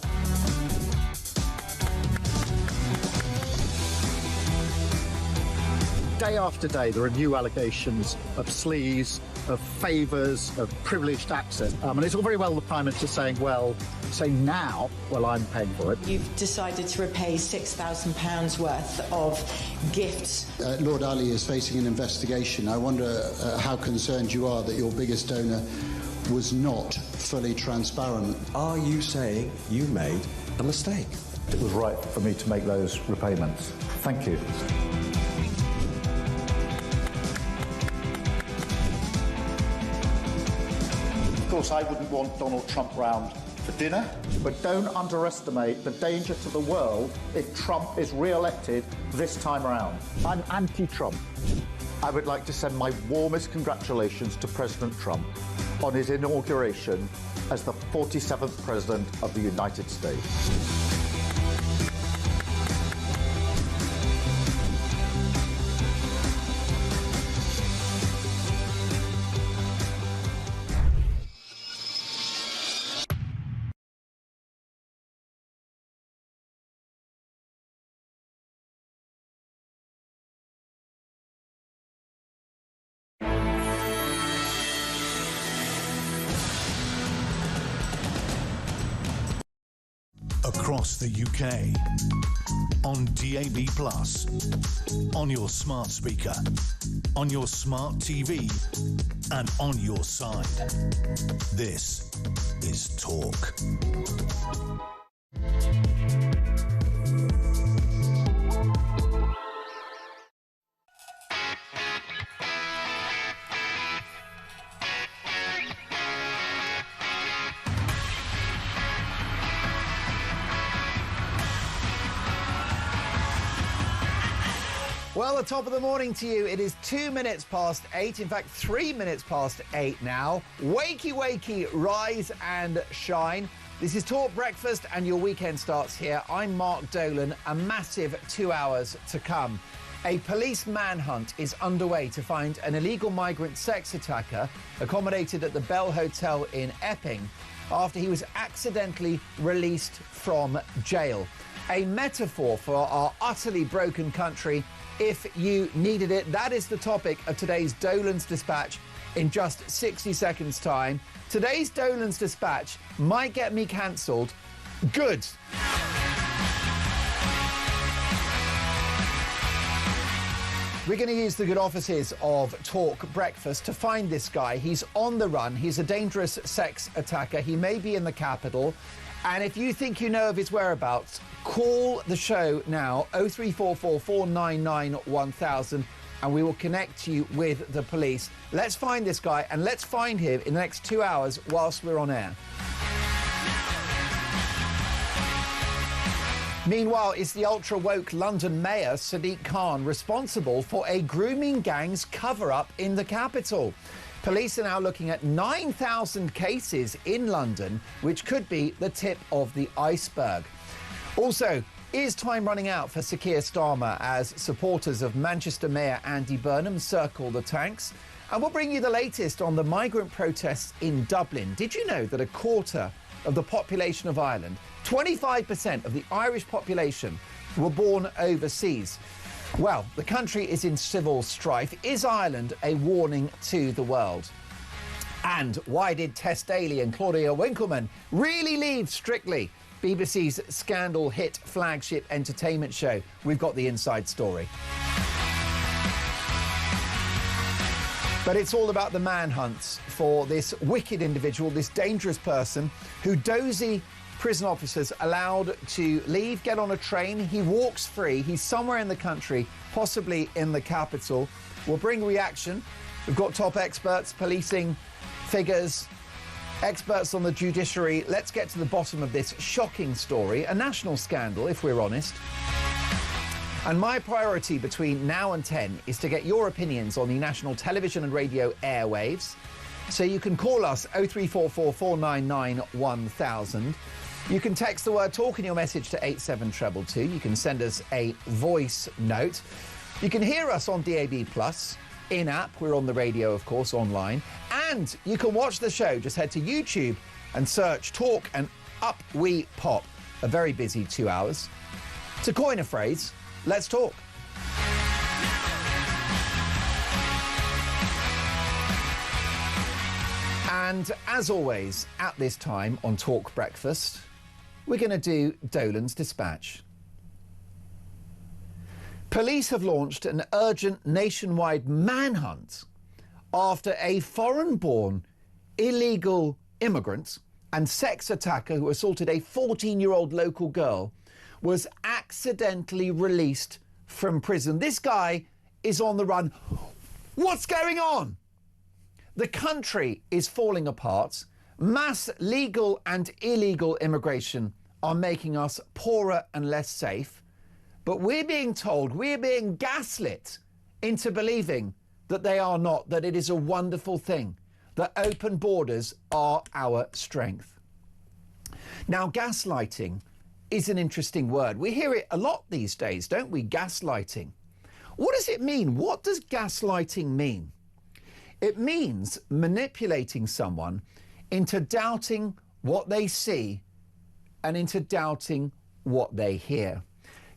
Day after day, there are new allegations of sleaze, of favours, of privileged access. And it's all very well the Prime Minister saying, now, I'm paying for it. You've decided to repay £6,000 worth of gifts. Lord Ali is facing an investigation. I wonder how concerned you are that your biggest donor was not fully transparent. Are you saying you made a mistake? It was right for me to make those repayments. Thank you. Of course, I wouldn't want Donald Trump round for dinner, but don't underestimate the danger to the world if Trump is re-elected this time around. I'm anti-Trump. I would like to send my warmest congratulations to President Trump on his inauguration as the 47th President of the United States. Across the UK, on DAB+, on your smart speaker, on your smart TV, and on your side. This is Talk. Well, the top of the morning to you. It is 2 minutes past 8. In fact, 3 minutes past 8 now. Wakey, wakey, rise and shine. This is Talk Breakfast and your weekend starts here. I'm Mark Dolan. A massive 2 hours to come. A police manhunt is underway to find an illegal migrant sex attacker accommodated at the Bell Hotel in Epping after he was accidentally released from jail. A metaphor for our utterly broken country. If you needed it, that is the topic of today's Dolan's Dispatch in just 60 seconds' time. Today's Dolan's Dispatch might get me cancelled. Good. We're going to use the good offices of Talk Breakfast to find this guy. He's on the run. He's a dangerous sex attacker. He may be in the capital. And if you think you know of his whereabouts, call the show now, 0344 499 1000, and we will connect you with the police. Let's find this guy, and let's find him in the next 2 hours whilst we're on air. Meanwhile, is the ultra-woke London Mayor, Sadiq Khan, responsible for a grooming gang's cover-up in the capital? Police are now looking at 9,000 cases in London, which could be the tip of the iceberg. Also, is time running out for Sir Keir Starmer as supporters of Manchester Mayor Andy Burnham circle the tanks? And we'll bring you the latest on the migrant protests in Dublin. Did you know that a quarter of the population of Ireland, 25% of the Irish population, were born overseas? Well, the country is in civil strife. Is Ireland a warning to the world? And why did Tess Daly and Claudia Winkleman really leave Strictly, BBC's scandal hit flagship entertainment show? We've got the inside story. But it's all about the manhunt for this wicked individual, this dangerous person who dozy prison officers allowed to leave, get on a train. He walks free. He's somewhere in the country, possibly in the capital. We'll bring reaction. We've got top experts, policing figures, experts on the judiciary. Let's get to the bottom of this shocking story, a national scandal, if we're honest. And my priority between now and 10 is to get your opinions on the national television and radio airwaves. So you can call us 0344 499 1000. You can text the word talk in your message to 87222. You can send us a voice note. You can hear us on DAB+, in-app. We're on the radio, of course, online. And you can watch the show. Just head to YouTube and search Talk and up we pop. A very busy 2 hours. To coin a phrase, let's talk. And as always, at this time on Talk Breakfast, we're going to do Dolan's Dispatch. Police have launched an urgent nationwide manhunt after a foreign-born illegal immigrant and sex attacker who assaulted a 14-year-old local girl was accidentally released from prison. This guy is on the run. What's going on? The country is falling apart. Mass legal and illegal immigration are making us poorer and less safe. But we're being told, we're being gaslit into believing that they are not, that it is a wonderful thing, that open borders are our strength. Now, gaslighting is an interesting word. We hear it a lot these days, don't we? Gaslighting. What does it mean? What does gaslighting mean? It means manipulating someone into doubting what they see and into doubting what they hear.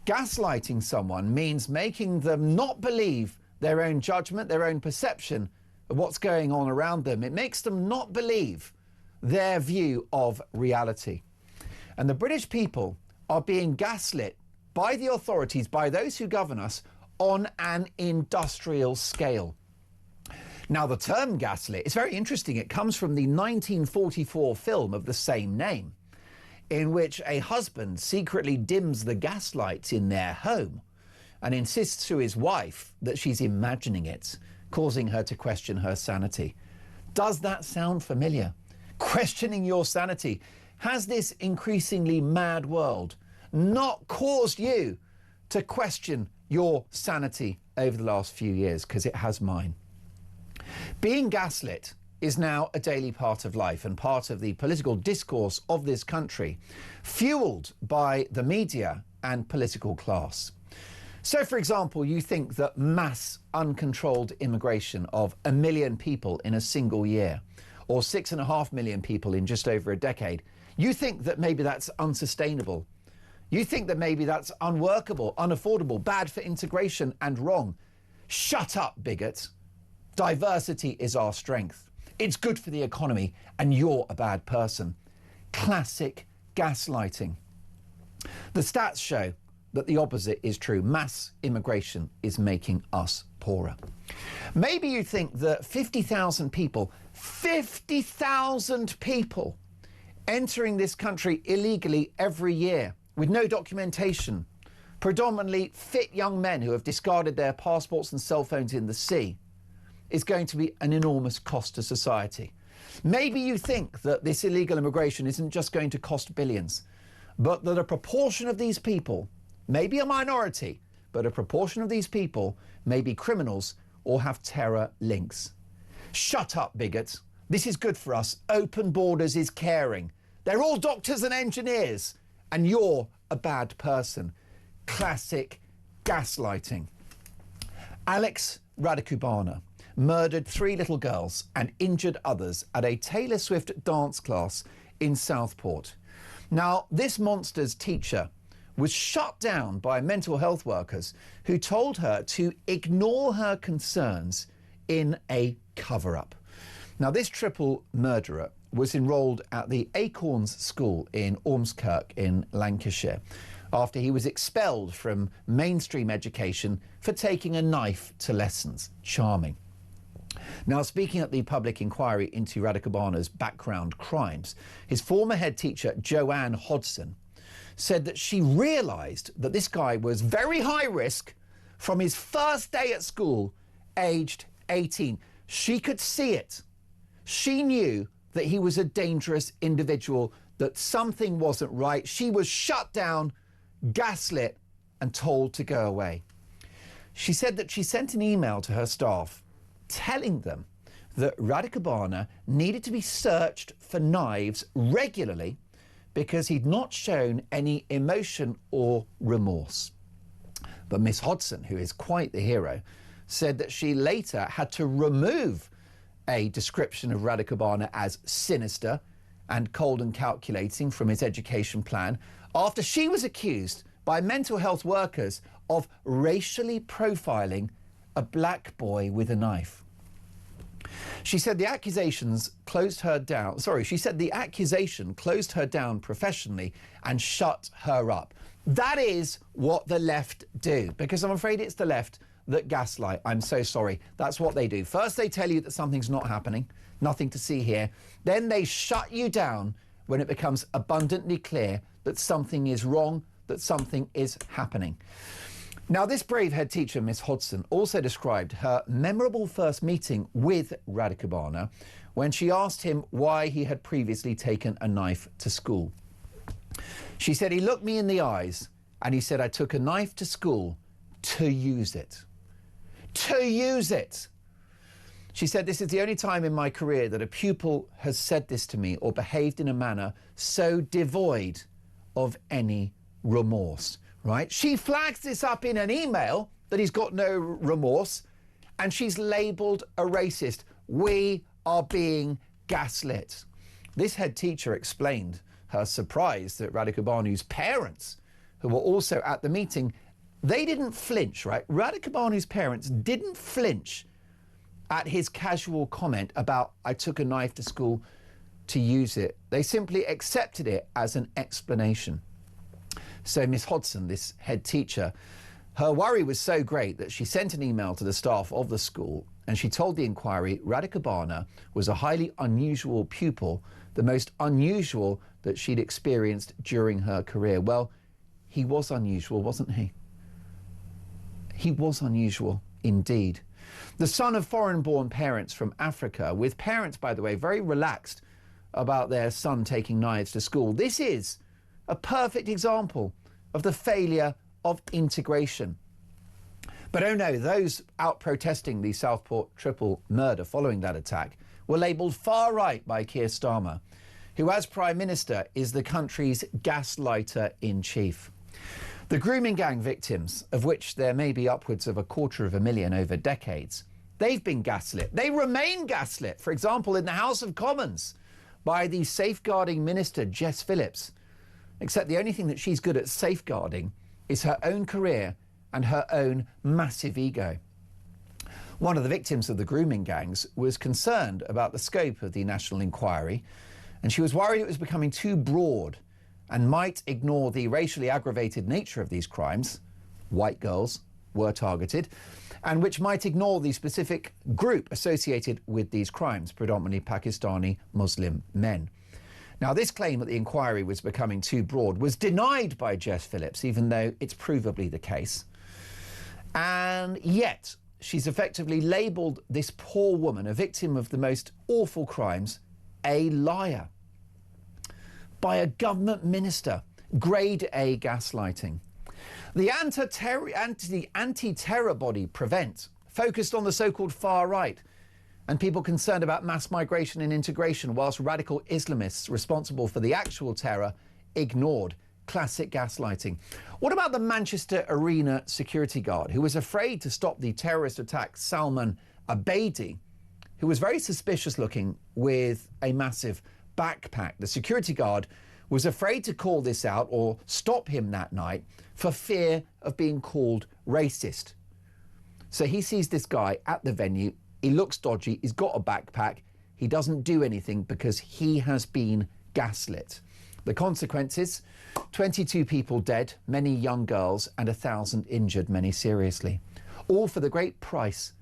Gaslighting someone means making them not believe their own judgment, their own perception of what's going on around them. It makes them not believe their view of reality. And the British people are being gaslit by the authorities, by those who govern us, on an industrial scale. Now, the term gaslit is very interesting. It comes from the 1944 film of the same name, in which a husband secretly dims the gaslights in their home and insists to his wife that she's imagining it, causing her to question her sanity. Does that sound familiar? Questioning your sanity. Has this increasingly mad world not caused you to question your sanity over the last few years, because it has mine. Being gaslit is now a daily part of life and part of the political discourse of this country, fueled by the media and political class. So, for example, you think that mass uncontrolled immigration of 1 million people in a single year, or 6.5 million people in just over a decade, you think that maybe that's unsustainable. You think that maybe that's unworkable, unaffordable, bad for integration and wrong. Shut up, bigot. Diversity is our strength. It's good for the economy and you're a bad person. Classic gaslighting. The stats show that the opposite is true. Mass immigration is making us poorer. Maybe you think that 50,000 people entering this country illegally every year with no documentation, predominantly fit young men who have discarded their passports and cell phones in the sea, is going to be an enormous cost to society. Maybe you think that this illegal immigration isn't just going to cost billions, but that a proportion of these people, maybe a minority, but a proportion of these people may be criminals or have terror links. Shut up, bigots. This is good for us. Open borders is caring. They're all doctors and engineers, and you're a bad person. Classic gaslighting. Alex Radicubana murdered 3 little girls and injured others at a Taylor Swift dance class in Southport. Now, this monster's teacher was shut down by mental health workers who told her to ignore her concerns in a cover-up. Now, this triple murderer was enrolled at the Acorns School in Ormskirk in Lancashire after he was expelled from mainstream education for taking a knife to lessons. Charming. Now, speaking at the public inquiry into Radicubana's background crimes, his former head teacher, Joanne Hodson, said that she realised that this guy was very high risk from his first day at school, aged 18. She could see it. She knew that he was a dangerous individual, that something wasn't right. She was shut down, gaslit, and told to go away. She said that she sent an email to her staff telling them that Radicubana needed to be searched for knives regularly because he'd not shown any emotion or remorse. But Miss Hodson, who is quite the hero, said that she later had to remove a description of Radicubana as sinister and cold and calculating from his education plan after she was accused by mental health workers of racially profiling a black boy with a knife. She said the accusations closed her down. She said the accusation closed her down professionally and shut her up. That is what the left do, because I'm afraid it's the left that gaslight. I'm so sorry. That's what they do. First, they tell you that something's not happening, nothing to see here. Then they shut you down when it becomes abundantly clear that something is wrong, that something is happening. Now, this brave head teacher, Miss Hodson, also described her memorable first meeting with Radicubana when she asked him why he had previously taken a knife to school. She said, he looked me in the eyes and he said, I took a knife to school to use it. To use it. She said, this is the only time in my career that a pupil has said this to me or behaved in a manner so devoid of any remorse. Right? She flags this up in an email that he's got no remorse, and she's labelled a racist. We are being gaslit. This head teacher explained her surprise that Radicubana's parents, who were also at the meeting, they didn't flinch, right? Radicubana's parents didn't flinch at his casual comment about, I took a knife to school to use it. They simply accepted it as an explanation. So Miss Hodson, this head teacher, her worry was so great that she sent an email to the staff of the school and she told the inquiry Radicubana was a highly unusual pupil, the most unusual that she'd experienced during her career. Well, he was unusual, wasn't he? He was unusual indeed. The son of foreign-born parents from Africa, with parents, by the way, very relaxed about their son taking knives to school. This is a perfect example of the failure of integration. But oh no, those out protesting the Southport triple murder following that attack were labelled far right by Keir Starmer, who as Prime Minister is the country's gaslighter-in-chief. The grooming gang victims, of which there may be upwards of 250,000 over decades, they've been gaslit. They remain gaslit, for example, in the House of Commons by the safeguarding minister, Jess Phillips. Except the only thing that she's good at safeguarding is her own career and her own massive ego. One of the victims of the grooming gangs was concerned about the scope of the national inquiry, and she was worried it was becoming too broad and might ignore the racially aggravated nature of these crimes. White girls were targeted, and which might ignore the specific group associated with these crimes, predominantly Pakistani Muslim men. Now, this claim that the inquiry was becoming too broad was denied by Jess Phillips, even though it's provably the case. And yet, she's effectively labelled this poor woman, a victim of the most awful crimes, a liar by a government minister. Grade A gaslighting. The anti-terror body Prevent focused on the so-called far right and people concerned about mass migration and integration, whilst radical Islamists responsible for the actual terror ignored. Classic gaslighting. What about the Manchester Arena security guard who was afraid to stop the terrorist attack, Salman Abedi, who was very suspicious looking with a massive backpack? The security guard was afraid to call this out or stop him that night for fear of being called racist. So he sees this guy at the venue, he looks dodgy, he's got a backpack, he doesn't do anything because he has been gaslit. The consequences, 22 people dead, many young girls, and 1,000 injured, many seriously. All for the great price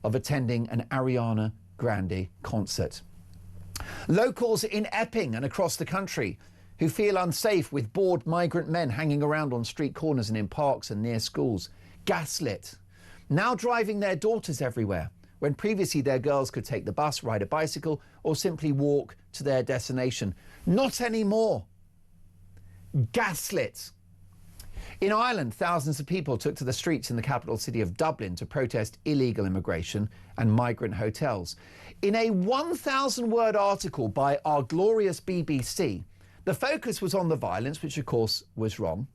of attending an Ariana Grande concert. Locals in Epping and across the country who feel unsafe with bored migrant men hanging around on street corners and in parks and near schools. Gaslit. Now driving their daughters everywhere, when previously their girls could take the bus, ride a bicycle, or simply walk to their destination. Not anymore. Gaslit. In Ireland, thousands of people took to the streets in the capital city of Dublin to protest illegal immigration and migrant hotels. In a 1,000-word article by our glorious BBC, the focus was on the violence, which of course was wrong.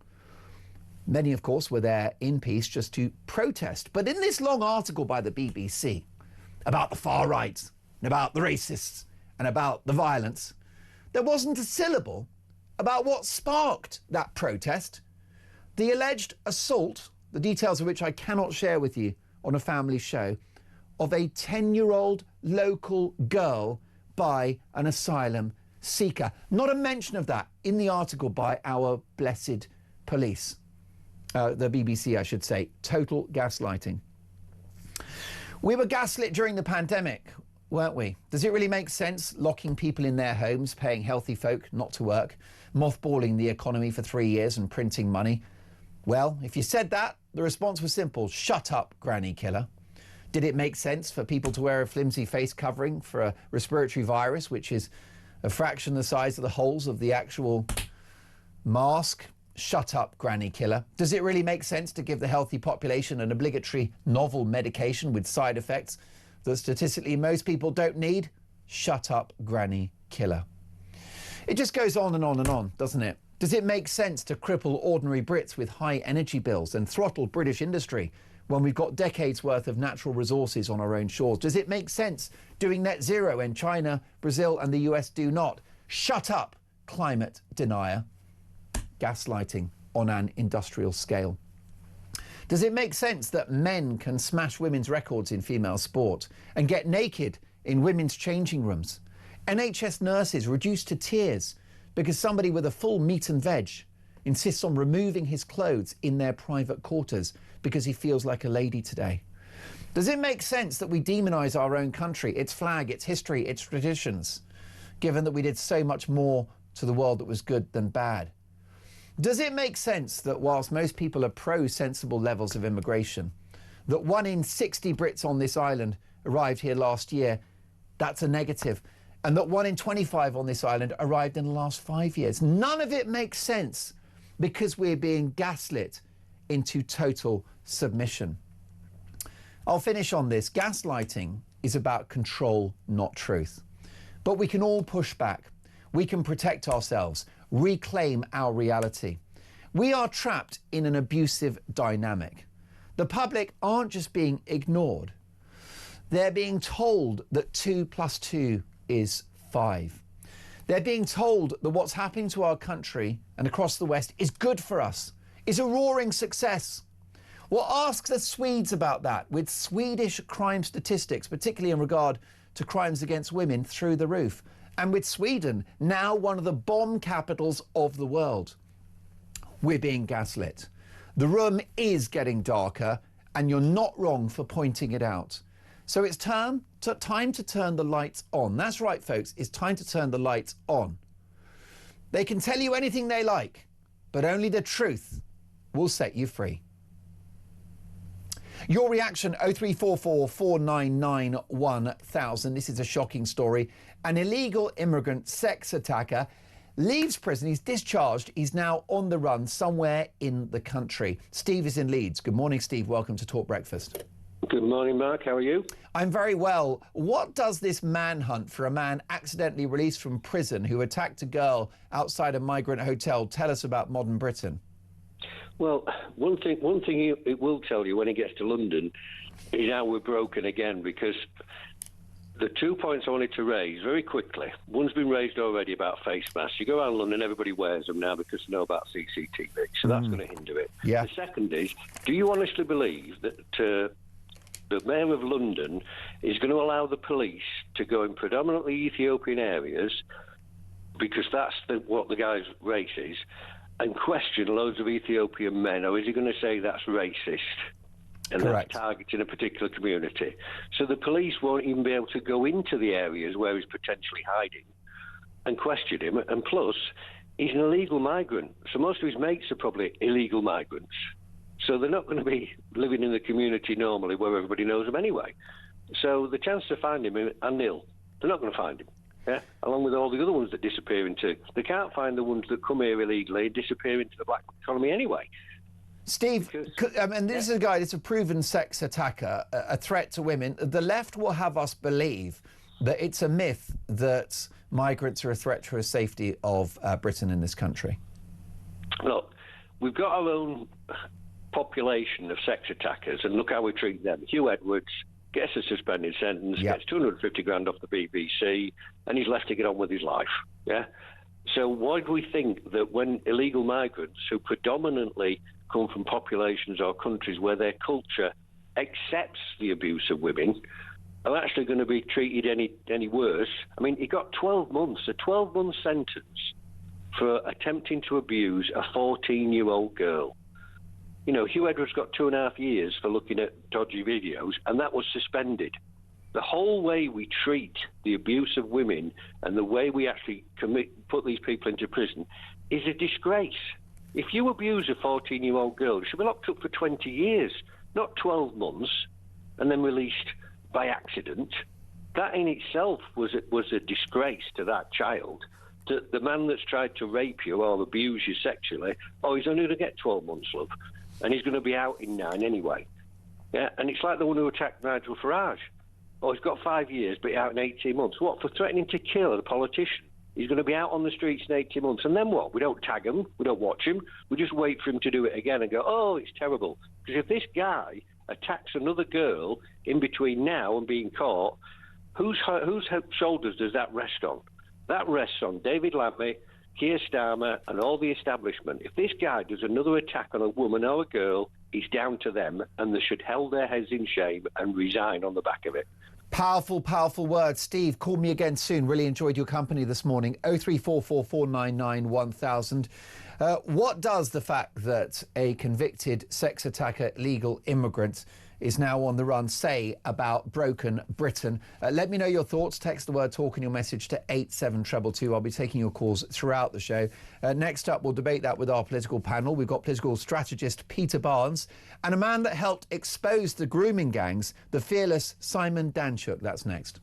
Many, of course, were there in peace just to protest. But in this long article by the BBC about the far right, and about the racists, and about the violence, there wasn't a syllable about what sparked that protest. The alleged assault, the details of which I cannot share with you on a family show, of a 10-year-old local girl by an asylum seeker. Not a mention of that in the article by our blessed police. The BBC, I should say. Total gaslighting. We were gaslit during the pandemic, weren't we? Does it really make sense locking people in their homes, paying healthy folk not to work, mothballing the economy for 3 years and printing money? Well, if you said that, the response was simple. Shut up, granny killer. Did it make sense for people to wear a flimsy face covering for a respiratory virus, which is a fraction the size of the holes of the actual mask? Shut up, granny killer. Does it really make sense to give the healthy population an obligatory novel medication with side effects that statistically most people don't need? Shut up, granny killer. It just goes on and on and on, doesn't it? Does it make sense to cripple ordinary Brits with high energy bills and throttle British industry when we've got decades worth of natural resources on our own shores? Does it make sense doing net zero when China, Brazil and the US do not? Shut up, climate denier. Gaslighting on an industrial scale. Does it make sense that men can smash women's records in female sport and get naked in women's changing rooms? NHS nurses reduced to tears because somebody with a full meat and veg insists on removing his clothes in their private quarters because he feels like a lady today. Does it make sense that we demonise our own country, its flag, its history, its traditions, given that we did so much more to the world that was good than bad? Does it make sense that whilst most people are pro-sensible levels of immigration, that 1 in 60 Brits on this island arrived here last year, that's a negative, and that 1 in 25 on this island arrived in the last 5 years? None of it makes sense because we're being gaslit into total submission. I'll finish on this. Gaslighting is about control, not truth. But we can all push back. We can protect ourselves, reclaim our reality. We are trapped in an abusive dynamic. The public aren't just being ignored. They're being told that 2 + 2 is 5. They're being told that what's happening to our country and across the West is good for us, is a roaring success. Well, ask the Swedes about that, with Swedish crime statistics, particularly in regard to crimes against women, through the roof. And with Sweden, now one of the bomb capitals of the world. We're being gaslit. The room is getting darker, and you're not wrong for pointing it out. So it's time to turn the lights on. That's right, folks, it's time to turn the lights on. They can tell you anything they like, but only the truth will set you free. Your reaction, 0344 499 1000. This is a shocking story. An illegal immigrant sex attacker leaves prison. He's discharged. He's now on the run somewhere in the country. Steve is in Leeds. Good morning, Steve. Welcome to Talk Breakfast. Good morning, Mark. How are you? I'm very well. What does this manhunt for a man accidentally released from prison who attacked a girl outside a migrant hotel tell us about modern Britain? Well, one thing it will tell you when he gets to London is how we're broken again, because the 2 points I wanted to raise very quickly, one's been raised already about face masks. You go around London, everybody wears them now because they know about CCTV, so that's going to hinder it. Yeah. The second is, do you honestly believe that the Mayor of London is going to allow the police to go in predominantly Ethiopian areas, because that's what the guy's race is, and question loads of Ethiopian men, or is he going to say that's racist and Correct. that's targeting a particular community? So the police won't even be able to go into the areas where he's potentially hiding and question him. And plus, he's an illegal migrant, so most of his mates are probably illegal migrants. So they're not going to be living in the community normally where everybody knows them anyway. So the chance to find him are nil. They're not going to find him. Yeah, along with all the other ones that disappear into. They can't find the ones that come here illegally and disappear into the black economy anyway. Steve, and this is a guy that's a proven sex attacker, a threat to women. The left will have us believe that it's a myth that migrants are a threat to the safety of Britain in this country. Look, we've got our own population of sex attackers, and look how we treat them. Hugh Edwards gets a suspended sentence, gets 250 grand off the BBC, and he's left to get on with his life. Yeah. So why do we think that when illegal migrants, who predominantly come from populations or countries where their culture accepts the abuse of women, are actually going to be treated any worse? I mean, he got 12 months, a 12-month sentence for attempting to abuse a 14-year-old girl. You know, Hugh Edwards got 2.5 years for looking at dodgy videos, and that was suspended. The whole way we treat the abuse of women and the way we actually put these people into prison is a disgrace. If you abuse a 14-year-old girl, you should be locked up for 20 years, not 12 months, and then released by accident. That in itself was a disgrace to that child. The man that's tried to rape you or abuse you sexually, he's only going to get 12 months, love. And he's going to be out in 9 anyway. Yeah, and it's like the one who attacked Nigel Farage. He's got 5 years, but out in 18 months. What, for threatening to kill a politician? He's going to be out on the streets in 18 months. And then what? We don't tag him. We don't watch him. We just wait for him to do it again and go, oh, it's terrible. Because if this guy attacks another girl in between now and being caught, whose shoulders does that rest on? That rests on David Lammy, Keir Starmer and all the establishment. If this guy does another attack on a woman or a girl, it's down to them, and they should hold their heads in shame and resign on the back of it. Powerful, powerful words. Steve, call me again soon. Really enjoyed your company this morning. 0344 499 1000. What does the fact that a convicted sex attacker, legal immigrant, is now on the run say about broken Britain? Let me know your thoughts. Text the word talk in your message to 87222. I'll be taking your calls throughout the show. Next up, we'll debate that with our political panel. We've got political strategist Peter Barnes and a man that helped expose the grooming gangs, the fearless Simon Danchuk. That's next.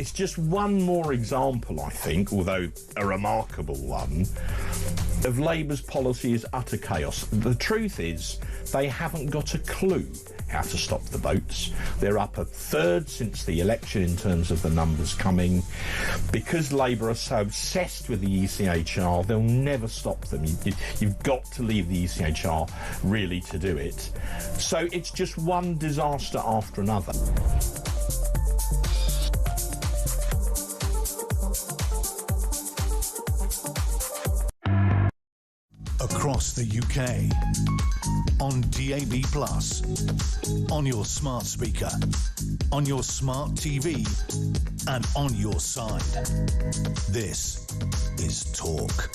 It's just one more example, I think, although a remarkable one, of Labour's policy is utter chaos. The truth is, they haven't got a clue how to stop the votes. They're up a third since the election in terms of the numbers coming. Because Labour are so obsessed with the ECHR, they'll never stop them. You've got to leave the ECHR really to do it. So it's just one disaster after another. Across the UK, on DAB+, on your smart speaker, on your smart TV, and on your side. This is Talk.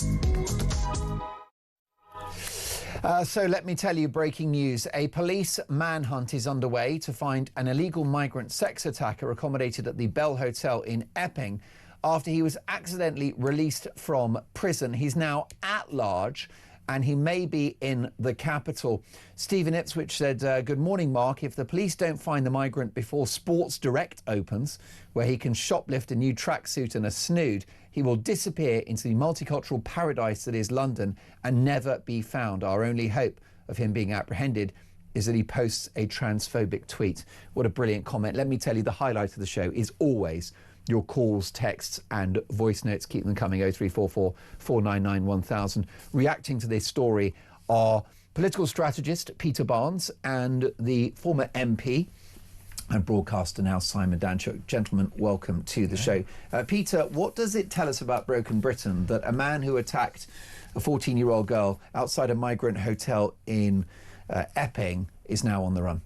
So let me tell you, breaking news. A police manhunt is underway to find an illegal migrant sex attacker accommodated at the Bell Hotel in Epping after he was accidentally released from prison. He's now at large, and he may be in the capital. Stephen Ipswich said, good morning, Mark. If the police don't find the migrant before Sports Direct opens, where he can shoplift a new tracksuit and a snood, he will disappear into the multicultural paradise that is London and never be found. Our only hope of him being apprehended is that he posts a transphobic tweet. What a brilliant comment. Let me tell you, the highlight of the show is always your calls, texts and voice notes. Keep them coming, 0344 499 1000. Reacting to this story are political strategist Peter Barnes and the former MP and broadcaster now Simon Danchuk. Gentlemen, welcome to the show. Peter, what does it tell us about Broken Britain that a man who attacked a 14-year-old girl outside a migrant hotel in Epping is now on the run?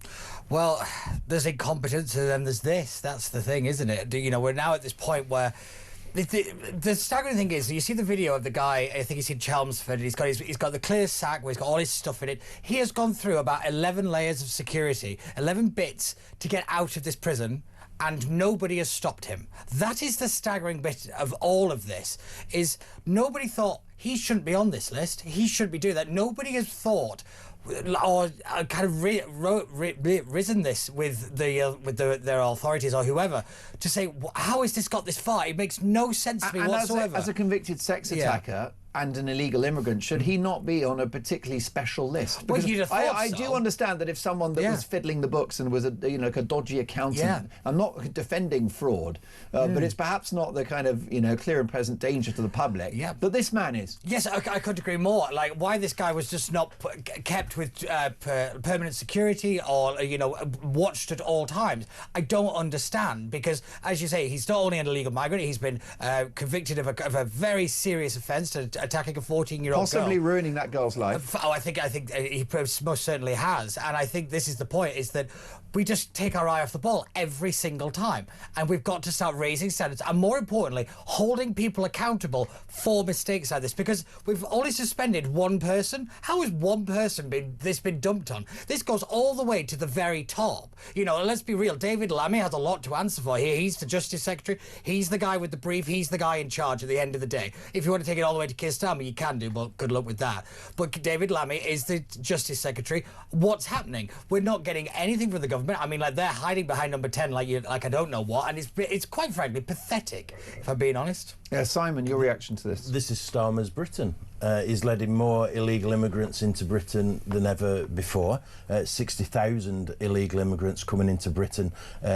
Well, there's incompetence and then there's this. That's the thing, isn't it? You know, we're now at this point where the staggering thing is, you see the video of the guy, I think he's in Chelmsford, and he's got the clear sack where he's got all his stuff in it. He has gone through about 11 layers of security, 11 bits to get out of this prison, and nobody has stopped him. That is the staggering bit of all of this, is nobody thought he shouldn't be on this list. He shouldn't be doing that. Nobody has thought or kind of risen this with their authorities or whoever to say, how has this got this far? It makes no sense to me whatsoever. As a convicted sex attacker and an illegal immigrant, should he not be on a particularly special list? Because you'd have thought I do understand that if someone that was fiddling the books and was a dodgy accountant, I'm not defending fraud, but it's perhaps not the kind of clear and present danger to the public. Yeah, but this man is. Yes, I couldn't agree more. Like, why this guy was just not kept with permanent security or watched at all times, I don't understand. Because as you say, he's not only an illegal migrant, he's been convicted of a very serious offence to attacking a 14-year-old possibly girl. Ruining that girl's life. I think he most certainly has, and I think this is the point: is that we just take our eye off the ball every single time, and we've got to start raising standards, and more importantly, holding people accountable for mistakes like this. Because we've only suspended one person. How has one person been dumped on? This goes all the way to the very top. Let's be real. David Lammy has a lot to answer for here. He's the Justice Secretary. He's the guy with the brief. He's the guy in charge at the end of the day. If you want to take it all the way to Keir Starmer, you can do, but good luck with that. But David Lammy is the Justice Secretary. What's happening? We're not getting anything from the government. I mean, like, they're hiding behind number 10 like I don't know what, and it's quite frankly pathetic, if I'm being honest. Yeah, Simon, your reaction to this? This is Starmer's Britain. He's letting more illegal immigrants into Britain than ever before. 60,000 illegal immigrants coming into Britain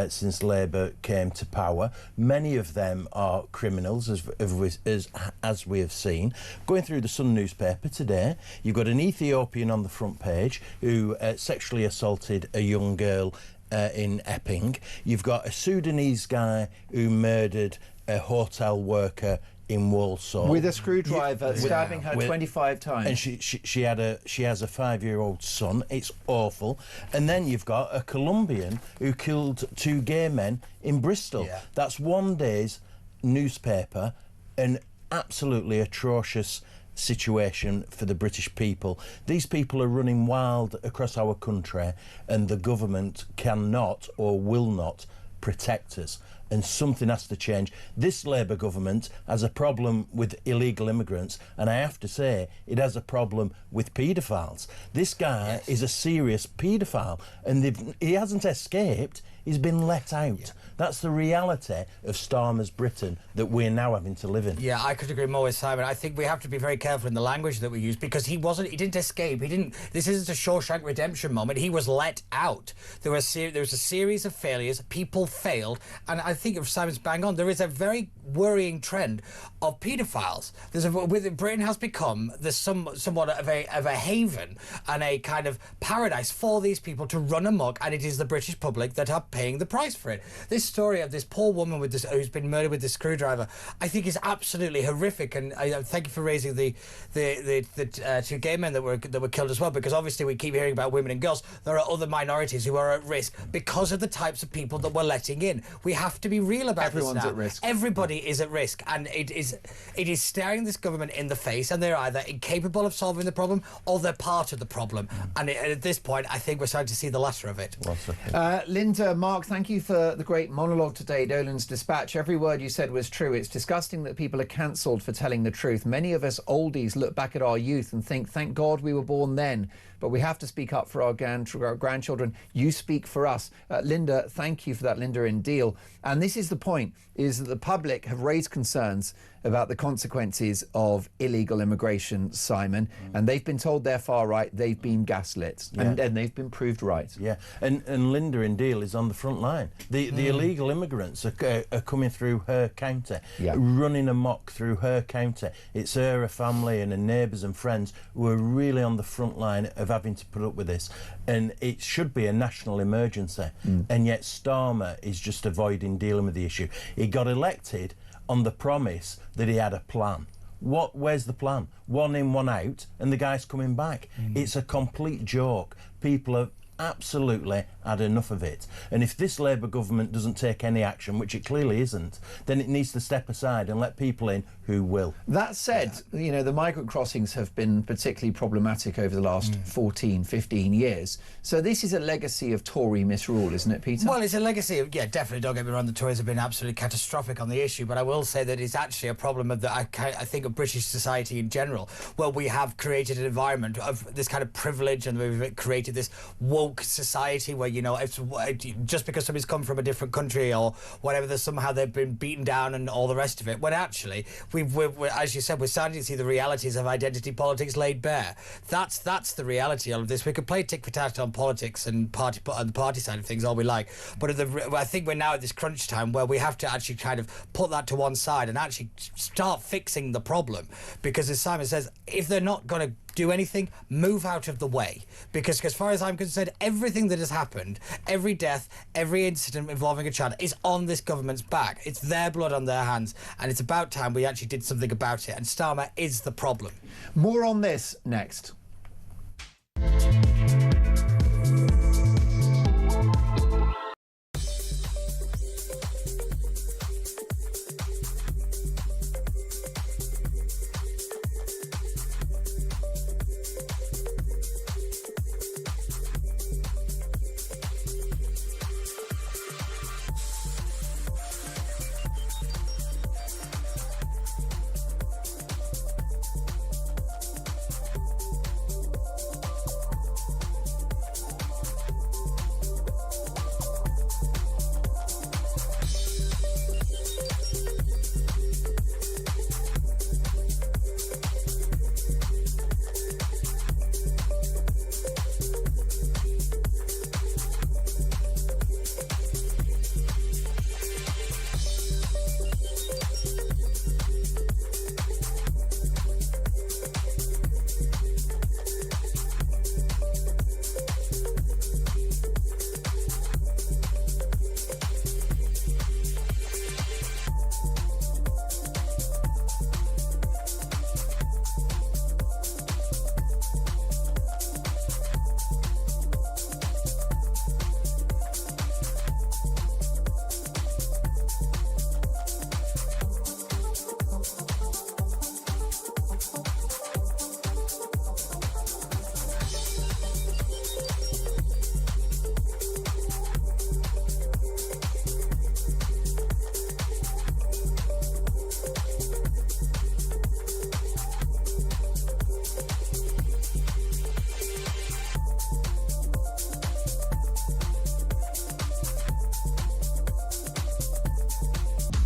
since Labour came to power. Many of them are criminals, as we have seen. Going through the Sun newspaper today, you've got an Ethiopian on the front page who sexually assaulted a young girl in Epping. You've got a Sudanese guy who murdered a hotel worker in Walsall with a screwdriver, stabbing her 25 times, and she has a 5-year-old son. It's awful. And then you've got a Colombian who killed 2 gay men in Bristol. That's one day's newspaper. An absolutely atrocious situation for the British people. These people are running wild across our country, and the government cannot or will not protect us. and something has to change. This Labour government has a problem with illegal immigrants, and I have to say it has a problem with paedophiles. This guy is a serious paedophile, and he hasn't escaped, he's been let out. That's the reality of Starmer's Britain that we're now having to live in. Yeah, I could agree more with Simon. I think we have to be very careful in the language that we use, because he didn't escape. This isn't a Shawshank Redemption moment. He was let out. There was a series of failures. People failed. And I think if Simon's bang on, there is a very worrying trend of paedophiles. Britain has become somewhat of a haven and a kind of paradise for these people to run amok, and it is the British public that are paying the price for it. This story of this poor woman who's been murdered with this screwdriver, I think is absolutely horrific, and I thank you for raising the two gay men that were killed as well, because obviously we keep hearing about women and girls. There are other minorities who are at risk because of the types of people that we're letting in. We have to be real about this now. Everyone's at risk. Everybody is at risk, and it is staring this government in the face, and they're either incapable of solving the problem or they're part of the problem. And at this point, I think we're starting to see the latter of it. Linda, Mark, thank you for the great monologue today, Dolan's Dispatch. Every word you said was true. It's disgusting that people are cancelled for telling the truth. Many of us oldies look back at our youth and think, thank God we were born then. But we have to speak up for our grandchildren. You speak for us. Linda, thank you for that, Linda in Deal. And this is the point, is that the public have raised concerns about the consequences of illegal immigration, Simon, and they've been told they're far right, they've been gaslit, and they've been proved right. Yeah, and Linda in Deal is on the front line. The illegal immigrants are coming through her county, running amok through her county. It's her family and her neighbours and friends who are really on the front line of having to put up with this, and it should be a national emergency, and yet Starmer is just avoiding dealing with the issue. He got elected on the promise that he had a plan. Where's the plan? One in, one out, and the guy's coming back. It's a complete joke. People have absolutely had enough of it. And if this Labour government doesn't take any action, which it clearly isn't, then it needs to step aside and let people in who will. That said, you know, the migrant crossings have been particularly problematic over the last 14, 15 years. So this is a legacy of Tory misrule, isn't it, Peter? Well, it's a legacy of, definitely, don't get me wrong, the Tories have been absolutely catastrophic on the issue, but I will say that it's actually a problem of I think of British society in general, where we have created an environment of this kind of privilege, and we've created this woke society where, you know, if, just because somebody's come from a different country or whatever, that somehow they've been beaten down and all the rest of it, when actually, we're, as you said, we're starting to see the realities of identity politics laid bare. That's the reality of this. We could play tit-for-tat on politics and on the party side of things all we like, but I think we're now at this crunch time where we have to actually kind of put that to one side and actually start fixing the problem, because as Simon says, if they're not going to do anything, move out of the way, because as far as I'm concerned, everything that has happened, every death, every incident involving a child is on this government's back. It's their blood on their hands, and it's about time we actually did something about it, and Starmer is the problem. More on this next.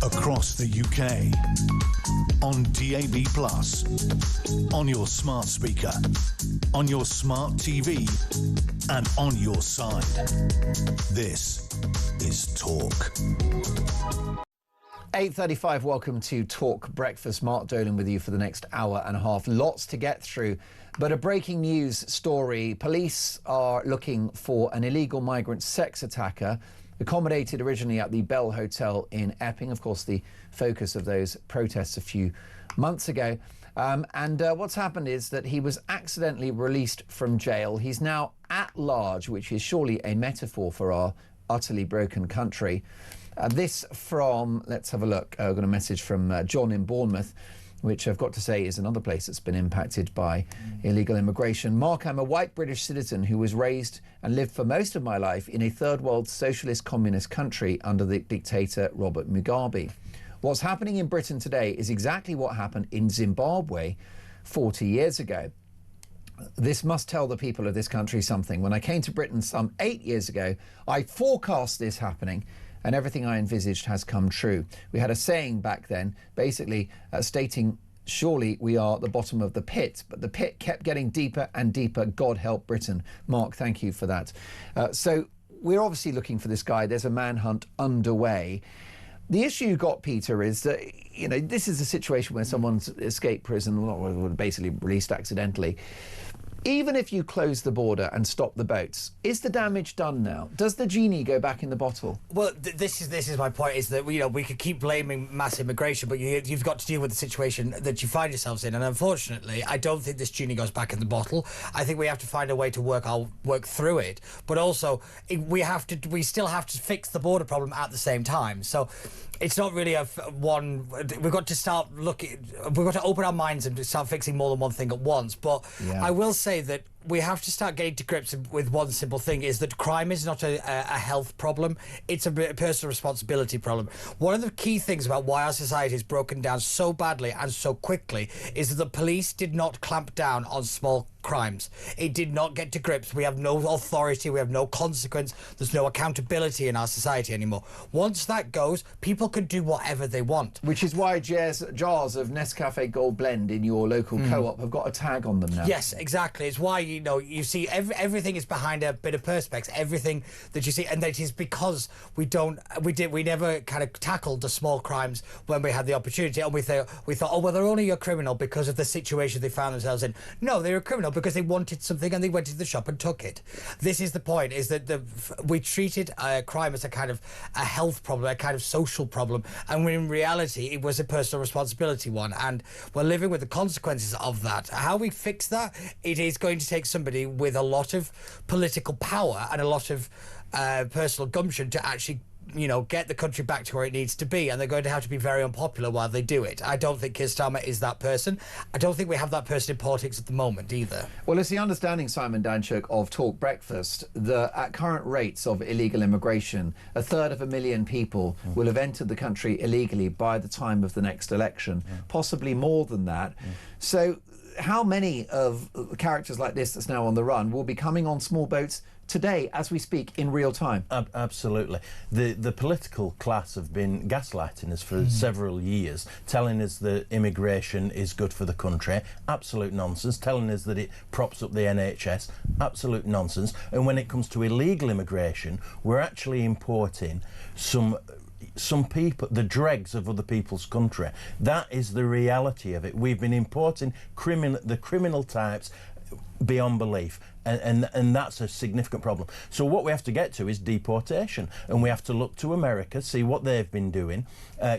across the UK, on DAB+, on your smart speaker, on your smart TV, and on your side. This is Talk. 8:35, welcome to Talk Breakfast. Mark Dolan with you for the next hour and a half. Lots to get through, but a breaking news story. Police are looking for an illegal migrant sex attacker accommodated originally at the Bell Hotel in Epping, of course the focus of those protests a few months ago. What's happened is that he was accidentally released from jail. He's now at large, which is surely a metaphor for our utterly broken country. This from, let's have a look, I've got a message from John in Bournemouth, which I've got to say is another place that's been impacted by illegal immigration. Mark, I'm a white British citizen who was raised and lived for most of my life in a third world socialist communist country under the dictator Robert Mugabe. What's happening in Britain today is exactly what happened in Zimbabwe 40 years ago. This must tell the people of this country something. When I came to Britain some 8 years ago, I forecast this happening, and everything I envisaged has come true. We had a saying back then, basically stating, surely we are at the bottom of the pit, but the pit kept getting deeper and deeper. God help Britain. Mark, thank you for that. So we're obviously looking for this guy. There's a manhunt underway. The issue you got, Peter, is that, you know, this is a situation where someone's escaped prison, or basically released accidentally. Even if you close the border and stop the boats, is the damage done now? Does the genie go back in the bottle? Well, this is my point, is that, you know, we could keep blaming mass immigration, but you've got to deal with the situation that you find yourselves in. And unfortunately, I don't think this genie goes back in the bottle. I think we have to find a way to work through it. But also, we still have to fix the border problem at the same time. So it's not really we've got to start looking, we've got to open our minds and start fixing more than one thing at once. But yeah. I will say that we have to start getting to grips with one simple thing, is that crime is not a health problem, it's a personal responsibility problem. One of the key things about why our society is broken down so badly and so quickly is that the police did not clamp down on small crimes. It did not get to grips. We have no authority, we have no consequence, there's no accountability in our society anymore. Once that goes, people can do whatever they want. Which is why jars of Nescafe Gold Blend in your local co-op have got a tag on them now. Yes, exactly. It's why, you know, you see everything is behind a bit of perspex, everything that you see, and that is because we never kind of tackled the small crimes when we had the opportunity, and we thought, oh well, they're only a criminal because of the situation they found themselves in. No, they're a criminal because they wanted something and they went to the shop and took it. This is the point, is that we treated crime as a kind of a health problem, a kind of social problem, and when in reality it was a personal responsibility one, and we're living with the consequences of that. How we fix that, it is going to take somebody with a lot of political power and a lot of personal gumption to actually, you know, get the country back to where it needs to be, and they're going to have to be very unpopular while they do it. I don't think Keir Starmer is that person. I don't think we have that person in politics at the moment either. Well, it's the understanding, Simon Danchuk, of Talk Breakfast, that at current rates of illegal immigration, 1/3 people will have entered the country illegally by the time of the next election, possibly more than that. So how many of characters like this that's now on the run will be coming on small boats today as we speak in real time? Absolutely. The political class have been gaslighting us for several years, telling us that immigration is good for the country. Absolute nonsense. Telling us that it props up the NHS. Absolute nonsense. And when it comes to illegal immigration, we're actually importing some people, the dregs of other people's country. That is the reality of it. We've been importing the criminal types beyond belief, and that's a significant problem. So what we have to get to is deportation, and we have to look to America, see what they've been doing,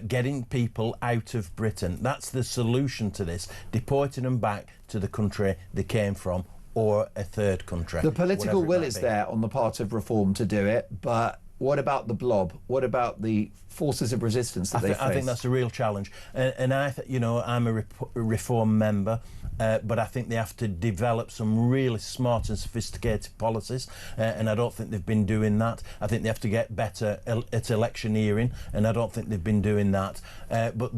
getting people out of Britain. That's the solution to this, deporting them back to the country they came from, or a third country. The political will is there on the part of Reform to do it, but what about the blob? What about the forces of resistance that they face? I think that's a real challenge. And I'm a Reform member, but I think they have to develop some really smart and sophisticated policies, and I don't think they've been doing that. I think they have to get better at electioneering, and I don't think they've been doing that. But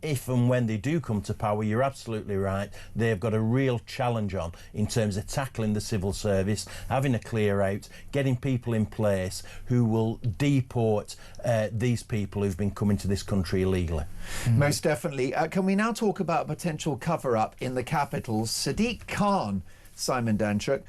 if and when they do come to power, you're absolutely right. They've got a real challenge on in terms of tackling the civil service, having a clear out, getting people in place who will deport these people who've been coming to this country illegally. Most definitely. Can we now talk about a potential cover-up in the capital? Sadiq Khan, Simon Danchuk,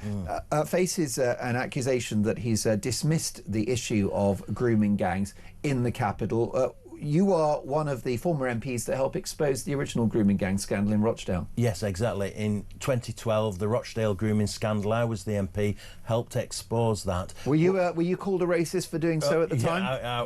faces an accusation that he's dismissed the issue of grooming gangs in the capital. You are one of the former MPs that helped expose the original grooming gang scandal in Rochdale. Yes, exactly. In 2012, the Rochdale grooming scandal, I was the MP, helped expose that. Were you called a racist for doing so at the time?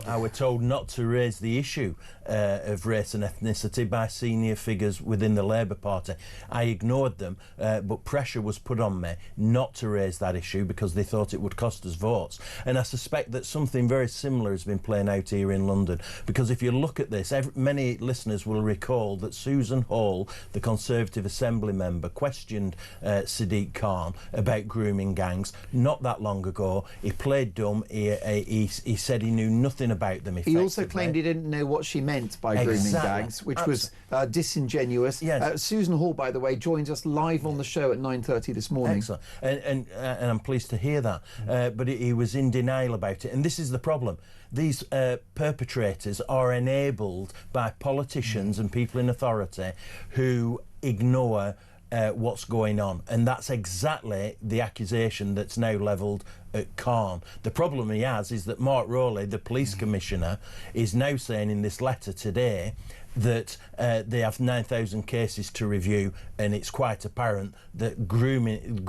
I were told not to raise the issue of race and ethnicity by senior figures within the Labour Party. I ignored them, but pressure was put on me not to raise that issue because they thought it would cost us votes. And I suspect that something very similar has been playing out here in London, because if you look at this, many listeners will recall that Susan Hall, the Conservative Assembly member, questioned Sadiq Khan about grooming gangs not that long ago. He played dumb. He said he knew nothing about them. He also claimed he didn't know what she meant by grooming gangs, which was disingenuous. Yes. Susan Hall, by the way, joins us live on the show at 9:30 this morning. Excellent. And I'm pleased to hear that. But he was in denial about it. And this is the problem. These perpetrators are enabled by politicians and people in authority who ignore what's going on, and that's exactly the accusation that's now levelled at Khan. The problem he has is that Mark Rowley, the police commissioner, is now saying in this letter today that they have 9,000 cases to review, and it's quite apparent that grooming,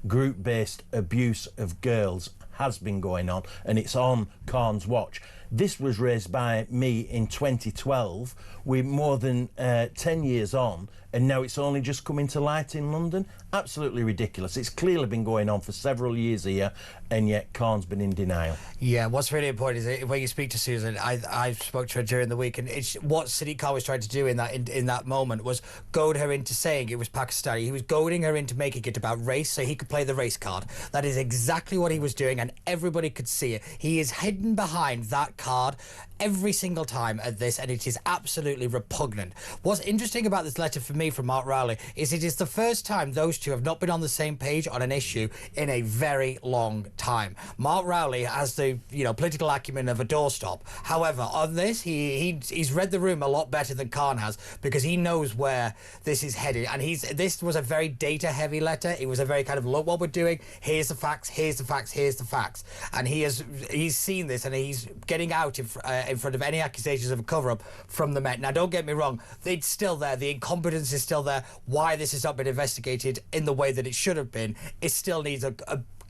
group-based abuse of girls has been going on, and it's on Khan's watch. This was raised by me in 2012. We're more than 10 years on, and now it's only just coming to light in London. Absolutely ridiculous. It's clearly been going on for several years here, and yet Khan's been in denial. Yeah, what's really important is when you speak to Susan, I spoke to her during the week, and what Sadiq Khan was trying to do in that moment was goad her into saying it was Pakistani. He was goading her into making it about race so he could play the race card. That is exactly what he was doing, and everybody could see it. He is hidden behind that card every single time at this, and it is absolutely repugnant. What's interesting about this letter for me from Mark Rowley is it is the first time those two have not been on the same page on an issue in a very long time. Mark Rowley has the political acumen of a doorstop. However, on this, he's read the room a lot better than Khan has, because he knows where this is headed. And this was a very data-heavy letter. It was a very kind of, look what we're doing. Here's the facts. Here's the facts. Here's the facts. And he's seen this, and he's getting out in front of any accusations of a cover-up from the Met. Now, don't get me wrong. It's still there. The incompetence is still there. Why this has not been investigated in the way that it should have been, it still needs a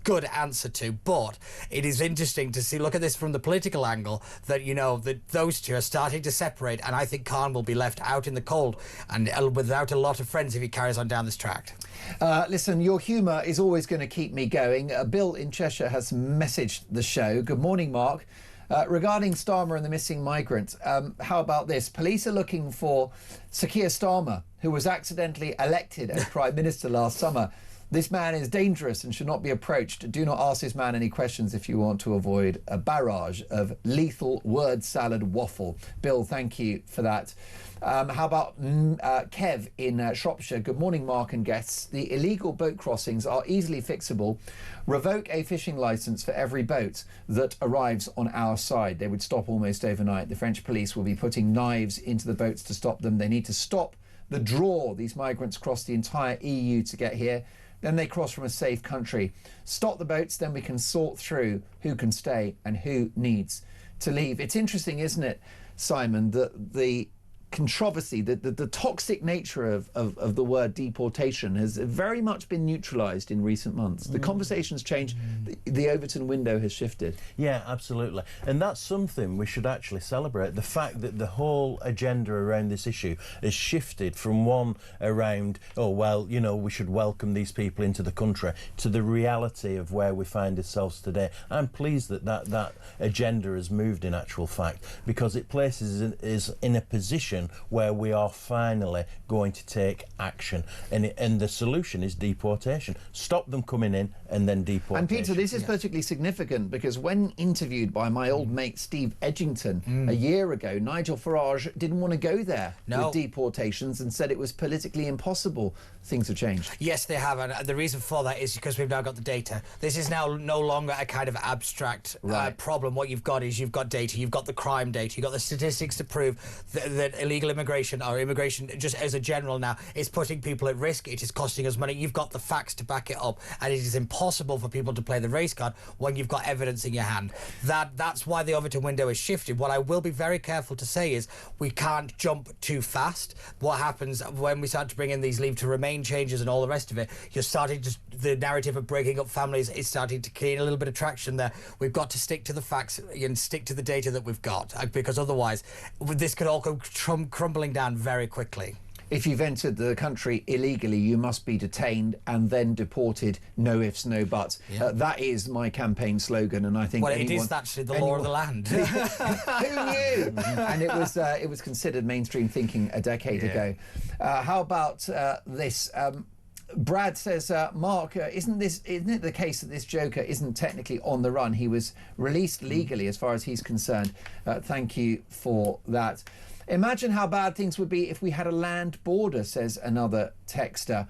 good answer to. But it is interesting to look at this from the political angle, that that those two are starting to separate, and I think Khan will be left out in the cold and without a lot of friends if he carries on down this track. Listen, your humour is always going to keep me going. Bill in Cheshire has messaged the show. Good morning, Mark. Regarding Starmer and the missing migrant, how about this? Police are looking for Sakir Starmer, who was accidentally elected as Prime Minister last summer. This man is dangerous and should not be approached. Do not ask this man any questions if you want to avoid a barrage of lethal word salad waffle. Bill, thank you for that. How about Kev in Shropshire? Good morning, Mark and guests. The illegal boat crossings are easily fixable. Revoke a fishing licence for every boat that arrives on our side. They would stop almost overnight. The French police will be putting knives into the boats to stop them. They need to stop the draw. These migrants cross the entire EU to get here. Then they cross from a safe country. Stop the boats, then we can sort through who can stay and who needs to leave. It's interesting, isn't it, Simon, that the controversy, the toxic nature of the word deportation has very much been neutralised in recent months. The conversation's changed. The Overton window has shifted. Yeah, absolutely. And that's something we should actually celebrate. The fact that the whole agenda around this issue has shifted from one around, oh, well, we should welcome these people into the country, to the reality of where we find ourselves today. I'm pleased that agenda has moved, in actual fact, because it places us in a position position where we are finally going to take action. And the solution is deportation. Stop them coming in and then deportation. And Peter, this is particularly significant because when interviewed by my old mate Steve Edgington a year ago, Nigel Farage didn't want to go there with deportations and said it was politically impossible. Things have changed. Yes, they have, and the reason for that is because we've now got the data. This is now no longer a kind of abstract problem. What you've got is you've got data, you've got the crime data, you've got the statistics to prove that illegal immigration or immigration just as a general now is putting people at risk. It is costing us money. You've got the facts to back it up, and it is impossible for people to play the race card when you've got evidence in your hand. That's why the Overton window is shifted. What I will be very careful to say is we can't jump too fast. What happens when we start to bring in these leave to remain changes and all the rest of it, you're starting to, the narrative of breaking up families is starting to gain a little bit of traction there. We've got to stick to the facts and stick to the data that we've got, because otherwise this could all go crumbling down very quickly. If you've entered the country illegally, you must be detained and then deported. No ifs, no buts. That is my campaign slogan, and I think it is actually the law of the land. Who knew? And it was considered mainstream thinking a decade ago. How about this? Brad says, Mark, isn't it the case that this Joker isn't technically on the run? He was released legally, as far as he's concerned. Thank you for that. Imagine how bad things would be if we had a land border, says another texter.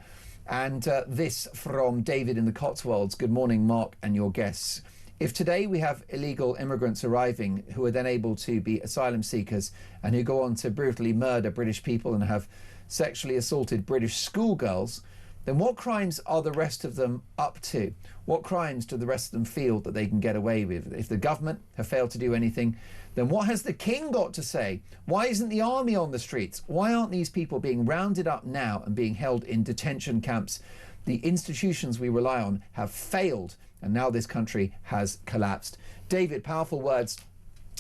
And this from David in the Cotswolds. Good morning, Mark and your guests. If today we have illegal immigrants arriving who are then able to be asylum seekers and who go on to brutally murder British people and have sexually assaulted British schoolgirls, then what crimes are the rest of them up to? What crimes do the rest of them feel that they can get away with? If the government have failed to do anything, then what has the king got to say? Why isn't the army on the streets? Why aren't these people being rounded up now and being held in detention camps? The institutions we rely on have failed, and now this country has collapsed. David, powerful words.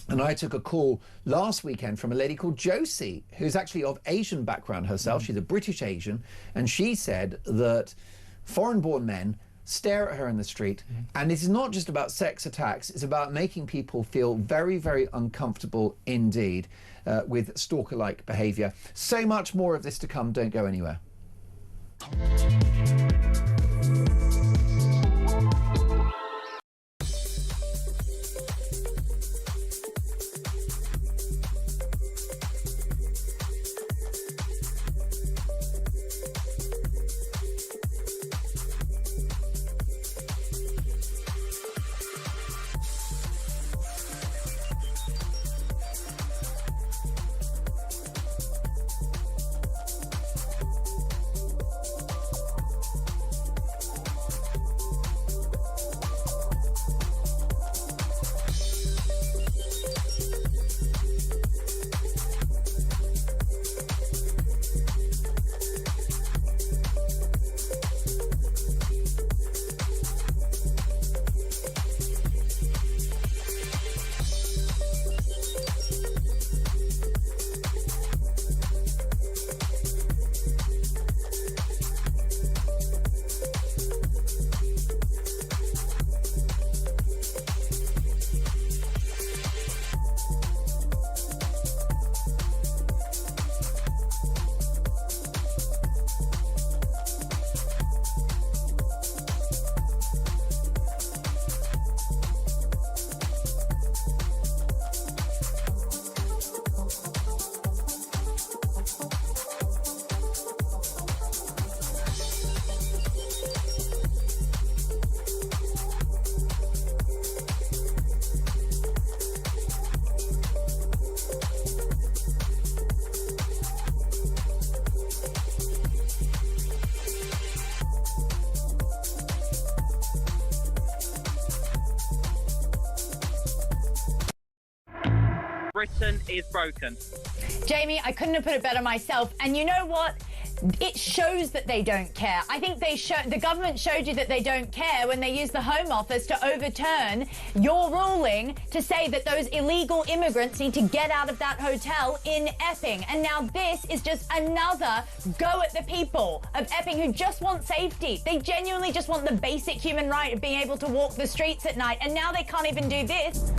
And I took a call last weekend from a lady called Josie, who's actually of Asian background herself. She's a British Asian. And she said that foreign-born men stare at her in the street. And it's not just about sex attacks. It's about making people feel very, very uncomfortable indeed with stalker-like behaviour. So much more of this to come. Don't go anywhere. Britain is broken. Jamie, I couldn't have put it better myself. And you know what? It shows that they don't care. I think the government showed you that they don't care when they used the Home Office to overturn your ruling to say that those illegal immigrants need to get out of that hotel in Epping. And now this is just another go at the people of Epping who just want safety. They genuinely just want the basic human right of being able to walk the streets at night. And now they can't even do this.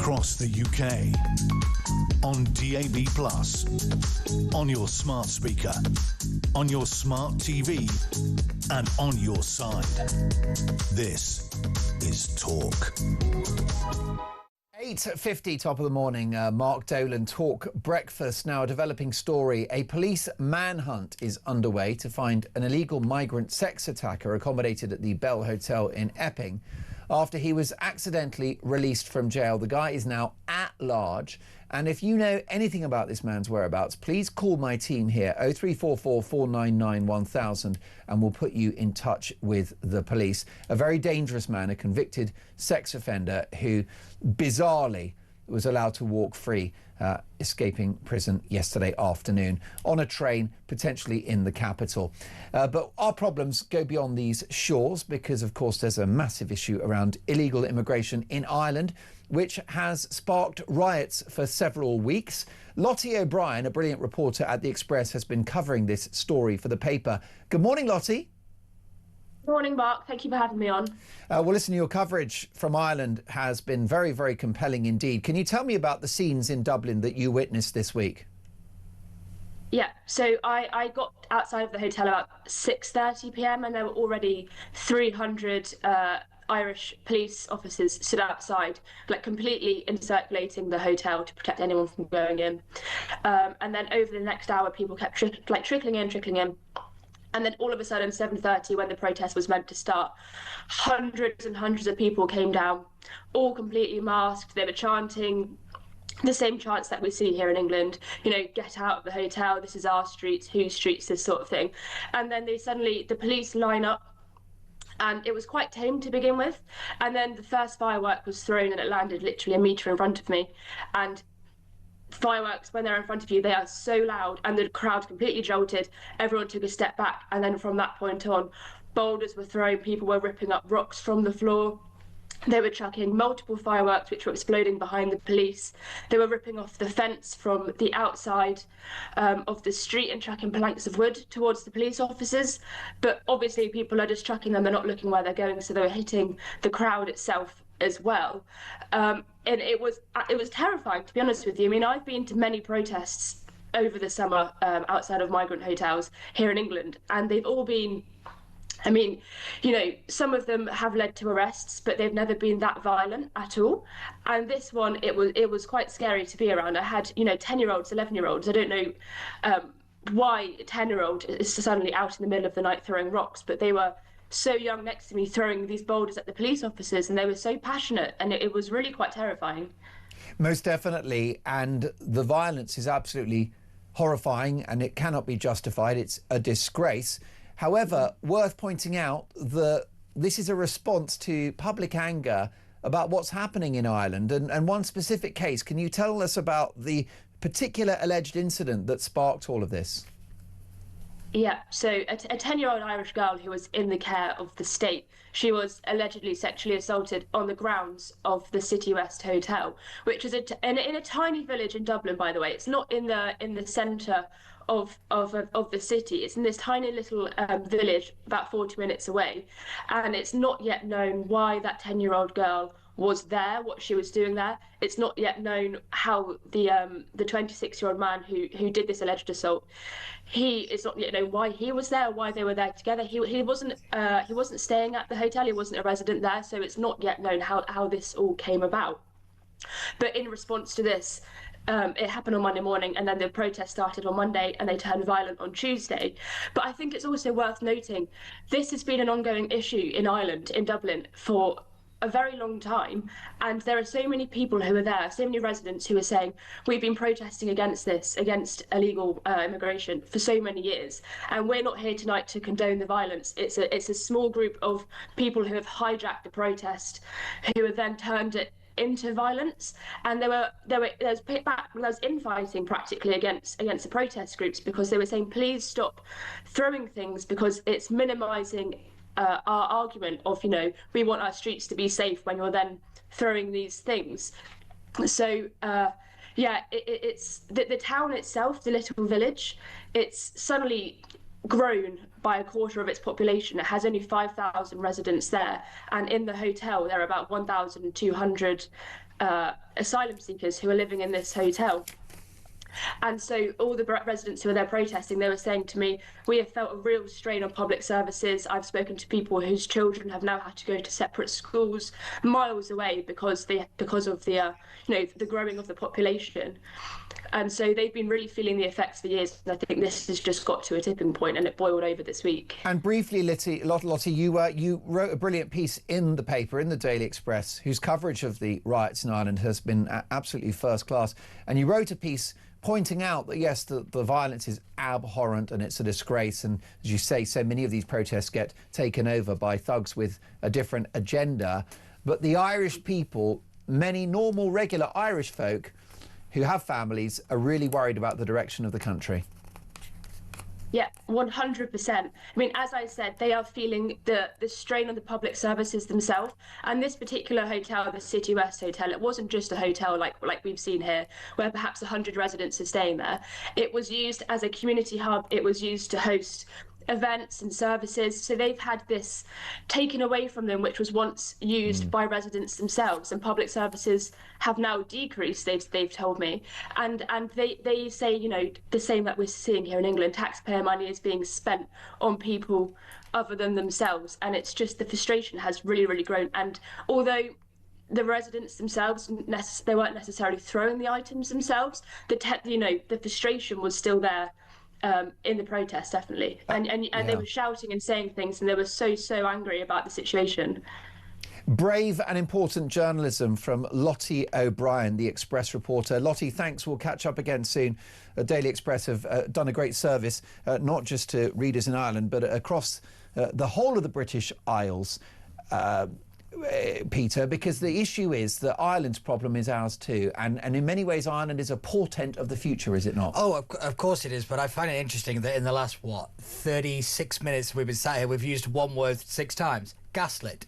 across the UK, on DAB+, on your smart speaker, on your smart TV, and on your side. This is Talk. 8:50, top of the morning. Mark Dolan, Talk Breakfast. Now, a developing story. A police manhunt is underway to find an illegal migrant sex attacker accommodated at the Bell Hotel in Epping after he was accidentally released from jail. The guy is now at large. And if you know anything about this man's whereabouts, please call my team here, 0344 499 1000, and we'll put you in touch with the police. A very dangerous man, a convicted sex offender who bizarrely was allowed to walk free, escaping prison yesterday afternoon on a train, potentially in the capital. But our problems go beyond these shores because, of course, there's a massive issue around illegal immigration in Ireland, which has sparked riots for several weeks. Lottie O'Brien, a brilliant reporter at The Express, has been covering this story for the paper. Good morning, Lottie. Morning, Mark. Thank you for having me on. Well, listen, your coverage from Ireland has been very, very compelling indeed. Can you tell me about the scenes in Dublin that you witnessed this week? Yeah, so I got outside of the hotel about 6:30 p.m. and there were already 300 Irish police officers stood outside, like completely encirculating the hotel to protect anyone from going in. And then over the next hour, people kept trickling in. And then all of a sudden, 7:30, when the protest was meant to start, hundreds and hundreds of people came down, all completely masked. They were chanting the same chants that we see here in England, you know, get out of the hotel, this is our streets, whose streets, this sort of thing. And then the police line up, and it was quite tame to begin with. And then the first firework was thrown and it landed literally a metre in front of me. And fireworks, when they're in front of you, they are so loud, and the crowd completely jolted. Everyone took a step back, and then from that point on, boulders were thrown, people were ripping up rocks from the floor. They were chucking multiple fireworks which were exploding behind the police. They were ripping off the fence from the outside of the street and chucking planks of wood towards the police officers. But obviously people are just chucking them, they're not looking where they're going, so they were hitting the crowd itself as well. And it was terrifying, to be honest with you. I mean, I've been to many protests over the summer outside of migrant hotels here in England, and they've all been, I mean, you know, some of them have led to arrests, but they've never been that violent at all. And this one, it was quite scary to be around. I had, you know, 10-year-olds, 11-year-olds. I don't know why a 10-year-old is suddenly out in the middle of the night throwing rocks, but they were so young next to me throwing these boulders at the police officers, and they were so passionate, and it was really quite terrifying. Most definitely, and the violence is absolutely horrifying, and it cannot be justified. It's a disgrace. However, worth pointing out that this is a response to public anger about what's happening in Ireland. And one specific case, can you tell us about the particular alleged incident that sparked all of this? Yeah, so a 10-year-old Irish girl who was in the care of the state, she was allegedly sexually assaulted on the grounds of the City West Hotel, which is in a tiny village in Dublin, by the way. It's not in the centre of the city. It's in this tiny little village about 40 minutes away, and it's not yet known why that 10-year-old girl was there, what she was doing there. It's not yet known how the 26-year-old man who did this alleged assault, it's not yet known why he was there, why they were there together. He wasn't staying at the hotel, he wasn't a resident there, so it's not yet known how this all came about. But in response to this, it happened on Monday morning, and then the protest started on Monday, and they turned violent on Tuesday. But I think it's also worth noting, this has been an ongoing issue in Ireland, in Dublin, for a very long time, and there are so many people who are there, so many residents who are saying, we've been protesting against this, against illegal immigration for so many years, and we're not here tonight to condone the violence. It's a small group of people who have hijacked the protest, who have then turned it into violence, and there was infighting practically against the protest groups, because they were saying, please stop throwing things, because it's minimising our argument of, you know, we want our streets to be safe when you're then throwing these things. So yeah, it's the town itself, the little village, it's suddenly grown by a quarter of its population. It has only 5,000 residents there, and in the hotel there are about 1,200 asylum seekers who are living in this hotel. And so all the residents who were there protesting, they were saying to me, we have felt a real strain on public services. I've spoken to people whose children have now had to go to separate schools miles away because of the the growing of the population. And so they've been really feeling the effects for years. And I think this has just got to a tipping point, and it boiled over this week. And briefly, Lottie, you wrote a brilliant piece in the paper, in the Daily Express, whose coverage of the riots in Ireland has been absolutely first class. And you wrote a piece pointing out that, yes, the violence is abhorrent and it's a disgrace. And as you say, so many of these protests get taken over by thugs with a different agenda. But the Irish people, many normal, regular Irish folk who have families, are really worried about the direction of the country. Yeah, 100%. I mean, as I said, they are feeling the strain on the public services themselves. And this particular hotel, the City West Hotel, it wasn't just a hotel like we've seen here, where perhaps 100 residents are staying there. It was used as a community hub. It was used to host events and services. So they've had this taken away from them, which was once used by residents themselves, and public services have now decreased, they've told me. And they say, the same that we're seeing here in England, taxpayer money is being spent on people other than themselves. And it's just the frustration has really, really grown. And although the residents themselves, they weren't necessarily throwing the items themselves, the frustration was still there. In the protest, definitely, and they were shouting and saying things, and they were so angry about the situation. Brave and important journalism from Lottie O'Brien, the Express reporter. Lottie, thanks. We'll catch up again soon. Daily Express have done a great service, not just to readers in Ireland, but across the whole of the British Isles. Peter, because the issue is that Ireland's problem is ours too, and in many ways Ireland is a portent of the future, is it not? Oh, of course it is, but I find it interesting that in the last 36 minutes we've been sat here, we've used one word 6 times: gaslit.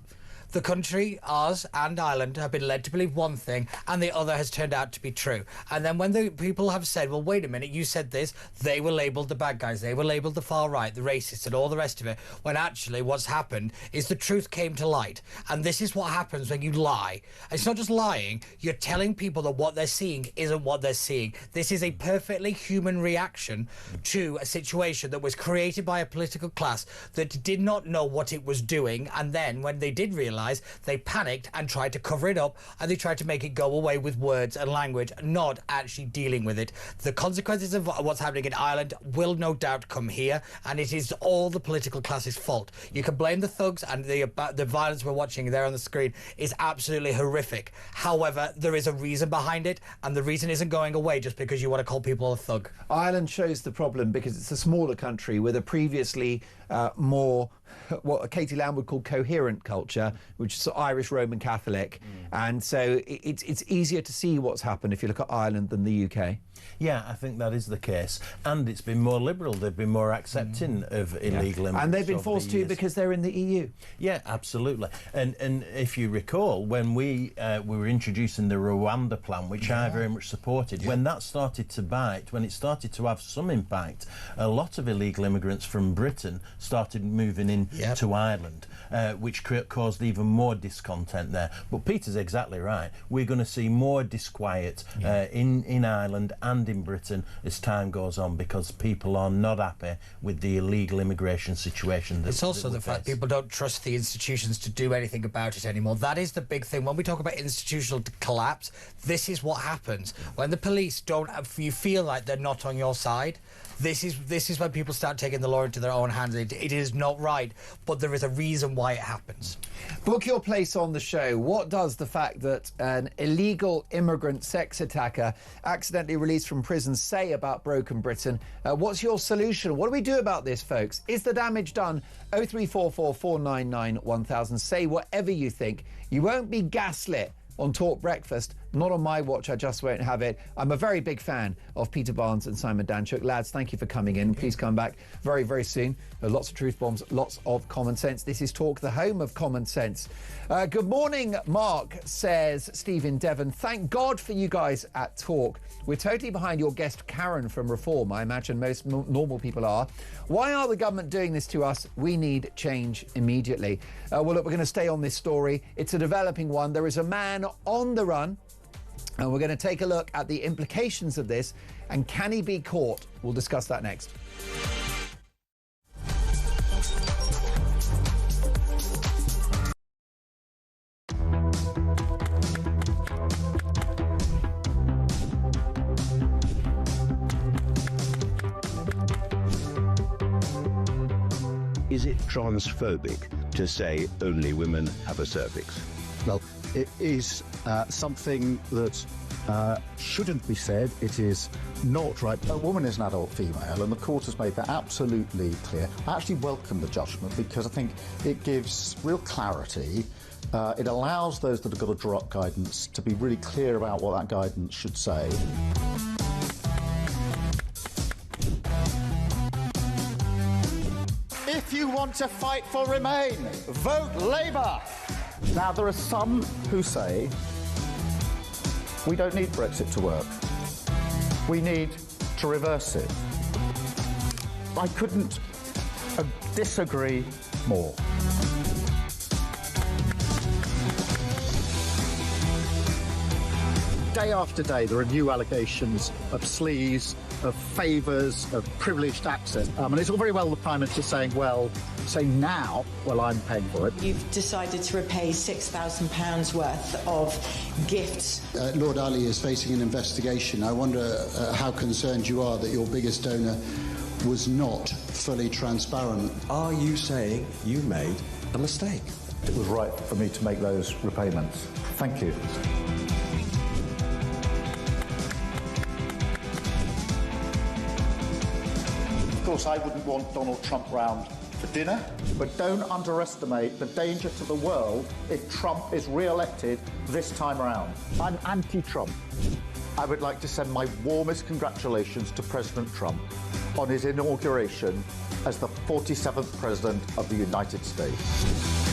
The country, ours and Ireland, have been led to believe one thing and the other has turned out to be true. And then when the people have said, well, wait a minute, you said this, they were labelled the bad guys, they were labelled the far right, the racists and all the rest of it, when actually what's happened is the truth came to light. And this is what happens when you lie. It's not just lying, you're telling people that what they're seeing isn't what they're seeing. This is a perfectly human reaction to a situation that was created by a political class that did not know what it was doing, and then when they did realise, they panicked and tried to cover it up, and they tried to make it go away with words and language, not actually dealing with it. The consequences of what's happening in Ireland will no doubt come here, and it is all the political class's fault. You can blame the thugs, and the violence we're watching there on the screen is absolutely horrific. However, there is a reason behind it, and the reason isn't going away just because you want to call people a thug. Ireland shows the problem because it's a smaller country with a previously more what Katie Lamb would call coherent culture, which is Irish Roman Catholic. And so it's easier to see what's happened if you look at Ireland than the UK. Yeah, I think that is the case. And it's been more liberal. They've been more accepting of illegal immigrants. And they've been forced to because they're in the EU. Yeah, absolutely. And if you recall, when we were introducing the Rwanda plan, which I very much supported, when that started to bite, when it started to have some impact, a lot of illegal immigrants from Britain started moving in to Ireland, which caused even more discontent there. But Peter's exactly right. We're going to see more disquiet in Ireland and in Britain as time goes on, because people are not happy with the illegal immigration situation. It's also the fact people don't trust the institutions to do anything about it anymore. That is the big thing. When we talk about institutional collapse, this is what happens. When the police don't, you feel like they're not on your side. This is when people start taking the law into their own hands. It is not right, but there is a reason why it happens. Book your place on the show. What does the fact that an illegal immigrant sex attacker accidentally released from prison say about broken Britain? What's your solution? What do we do about this, folks? Is the damage done? 0344 499 1000. Say whatever you think. You won't be gaslit on Talk Breakfast Not on my watch, I just won't have it. I'm a very big fan of Peter Barnes and Simon Danchuk. Lads, thank you for coming in. Please come back very, very soon. Lots of truth bombs, lots of common sense. This is Talk, the home of common sense. Good morning, Mark, says Steve in Devon. Thank God for you guys at Talk. We're totally behind your guest Karen from Reform. I imagine most normal people are. Why are the government doing this to us? We need change immediately. Well, look, we're going to stay on this story. It's a developing one. There is a man on the run, and we're going to take a look at the implications of this, and can he be caught? We'll discuss that next. Is it transphobic to say only women have a cervix? Well, it is something that shouldn't be said. It is not right. A woman is an adult female, and the court has made that absolutely clear. I actually welcome the judgment because I think it gives real clarity. It allows those that have got to draw up guidance to be really clear about what that guidance should say. If you want to fight for Remain, vote Labour. Now, there are some who say we don't need Brexit to work. We need to reverse it. I couldn't disagree more. Day after day, there are new allegations of sleaze, of favours, of privileged access. And it's all very well the Prime Minister saying, well, say now, well, I'm paying for it. You've decided to repay £6,000 worth of gifts. Lord Ali is facing an investigation. I wonder how concerned you are that your biggest donor was not fully transparent. Are you saying you made a mistake? It was right for me to make those repayments. Thank you. Of course, I wouldn't want Donald Trump round for dinner, but don't underestimate the danger to the world if Trump is re-elected this time around. I'm anti-Trump. I would like to send my warmest congratulations to President Trump on his inauguration as the 47th President of the United States.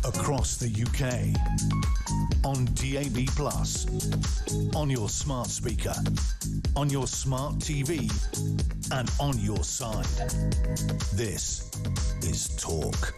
Across the UK, on DAB+, on your smart speaker, on your smart TV, and on your side. This is Talk.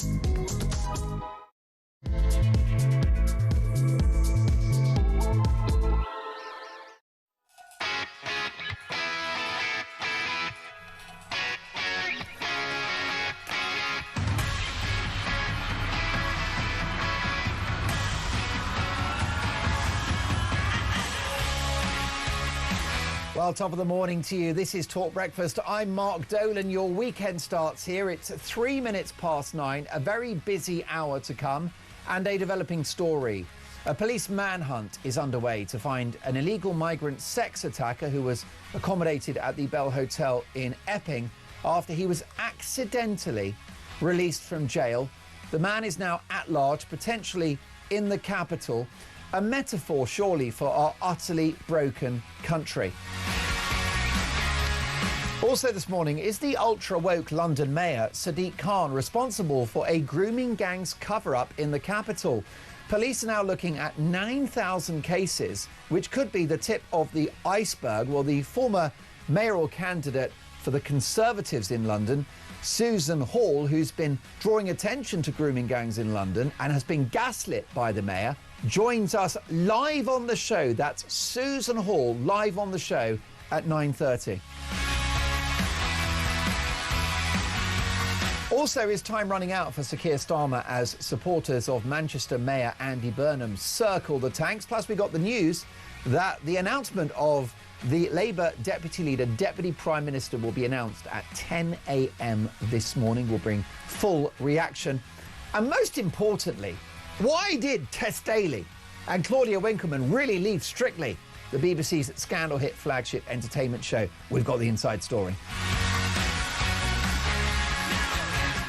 Well, top of the morning to you. This is Talk Breakfast. I'm Mark Dolan. Your weekend starts here. It's 3 minutes past 9, a very busy hour to come, and a developing story. A police manhunt is underway to find an illegal migrant sex attacker who was accommodated at the Bell Hotel in Epping after he was accidentally released from jail. The man is now at large, potentially in the capital. A metaphor, surely, for our utterly broken country. Also this morning, is the ultra-woke London Mayor, Sadiq Khan, responsible for a grooming gang's cover-up in the capital? Police are now looking at 9,000 cases, which could be the tip of the iceberg. Well, the former mayoral candidate for the Conservatives in London, Susan Hall, who's been drawing attention to grooming gangs in London and has been gaslit by the mayor, joins us live on the show. That's Susan Hall, live on the show at 9:30. Also, is time running out for Sir Keir Starmer as supporters of Manchester Mayor Andy Burnham circle the tanks? Plus, we got the news that the announcement of the Labour Deputy Leader, Deputy Prime Minister, will be announced at 10 a.m. this morning. Will bring full reaction. And most importantly, why did Tess Daly and Claudia Winkleman really leave Strictly, the BBC's scandal hit flagship entertainment show? We've got the inside story.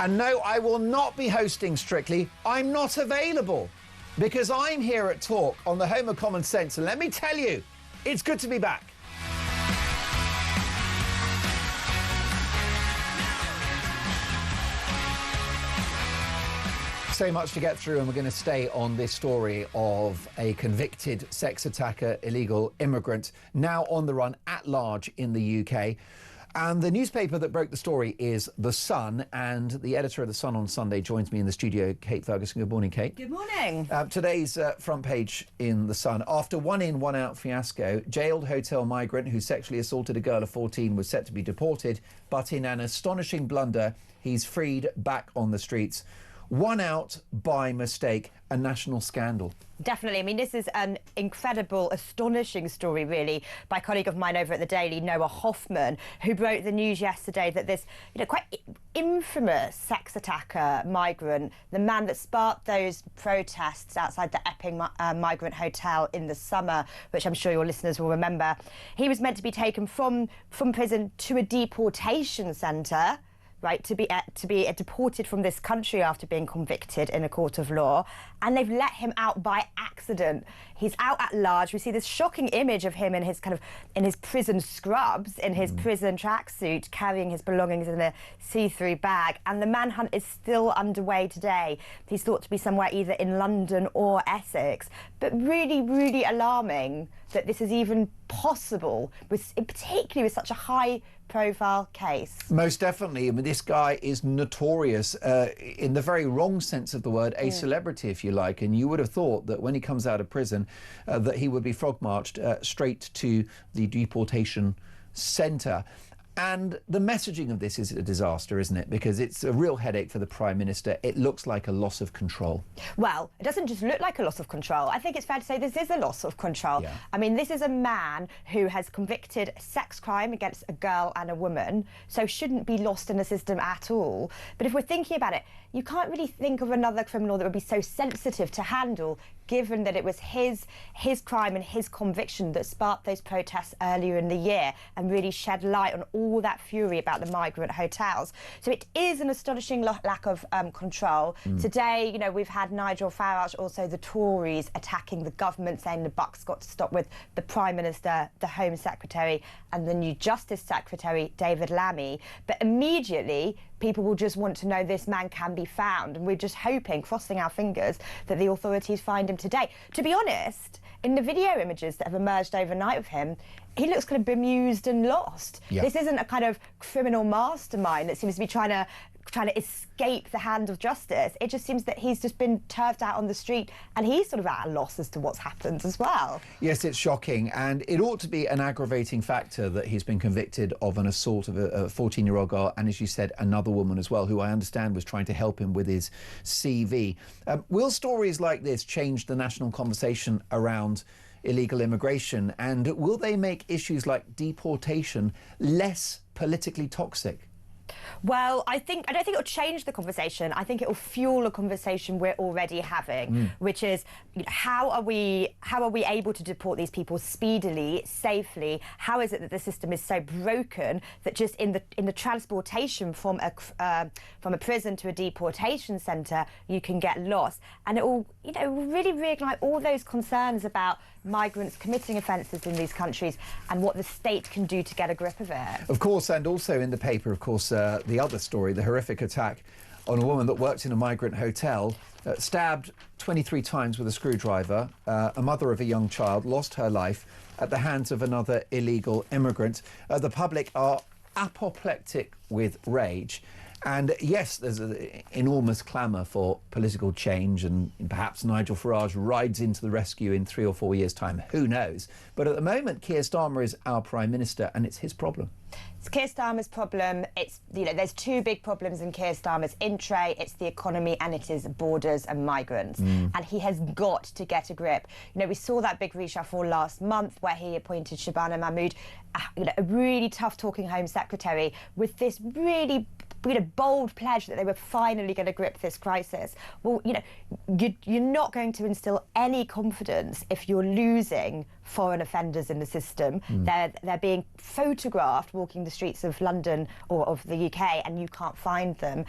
And no, I will not be hosting Strictly. I'm not available because I'm here at Talk on the home of common sense. And let me tell you, it's good to be back. So much to get through, and we're going to stay on this story of a convicted sex attacker, illegal immigrant, now on the run at large in the UK. And the newspaper that broke the story is The Sun, and the editor of The Sun on Sunday joins me in the studio, Kate Ferguson. Good morning, Kate. Good morning. Today's front page in The Sun. After one in, one out fiasco, jailed hotel migrant who sexually assaulted a girl of 14 was set to be deported, but in an astonishing blunder, he's freed back on the streets. One out by mistake, a national scandal. Definitely. I mean, this is an incredible, astonishing story, really, by a colleague of mine over at the Daily, Noah Hoffman, who broke the news yesterday that this, quite infamous sex attacker migrant, the man that sparked those protests outside the Epping migrant hotel in the summer, which I'm sure your listeners will remember, he was meant to be taken from prison to a deportation centre, right, to be deported from this country after being convicted in a court of law, and they've let him out by accident. He's out at large. We see this shocking image of him in his prison scrubs, in his prison tracksuit, carrying his belongings in a see-through bag, and the manhunt is still underway today. He's thought to be somewhere either in London or Essex, but really, really alarming that this is even possible, particularly with such a high-profile case. Most definitely. I mean, this guy is notorious, in the very wrong sense of the word, a celebrity, if you like. And you would have thought that when he comes out of prison, that he would be frog-marched straight to the deportation centre. And the messaging of this is a disaster, isn't it? Because it's a real headache for the Prime Minister. It looks like a loss of control. Well, it doesn't just look like a loss of control. I think it's fair to say this is a loss of control. Yeah. I mean, this is a man who has convicted sex crime against a girl and a woman, so shouldn't be lost in the system at all. But if we're thinking about it, you can't really think of another criminal that would be so sensitive to handle, given that it was his crime and his conviction that sparked those protests earlier in the year and really shed light on all that fury about the migrant hotels. So it is an astonishing lack of control. Today, we've had Nigel Farage, also the Tories, attacking the government, saying the buck's got to stop with the Prime Minister, the Home Secretary and the new Justice Secretary, David Lammy. But immediately, people will just want to know this man can be found. And we're just hoping, crossing our fingers, that the authorities find him today. To be honest, in the video images that have emerged overnight of him, he looks kind of bemused and lost. Yeah. This isn't a kind of criminal mastermind that seems to be trying to escape the hand of justice. It just seems that he's just been turfed out on the street and he's sort of at a loss as to what's happened as well. Yes, it's shocking, and it ought to be an aggravating factor that he's been convicted of an assault of a 14-year-old girl and, as you said, another woman as well, who I understand was trying to help him with his CV. Will stories like this change the national conversation around illegal immigration, and will they make issues like deportation less politically toxic? Well, I don't think it'll change the conversation. I think it'll fuel a conversation we're already having, which is how are we able to deport these people speedily, safely? How is it that the system is so broken that just in the transportation from a prison to a deportation centre you can get lost? And it will really reignite all those concerns about migrants committing offences in these countries and what the state can do to get a grip of it. Of course, and also in the paper, of course, the other story, the horrific attack on a woman that worked in a migrant hotel, stabbed 23 times with a screwdriver. A mother of a young child lost her life at the hands of another illegal immigrant. The public are apoplectic with rage. And yes, there's an enormous clamour for political change, and perhaps Nigel Farage rides into the rescue in 3 or 4 years' time. Who knows? But at the moment, Keir Starmer is our Prime Minister, and it's his problem. It's Keir Starmer's problem. It's, you know, there's two big problems in Keir Starmer's in-tray. It's the economy and it is borders and migrants. And he has got to get a grip. You know, we saw that big reshuffle last month where he appointed Shabana Mahmood, a really tough-talking Home Secretary, with this really bold pledge that they were finally going to grip this crisis. Well, you know, you're not going to instill any confidence if you're losing foreign offenders in the system. They're being photographed walking the streets of London or of the UK, and you can't find them.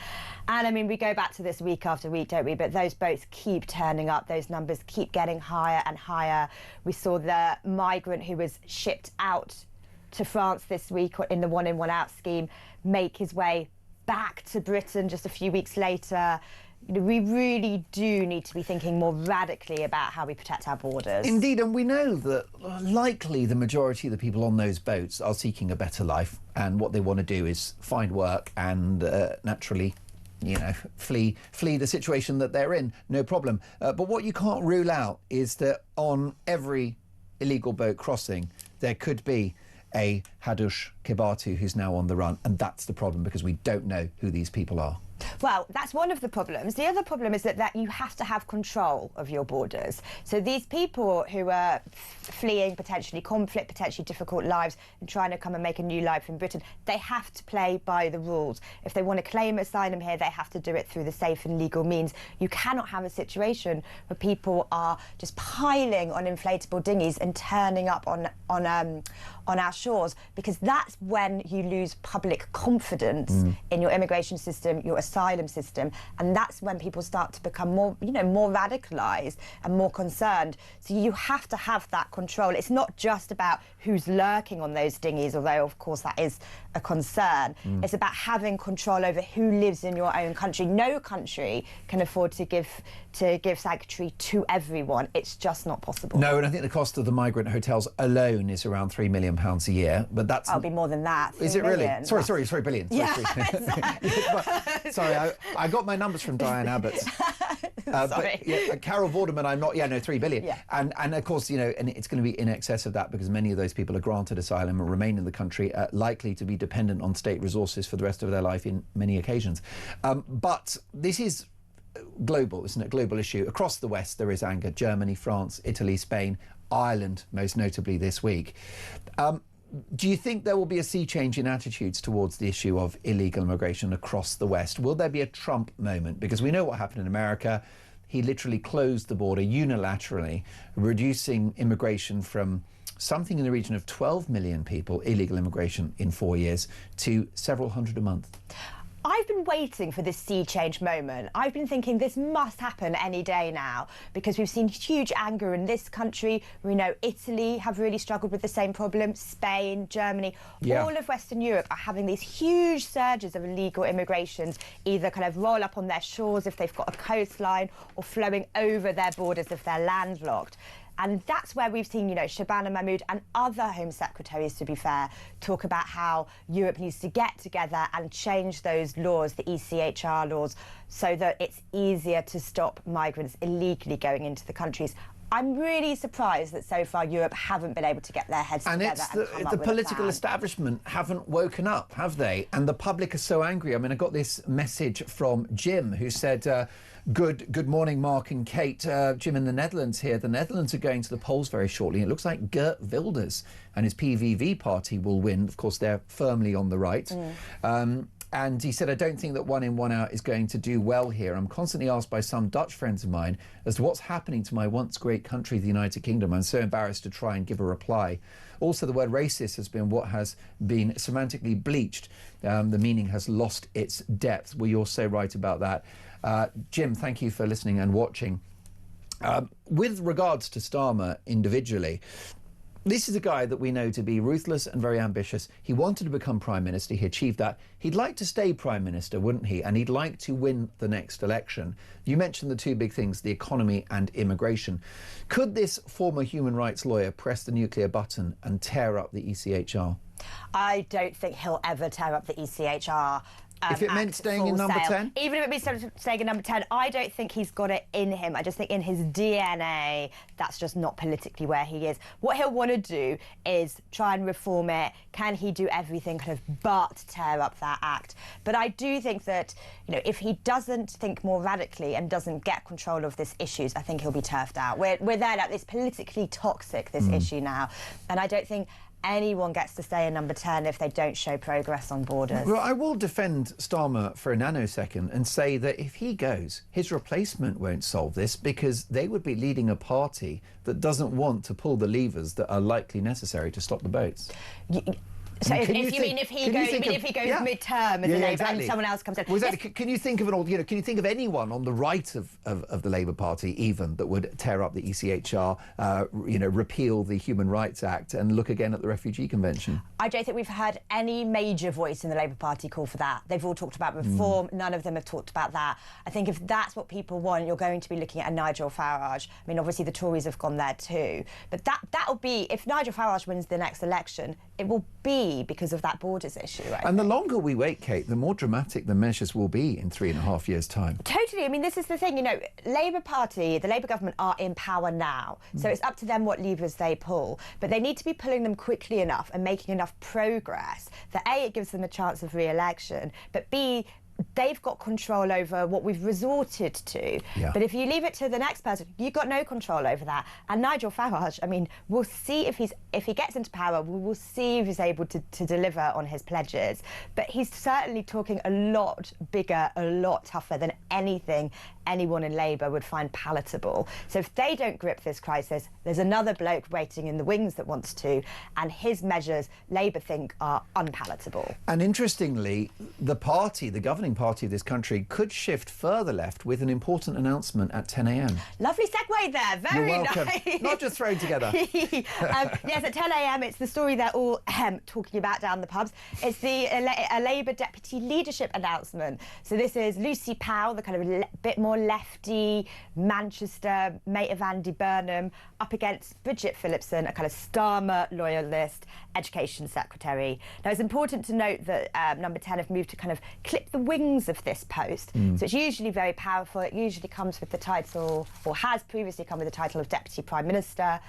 And I mean, we go back to this week after week, don't we? But those boats keep turning up. Those numbers keep getting higher and higher. We saw the migrant who was shipped out to France this week in the one-in, one-out scheme make his way back to Britain just a few weeks later. You know, we really do need to be thinking more radically about how we protect our borders. Indeed, and we know that likely the majority of the people on those boats are seeking a better life, and what they want to do is find work and naturally, you know, flee the situation that they're in, no problem. But what you can't rule out is that on every illegal boat crossing, there could be a Hadush Kibatu who's now on the run, and that's the problem, because we don't know who these people are. Well, that's one of the problems. The other problem is that you have to have control of your borders. So these people who are fleeing potentially conflict, potentially difficult lives, and trying to come and make a new life in Britain, they have to play by the rules. If they want to claim asylum here, they have to do it through the safe and legal means. You cannot have a situation where people are just piling on inflatable dinghies and turning up on our shores, because that's when you lose public confidence in your immigration system, your asylum system, and that's when people start to become more, you know, more radicalised and more concerned. So you have to have that control. It's not just about who's lurking on those dinghies, although of course that is a concern. It's about having control over who lives in your own country. No country can afford to give sanctuary to everyone. It's just not possible. No, and I think the cost of the migrant hotels alone is around £3 million a year, but that's... I'll be more than that. Is it really? Sorry, billion. Yeah. Sorry, I got my numbers from Diane Abbott's. But yeah, Carol Vorderman, I'm not... Yeah, no, 3 billion. Yeah. And of course, you know, and it's going to be in excess of that, because many of those people are granted asylum and remain in the country, likely to be dependent on state resources for the rest of their life in many occasions. But this is global, isn't it? A global issue. Across the West, there is anger. Germany, France, Italy, Spain, Ireland, most notably this week. Do you think there will be a sea change in attitudes towards the issue of illegal immigration across the West? Will there be a Trump moment? Because we know what happened in America. He literally closed the border unilaterally, reducing immigration from something in the region of 12 million people, illegal immigration in 4 years, to several hundred a month. I've been waiting for this sea change moment. I've been thinking this must happen any day now, because we've seen huge anger in this country. We know Italy have really struggled with the same problem, Spain, Germany. Yeah. All of Western Europe are having these huge surges of illegal immigrations, either kind of roll up on their shores if they've got a coastline, or flowing over their borders if they're landlocked. And that's where we've seen, you know, Shabana Mahmood and other Home Secretaries, to be fair, talk about how Europe needs to get together and change those laws, the ECHR laws, so that it's easier to stop migrants illegally going into the countries. I'm really surprised that so far Europe haven't been able to get their heads together. And it's the political establishment haven't woken up, have they? And the public are so angry. I mean, I got this message from Jim, who said, good morning, Mark and Kate. Jim in the Netherlands here. The Netherlands are going to the polls very shortly. It looks like Geert Wilders and his PVV party will win. Of course, they're firmly on the right. And he said, I don't think that one in, one out is going to do well here. I'm constantly asked by some Dutch friends of mine as to what's happening to my once great country, the United Kingdom. I'm so embarrassed to try and give a reply. Also, the word racist has been what has been semantically bleached. The meaning has lost its depth. Well, you're so right about that. Jim, thank you for listening and watching. With regards to Starmer individually, this is a guy that we know to be ruthless and very ambitious. He wanted to become Prime Minister. He achieved that. He'd like to stay Prime Minister, wouldn't he? And he'd like to win the next election. You mentioned the two big things, the economy and immigration. Could this former human rights lawyer press the nuclear button and tear up the ECHR? I don't think he'll ever tear up the ECHR. If it meant staying in number 10? Even if it means staying in number 10, I don't think he's got it in him. I just think in his DNA, that's just not politically where he is. What he'll want to do is try and reform it. Can he do everything kind of but tear up that act? But I do think that, you know, if he doesn't think more radically and doesn't get control of these issues, I think he'll be turfed out. We're there, like, it's politically toxic, this issue now. And I don't think anyone gets to stay in number 10 if they don't show progress on borders. Well, I will defend Starmer for a nanosecond and say that if he goes, his replacement won't solve this, because they would be leading a party that doesn't want to pull the levers that are likely necessary to stop the boats. So if he goes mid-term as a Labour and someone else comes in. Well, exactly. Can you think of can you think of anyone on the right of the Labour Party even that would tear up the ECHR, repeal the Human Rights Act and look again at the Refugee Convention? I don't think we've heard any major voice in the Labour Party call for that. They've all talked about reform. None of them have talked about that. I think if that's what people want, you're going to be looking at a Nigel Farage. I mean, obviously the Tories have gone there too. But that'll be, if Nigel Farage wins the next election, it will be because of that borders issue. And the longer we wait, Kate, the more dramatic the measures will be in 3.5 years' time. Totally. I mean, this is the thing, Labour Party, the Labour government are in power now. So it's up to them what levers they pull. But they need to be pulling them quickly enough and making enough progress that A, it gives them a chance of re-election, but B, they've got control over what we've resorted to. Yeah. But if you leave it to the next person, you've got no control over that. And Nigel Farage, I mean, we'll see if he gets into power, we will see if he's able to deliver on his pledges. But he's certainly talking a lot bigger, a lot tougher than anything anyone in Labour would find palatable. So if they don't grip this crisis, there's another bloke waiting in the wings that wants to, and his measures, Labour think, are unpalatable. And interestingly, the governing party of this country could shift further left with an important announcement at 10 a.m. Lovely segue there, very You're welcome. nice. Not just thrown together. Yes, at 10 a.m, it's the story they're all talking about down the pubs. It's a Labour deputy leadership announcement. So this is Lucy Powell, the kind of bit more lefty Manchester mate of Andy Burnham, up against Bridget Phillipson, a kind of Starmer loyalist education secretary. Now, it's important to note that number 10 have moved to kind of clip the wings of this post. So it's usually very powerful. It usually comes with the title, or has previously come with the title, of Deputy Prime Minister.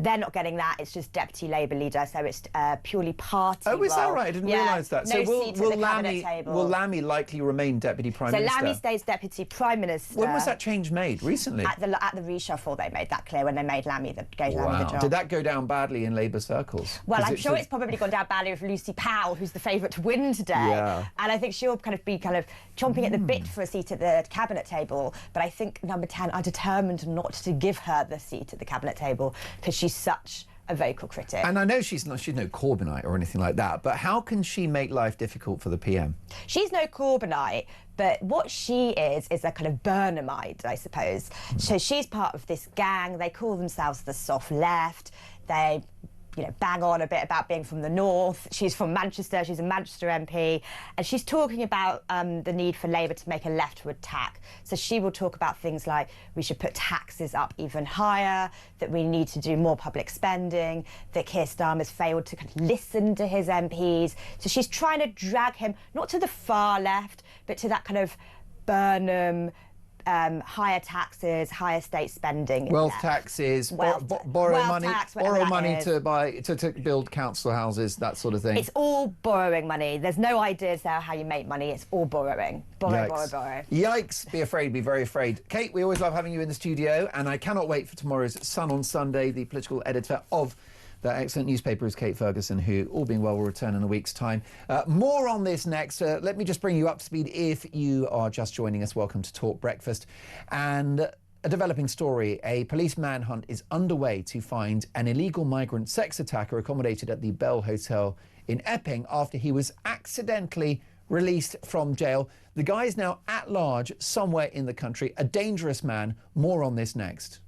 They're not getting that. It's just Deputy Labour Leader, so it's purely party Oh, is that role. right? I didn't realise that. No So seat at the cabinet table. will Lammy likely remain Deputy Prime Minister? So Lammy stays Deputy Prime Minister. When was that change made? Recently? At the reshuffle, they made that clear when they made Lammy gave Lammy the job. Did that go down badly in Labour circles? Well, I'm sure it's probably gone down badly with Lucy Powell, who's the favourite to win today. Yeah. And I think she'll be chomping at the bit for a seat at the cabinet table. But I think number 10 are determined not to give her the seat at the cabinet table because she's such a vocal critic. And I know she's no Corbynite or anything like that, but how can she make life difficult for the PM? She's no Corbynite, but what she is a kind of Burnhamite, I suppose. So she's part of this gang. They call themselves the soft left. They bang on a bit about being from the north. She's from Manchester. She's a Manchester MP. And she's talking about the need for Labour to make a leftward tack. So she will talk about things like we should put taxes up even higher, that we need to do more public spending, that Keir Starmer's failed to listen to his MPs. So she's trying to drag him, not to the far left, but to that kind of Burnham, higher taxes, higher state spending, wealth taxes, borrow money to build council houses, that sort of thing. It's all borrowing money. There's no ideas there how you make money. It's all borrowing. Borrow. Yikes! Be afraid. Be very afraid. Kate, we always love having you in the studio, and I cannot wait for tomorrow's Sun on Sunday. The political editor of that excellent newspaper is Kate Ferguson, who, all being well, will return in a week's time. More on this next. Let me just bring you up to speed if you are just joining us. Welcome to Talk Breakfast. And a developing story. A police manhunt is underway to find an illegal migrant sex attacker accommodated at the Bell Hotel in Epping after he was accidentally released from jail. The guy is now at large somewhere in the country. A dangerous man. More on this next.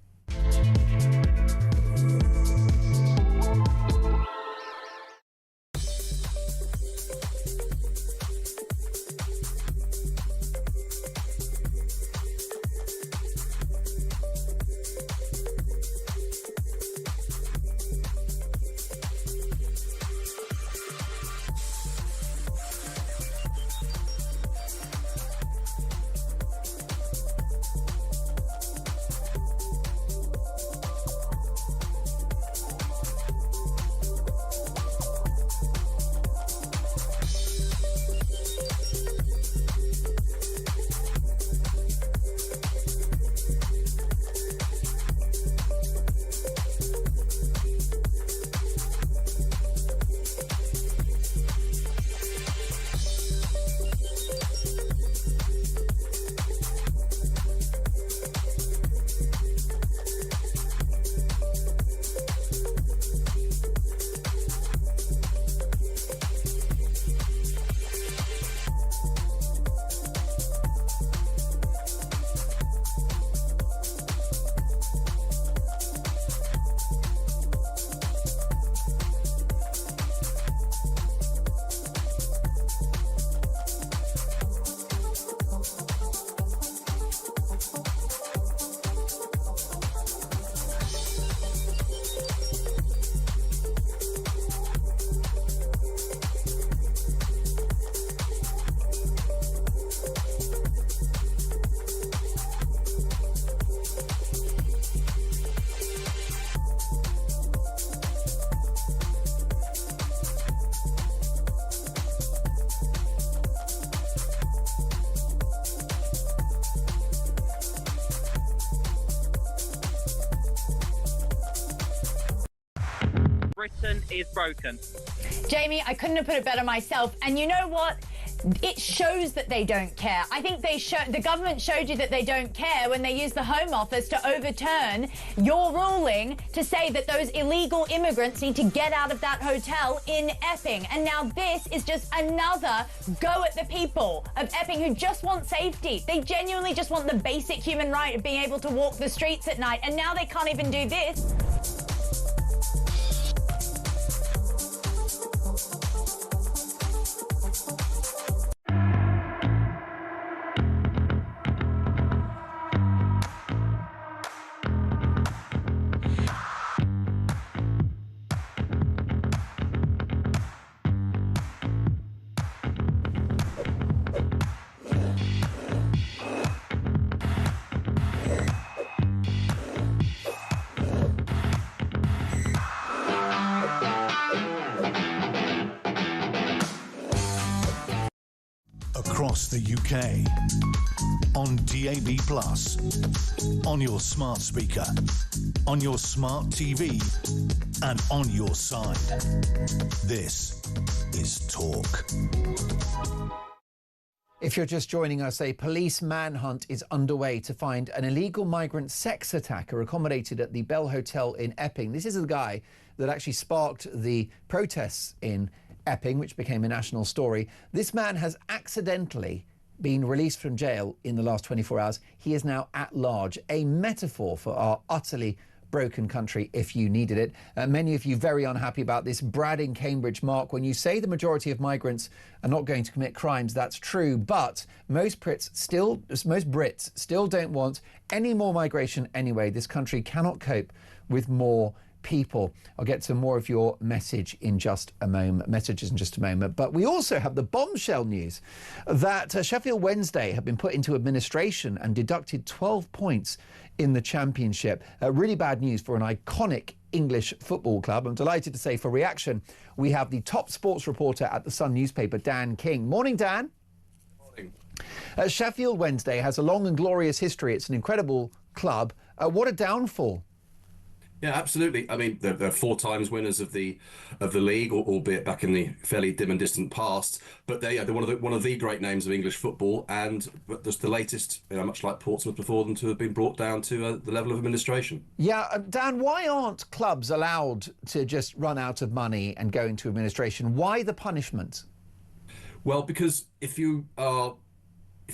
Britain is broken. Jamie, I couldn't have put it better myself. And you know what? It shows that they don't care. I think the government showed you that they don't care when they used the Home Office to overturn your ruling to say that those illegal immigrants need to get out of that hotel in Epping. And now this is just another go at the people of Epping who just want safety. They genuinely just want the basic human right of being able to walk the streets at night. And now they can't even do this. Across the UK, on DAB+, on your smart speaker, on your smart TV, and on your side. This is Talk. If you're just joining us, a police manhunt is underway to find an illegal migrant sex attacker accommodated at the Bell Hotel in Epping. This is the guy that actually sparked the protests in Epping, which became a national story. This man has accidentally been released from jail in the last 24 hours. He is now at large, a metaphor for our utterly broken country if you needed it. Many of you very unhappy about this. Brad in Cambridge. Mark, when you say the majority of migrants are not going to commit crimes, that's true, but most Brits still don't want any more migration anyway. This country cannot cope with more people. I'll get to more of your messages in just a moment. But we also have the bombshell news that Sheffield Wednesday have been put into administration and deducted 12 points in the Championship. Really bad news for an iconic English football club. I'm delighted to say for reaction, we have the top sports reporter at the Sun newspaper, Dan King. Morning, Dan. Morning. Sheffield Wednesday has a long and glorious history. It's an incredible club. What a downfall. Yeah, absolutely. I mean, they're 4 times winners of the league, albeit back in the fairly dim and distant past. But they're one of the great names of English football, and just the latest, much like Portsmouth before them, to have been brought down to the level of administration. Yeah, Dan, why aren't clubs allowed to just run out of money and go into administration? Why the punishment? Well, because if you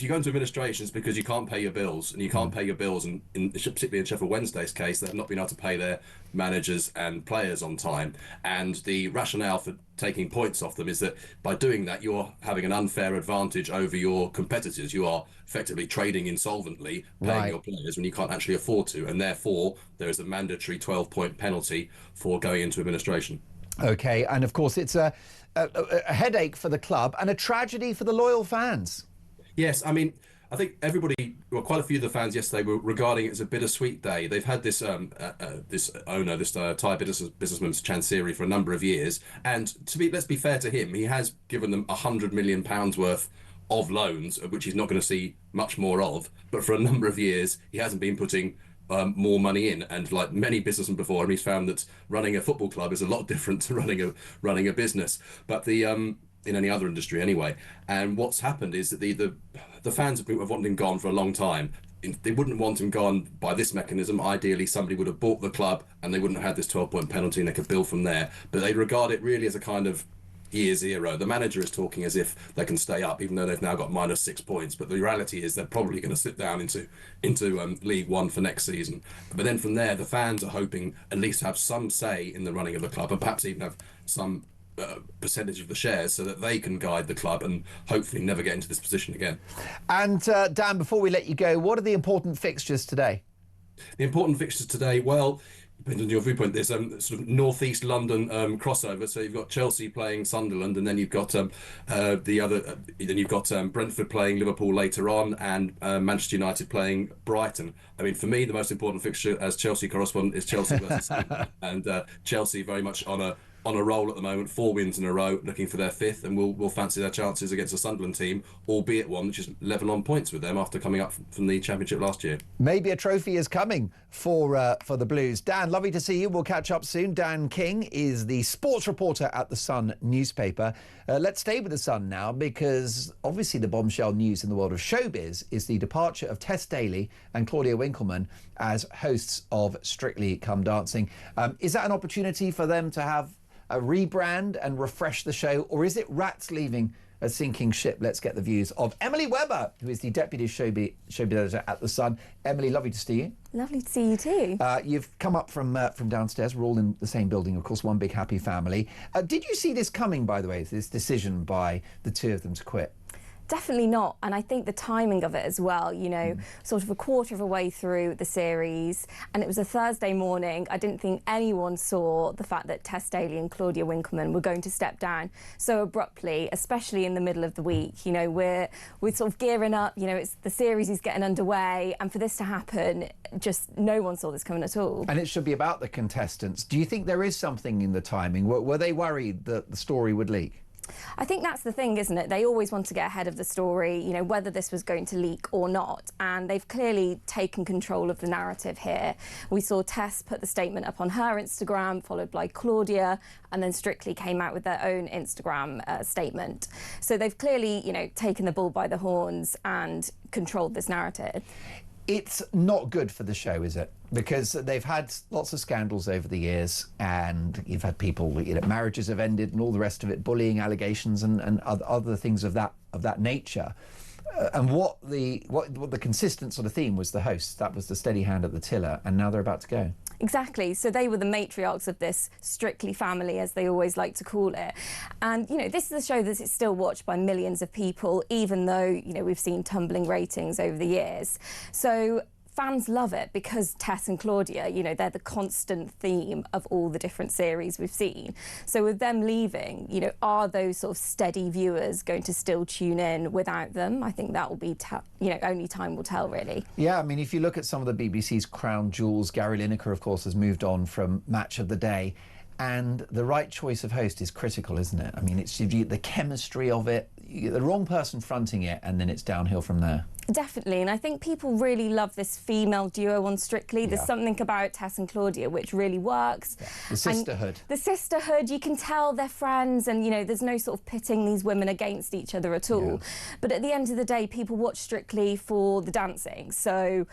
go into administration, it's because you can't pay your bills, and you can't pay your bills, and particularly in Sheffield Wednesday's case, they've not been able to pay their managers and players on time. And the rationale for taking points off them is that by doing that, you're having an unfair advantage over your competitors. You are effectively trading insolvently, paying your players when you can't actually afford to, and therefore there is a mandatory 12-point penalty for going into administration. Okay, and of course it's a headache for the club and a tragedy for the loyal fans. Yes, I mean, I think quite a few of the fans yesterday were regarding it as a bittersweet day. They've had this Thai businessman Chansiri for a number of years, and let's be fair to him, he has given them £100 million worth of loans, of which he's not going to see much more of. But for a number of years, he hasn't been putting more money in, and like many businessmen before him, he's found that running a football club is a lot different to running a business. But in any other industry anyway. And what's happened is that the fans have wanted him gone for a long time. They wouldn't want him gone by this mechanism. Ideally, somebody would have bought the club and they wouldn't have had this 12-point penalty and they could build from there. But they regard it really as a kind of year zero. The manager is talking as if they can stay up, even though they've now got -6 points. But the reality is they're probably going to slip down into League One for next season. But then from there, the fans are hoping at least to have some say in the running of the club, and perhaps even have some percentage of the shares so that they can guide the club and hopefully never get into this position again. And Dan, before we let you go, what are the important fixtures today? The important fixtures today, well, depending on your viewpoint, there's sort of northeast London crossover. So you've got Chelsea playing Sunderland, and then you've got Brentford playing Liverpool later on, and Manchester United playing Brighton. I mean, for me, the most important fixture as Chelsea correspondent is Chelsea versus Sunderland, and Chelsea very much on on a roll at the moment, 4 wins in a row, looking for their 5th, and will fancy their chances against the Sunderland team, albeit one which is level on points with them after coming up from the Championship last year. Maybe a trophy is coming for the Blues. Dan, lovely to see you. We'll catch up soon. Dan King is the sports reporter at the Sun newspaper. Let's stay with the Sun now, because obviously the bombshell news in the world of showbiz is the departure of Tess Daly and Claudia Winkleman as hosts of Strictly Come Dancing. Is that an opportunity for them to have a rebrand and refresh the show, or is it rats leaving a sinking ship? Let's get the views of Emily Webber, who is the deputy showbiz editor at the Sun. Emily, lovely to see you. Lovely to see you too. You've come up from downstairs. We're all in the same building, of course, one big happy family. Did you see this coming, by the way, this decision by the two of them to quit? Definitely not, and I think the timing of it as well, you know, sort of a quarter of a way through the series, and it was a Thursday morning. I didn't think anyone saw the fact that Tess Daly and Claudia Winkleman were going to step down so abruptly, especially in the middle of the week. You know, we're sort of gearing up, you know, the series is getting underway, and for this to happen, just no one saw this coming at all. And it should be about the contestants. Do you think there is something in the timing? Were they worried that the story would leak? I think that's the thing, isn't it? They always want to get ahead of the story, you know, whether this was going to leak or not. And they've clearly taken control of the narrative here. We saw Tess put the statement up on her Instagram, followed by Claudia, and then Strictly came out with their own Instagram statement. So they've clearly, you know, taken the bull by the horns and controlled this narrative. It's not good for the show, is it? Because they've had lots of scandals over the years, and you've had people, you know, marriages have ended and all the rest of it, bullying allegations and other things of that nature. And what the consistent sort of theme was the hosts. That was the steady hand at the tiller, and now they're about to go. Exactly. So they were the matriarchs of this Strictly family, as they always like to call it. And, you know, this is a show that is still watched by millions of people, even though, you know, we've seen tumbling ratings over the years. So fans love it because Tess and Claudia, you know, they're the constant theme of all the different series we've seen. So with them leaving, you know, are those sort of steady viewers going to still tune in without them? I think that will be, you know, only time will tell, really. Yeah, I mean, if you look at some of the BBC's crown jewels, Gary Lineker, of course, has moved on from Match of the Day. And the right choice of host is critical, isn't it? I mean, it's the chemistry of it, you get the wrong person fronting it, and then it's downhill from there. Definitely, and I think people really love this female duo on Strictly. There's something about Tess and Claudia which really works. Yeah. The sisterhood. And the sisterhood, you can tell they're friends, and, you know, there's no sort of pitting these women against each other at all. Yeah. But at the end of the day, people watch Strictly for the dancing. So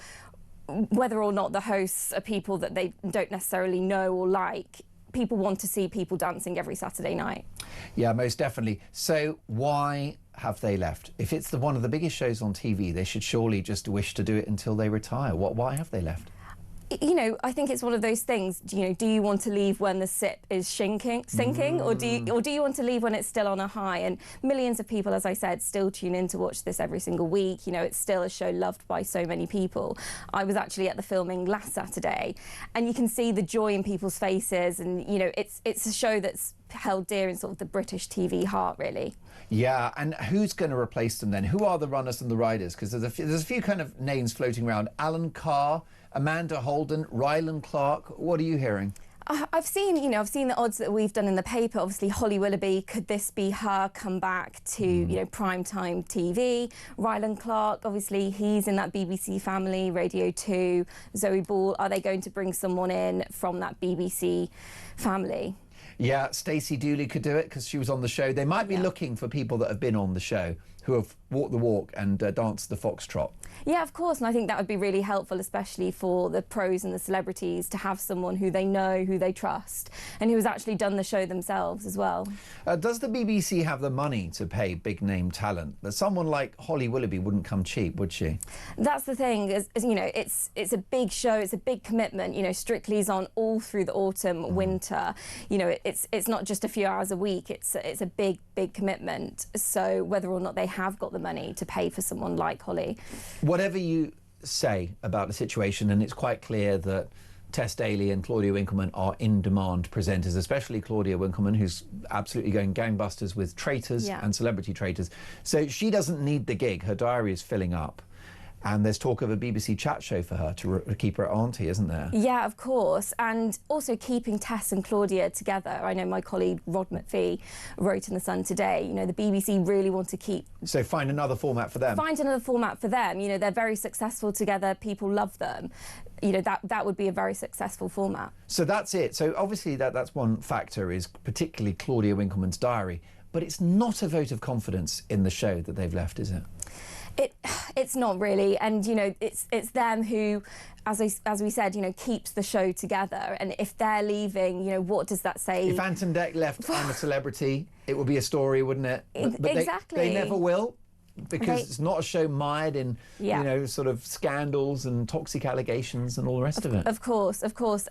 whether or not the hosts are people that they don't necessarily know or like, people want to see people dancing every Saturday night. Yeah, most definitely. So why have they left? If it's one of the biggest shows on TV, they should surely just wish to do it until they retire. Why have they left? You know, I think it's one of those things. You know, do you want to leave when the ship is sinking, or do you want to leave when it's still on a high? And millions of people, as I said, still tune in to watch this every single week. You know, it's still a show loved by so many people. I was actually at the filming last Saturday, and you can see the joy in people's faces. And, you know, it's a show that's held dear in sort of the British TV heart, really. Yeah, and who's going to replace them then? Who are the runners and the riders? Because there's a few kind of names floating around. Alan Carr, Amanda Holden, Ryland Clark. What are you hearing? I've seen the odds that we've done in the paper. Obviously, Holly Willoughby, could this be her come back to, you know, primetime TV? Ryland Clark, obviously, he's in that BBC family, Radio 2. Zoe Ball, are they going to bring someone in from that BBC family? Yeah, Stacey Dooley could do it because she was on the show. They might be looking for people that have been on the show, who have walked the walk and danced the foxtrot. Yeah, of course, and I think that would be really helpful, especially for the pros and the celebrities, to have someone who they know, who they trust, and who has actually done the show themselves as well. Does the BBC have the money to pay big-name talent? But someone like Holly Willoughby wouldn't come cheap, would she? That's the thing, is you know, it's a big show, it's a big commitment. You know, Strictly's on all through the autumn, winter. You know, it's not just a few hours a week, it's a big commitment. So whether or not they have got the money to pay for someone like Holly. Whatever you say about the situation, and it's quite clear that Tess Daly and Claudia Winkleman are in-demand presenters, especially Claudia Winkleman, who's absolutely going gangbusters with Traitors and Celebrity Traitors. So she doesn't need the gig. Her diary is filling up. And there's talk of a BBC chat show for her to keep her auntie, isn't there? Yeah, of course. And also keeping Tess and Claudia together. I know my colleague Rod McPhee wrote in The Sun today, you know, the BBC really want to keep... So find another format for them. Find another format for them. You know, they're very successful together. People love them. You know, that would be a very successful format. So that's it. So obviously that's one factor, is particularly Claudia Winkleman's diary. But it's not a vote of confidence in the show that they've left, is it? It's not really, and you know, it's them who, as we said, you know, keeps the show together. And if they're leaving, you know, what does that say? If Ant and Dec left I'm a Celebrity, it would be a story, wouldn't it? But exactly. They never will, because it's not a show mired in, you know, sort of scandals and toxic allegations and all the rest of it. Of course,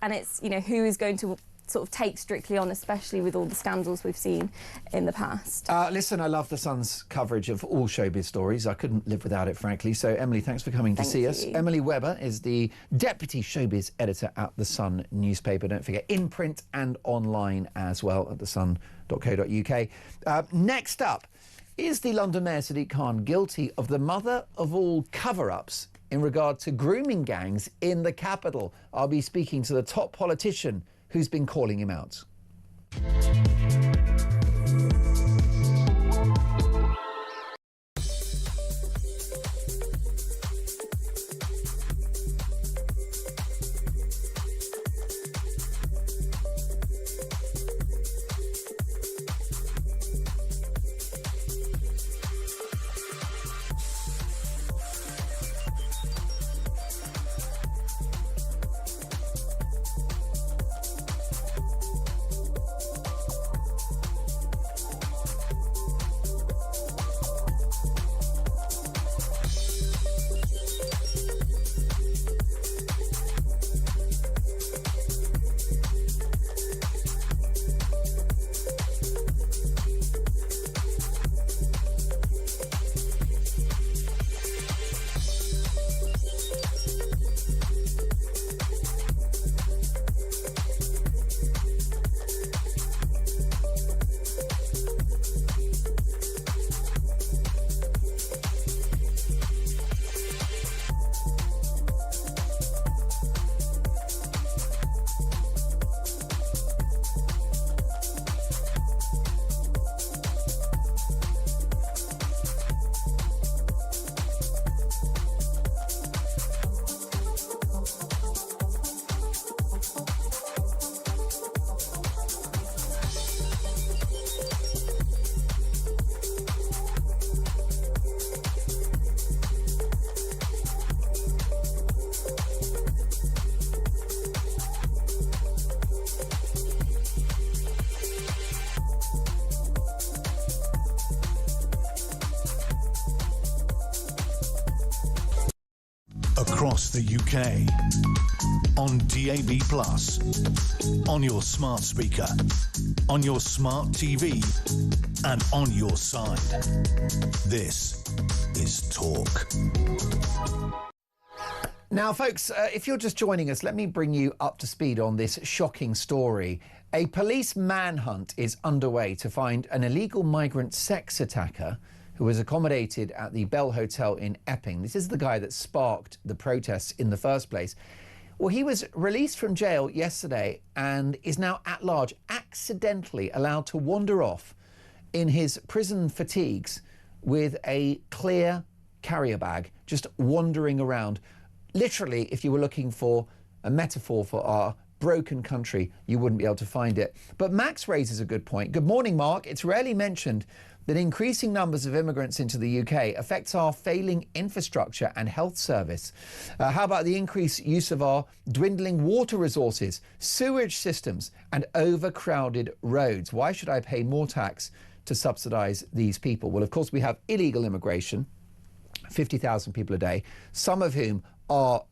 and it's, you know, who is going to sort of take Strictly on, especially with all the scandals we've seen in the past. Listen, I love The Sun's coverage of all showbiz stories. I couldn't live without it, frankly. So, Emily, thanks for coming to see us. Emily Webber is the Deputy Showbiz Editor at The Sun newspaper. Don't forget, in print and online as well at thesun.co.uk. Next up, is the London Mayor Sadiq Khan guilty of the mother of all cover-ups in regard to grooming gangs in the capital? I'll be speaking to the top politician who's been calling him out. Across the UK, on DAB+, on your smart speaker, on your smart TV, and on your side. This is Talk. Now, folks, if you're just joining us, let me bring you up to speed on this shocking story. A police manhunt is underway to find an illegal migrant sex attacker who was accommodated at the Bell Hotel in Epping. This is the guy that sparked the protests in the first place. Well, he was released from jail yesterday and is now at large, accidentally allowed to wander off in his prison fatigues with a clear carrier bag, just wandering around. Literally, if you were looking for a metaphor for our broken country, you wouldn't be able to find it. But Max raises a good point. Good morning, Mark. It's rarely mentioned that increasing numbers of immigrants into the UK affects our failing infrastructure and health service. How about the increased use of our dwindling water resources, sewage systems and overcrowded roads? Why should I pay more tax to subsidise these people? Well, of course, we have illegal immigration, 50,000 people a day, some of whom are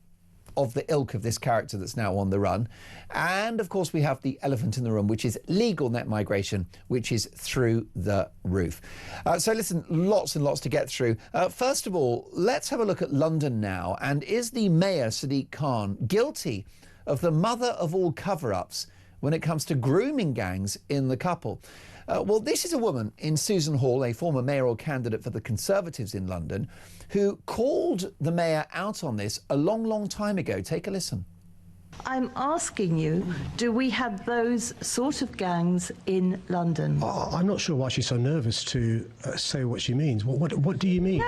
of the ilk of this character that's now on the run. And of course we have the elephant in the room, which is legal net migration, which is through the roof. So listen, lots and lots to get through. First of all, let's have a look at London now. And is the Mayor, Sadiq Khan, guilty of the mother of all cover-ups when it comes to grooming gangs in the couple. Well, this is a woman in Susan Hall, a former mayoral candidate for the Conservatives in London, who called the mayor out on this a long, long time ago. Take a listen. I'm asking you, do we have those sort of gangs in London? I'm not sure why she's so nervous to say what she means. What do you mean?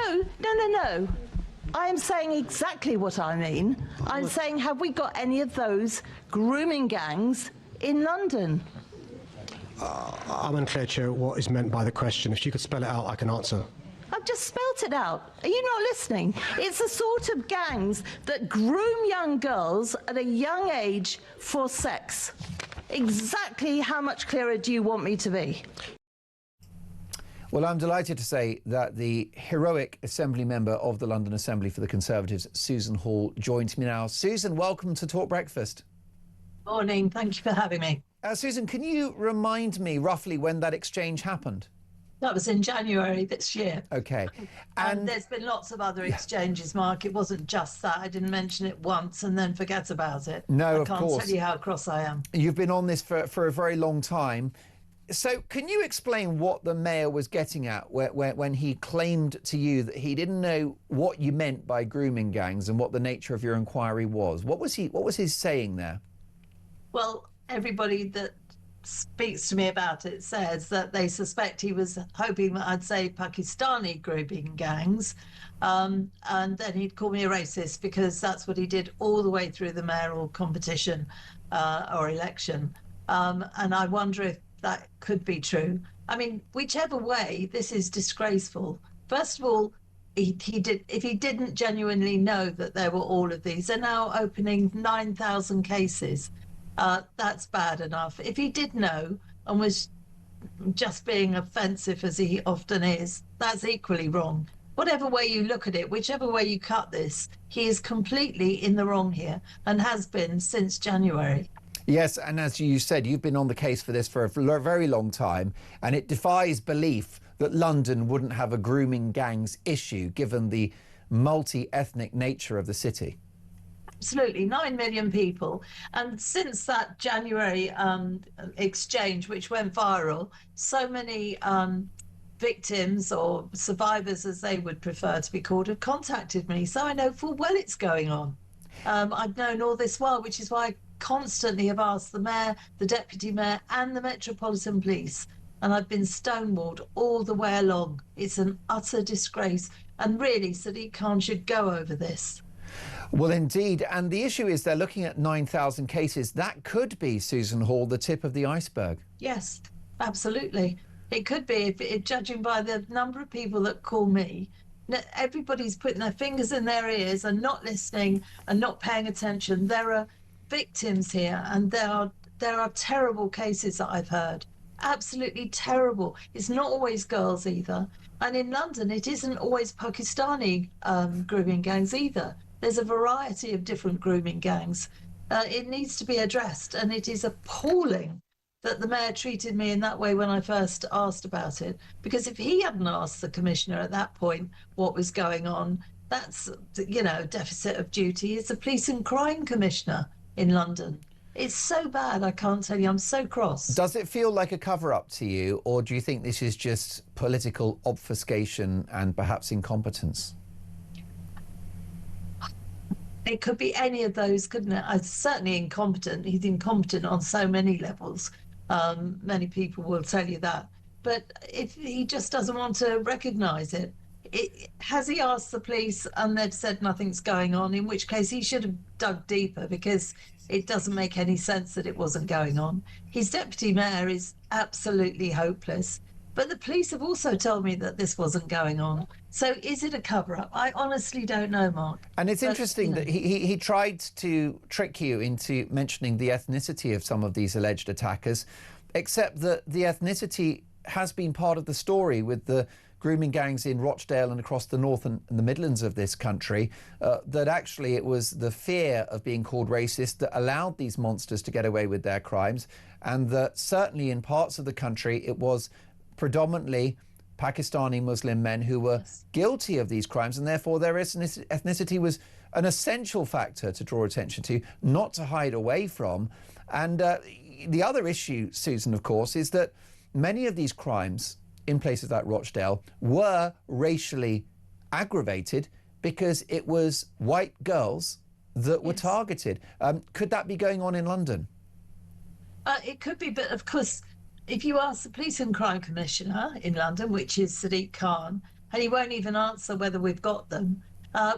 No. I am saying exactly what I mean. I'm saying, have we got any of those grooming gangs in London? I'm unclear, Chair, what is meant by the question. If she could spell it out, I can answer. I've just spelt it out. Are you not listening? It's the sort of gangs that groom young girls at a young age for sex. Exactly how much clearer do you want me to be? Well, I'm delighted to say that the heroic Assembly member of the London Assembly for the Conservatives, Susan Hall, joins me now. Susan, welcome to Talk Breakfast. Morning. Thank you for having me. Susan, can you remind me roughly when that exchange happened? That was in January this year. OK. And there's been lots of other exchanges, Mark. It wasn't just that. I didn't mention it once and then forget about it. No, of course. I can't tell you how cross I am. You've been on this for a very long time. So can you explain what the mayor was getting at when he claimed to you that he didn't know what you meant by grooming gangs and what the nature of your inquiry was? What was he saying there? Well, everybody that speaks to me about it says that they suspect he was hoping that I'd say Pakistani grooming gangs, and then he'd call me a racist because that's what he did all the way through the mayoral competition or election. And I wonder if that could be true. I mean, whichever way, this is disgraceful. First of all, if he didn't genuinely know that there were all of these, they're now opening 9,000 cases. That's bad enough. If he did know and was just being offensive, as he often is, that's equally wrong. Whatever way you look at it, whichever way you cut this, he is completely in the wrong here and has been since January. Yes, and as you said, you've been on the case for this for a very long time, and it defies belief that London wouldn't have a grooming gangs issue, given the multi-ethnic nature of the city. Absolutely, 9 million people. And since that January exchange, which went viral, so many victims or survivors, as they would prefer to be called, have contacted me. So I know full well it's going on. I've known all this while, which is why I constantly have asked the mayor, the deputy mayor and the Metropolitan Police. And I've been stonewalled all the way along. It's an utter disgrace. And really, Sadiq Khan should go over this. Well, indeed. And the issue is they're looking at 9,000 cases. That could be, Susan Hall, the tip of the iceberg. Yes, absolutely. It could be, if judging by the number of people that call me. Everybody's putting their fingers in their ears and not listening and not paying attention. There are victims here, and there are terrible cases that I've heard. Absolutely terrible. It's not always girls either. And in London, it isn't always Pakistani grooming gangs either. There's a variety of different grooming gangs. It needs to be addressed, and it is appalling that the mayor treated me in that way when I first asked about it. Because if he hadn't asked the commissioner at that point what was going on, that's, deficit of duty. It's the police and crime commissioner in London. It's so bad, I can't tell you. I'm so cross. Does it feel like a cover-up to you, or do you think this is just political obfuscation and perhaps incompetence? It could be any of those, couldn't it? I'm certainly incompetent. He's incompetent on so many levels. Many people will tell you that. But if he just doesn't want to recognise it, has he asked the police and they've said nothing's going on, in which case he should have dug deeper, because it doesn't make any sense that it wasn't going on. His deputy mayor is absolutely hopeless. But the police have also told me that this wasn't going on. So is it a cover-up? I honestly don't know, Mark. And it's interesting that he tried to trick you into mentioning the ethnicity of some of these alleged attackers, except that the ethnicity has been part of the story with the grooming gangs in Rochdale and across the north and the Midlands of this country, that actually it was the fear of being called racist that allowed these monsters to get away with their crimes, and that certainly in parts of the country it was predominantly Pakistani Muslim men who were guilty of these crimes, and therefore their ethnicity was an essential factor to draw attention to, not to hide away from. And the other issue, Susan, of course, is that many of these crimes in places like Rochdale were racially aggravated because it was white girls that were targeted. Could that be going on in London? It could be, but of course, if you ask the Police and Crime Commissioner in London, which is Sadiq Khan, and he won't even answer whether we've got them,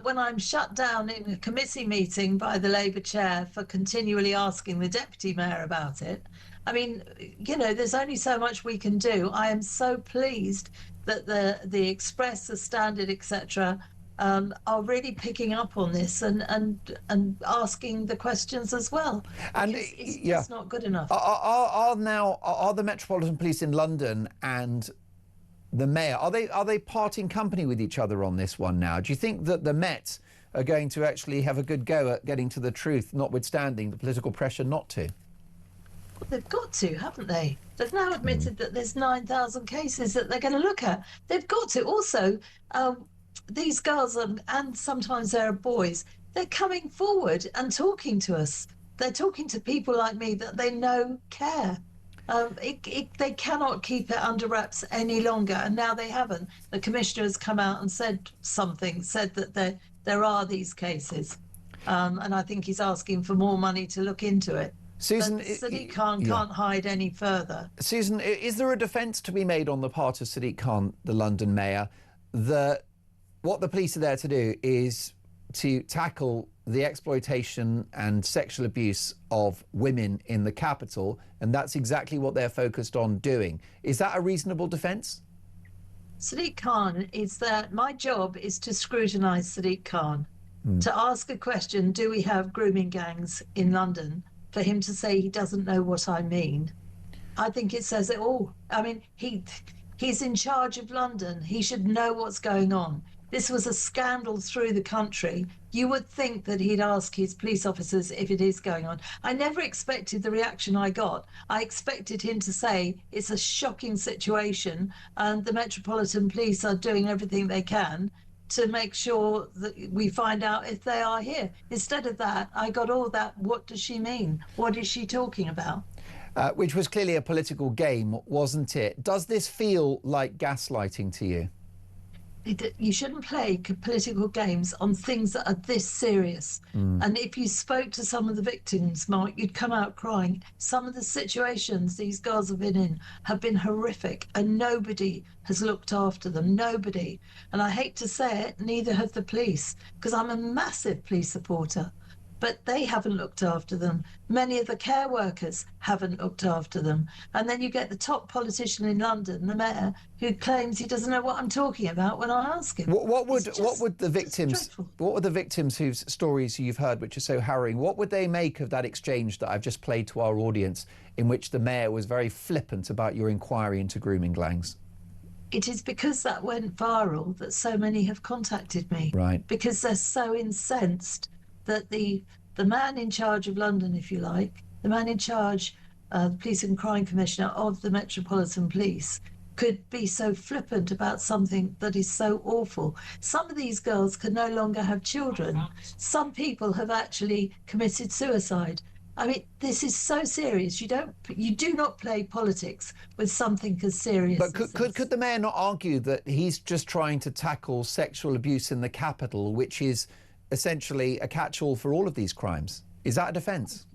when I'm shut down in a committee meeting by the Labour chair for continually asking the deputy mayor about it, I mean, you know, there's only so much we can do. I am so pleased that the Express, the Standard, etc., are really picking up on this and asking the questions as well. And it's just not good enough. Are the Metropolitan Police in London and the mayor, are they parting company with each other on this one now? Do you think that the Met are going to actually have a good go at getting to the truth, notwithstanding the political pressure not to? Well, they've got to, haven't they? They've now admitted that there's 9,000 cases that they're going to look at. They've got to. Also, these girls, and sometimes there are boys, they're coming forward and talking to us. They're talking to people like me that they know care. They cannot keep it under wraps any longer, and now they haven't. The Commissioner has come out and said that there are these cases, and I think he's asking for more money to look into it. Susan, Sadiq Khan can't hide any further. Susan, is there a defence to be made on the part of Sadiq Khan, the London mayor, that what the police are there to do is to tackle the exploitation and sexual abuse of women in the capital, and that's exactly what they're focused on doing? Is that a reasonable defence? Sadiq Khan is that my job is to scrutinise Sadiq Khan, to ask a question, do we have grooming gangs in London? For him to say he doesn't know what I mean, I think it says it all. I mean, he's in charge of London. He should know what's going on. This was a scandal through the country. You would think that he'd ask his police officers if it is going on. I never expected the reaction I got. I expected him to say it's a shocking situation and the Metropolitan Police are doing everything they can to make sure that we find out if they are here. Instead of that, I got all that, what does she mean? What is she talking about? Which was clearly a political game, wasn't it? Does this feel like gaslighting to you? You shouldn't play political games on things that are this serious. And if you spoke to some of the victims, Mark, you'd come out crying. Some of the situations these girls have been in have been horrific, and nobody has looked after them. Nobody. And I hate to say it, neither have the police, because I'm a massive police supporter. But they haven't looked after them. Many of the care workers haven't looked after them. And then you get the top politician in London, the mayor, who claims he doesn't know what I'm talking about when I ask him. What would the victims whose stories you've heard, which are so harrowing, what would they make of that exchange that I've just played to our audience, in which the mayor was very flippant about your inquiry into grooming gangs? It is because that went viral that so many have contacted me. Right. Because they're so incensed that the man in charge of London, if you like, the man in charge, the Police and Crime Commissioner of the Metropolitan Police, could be so flippant about something that is so awful. Some of these girls can no longer have children. Some people have actually committed suicide. I mean, this is so serious. You do not play politics with something as serious. But could the mayor not argue that he's just trying to tackle sexual abuse in the capital, which is essentially a catch-all for all of these crimes? Is that a defence?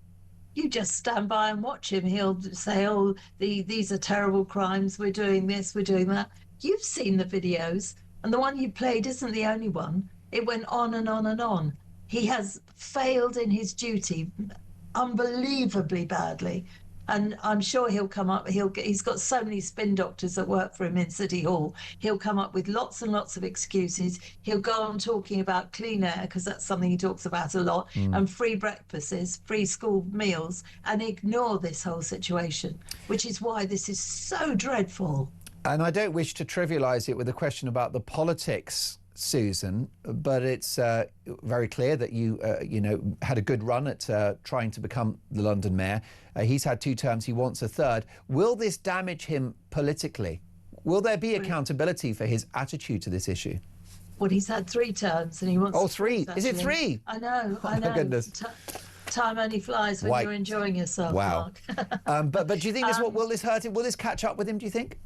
You just stand by and watch him. He'll say, oh, these are terrible crimes. We're doing this, we're doing that. You've seen the videos, and the one you played isn't the only one. It went on and on and on. He has failed in his duty unbelievably badly. And I'm sure he'll come up, he's got so many spin doctors that work for him in City Hall. He'll come up with lots and lots of excuses. He'll go on talking about clean air, because that's something he talks about a lot, and free breakfasts, free school meals, and ignore this whole situation, which is why this is so dreadful. And I don't wish to trivialise it with a question about the politics, Susan, but it's very clear that you had a good run at trying to become the London mayor. He's had 2 terms, he wants a 3rd. Will this damage him politically? Will there be accountability for his attitude to this issue? Well, he's had 3 terms and he wants... Oh, 3? Is it 3? I know, Oh, my goodness. time only flies when you're enjoying yourself, Wow. Mark. But do you think will this hurt him? Will this catch up with him, do you think?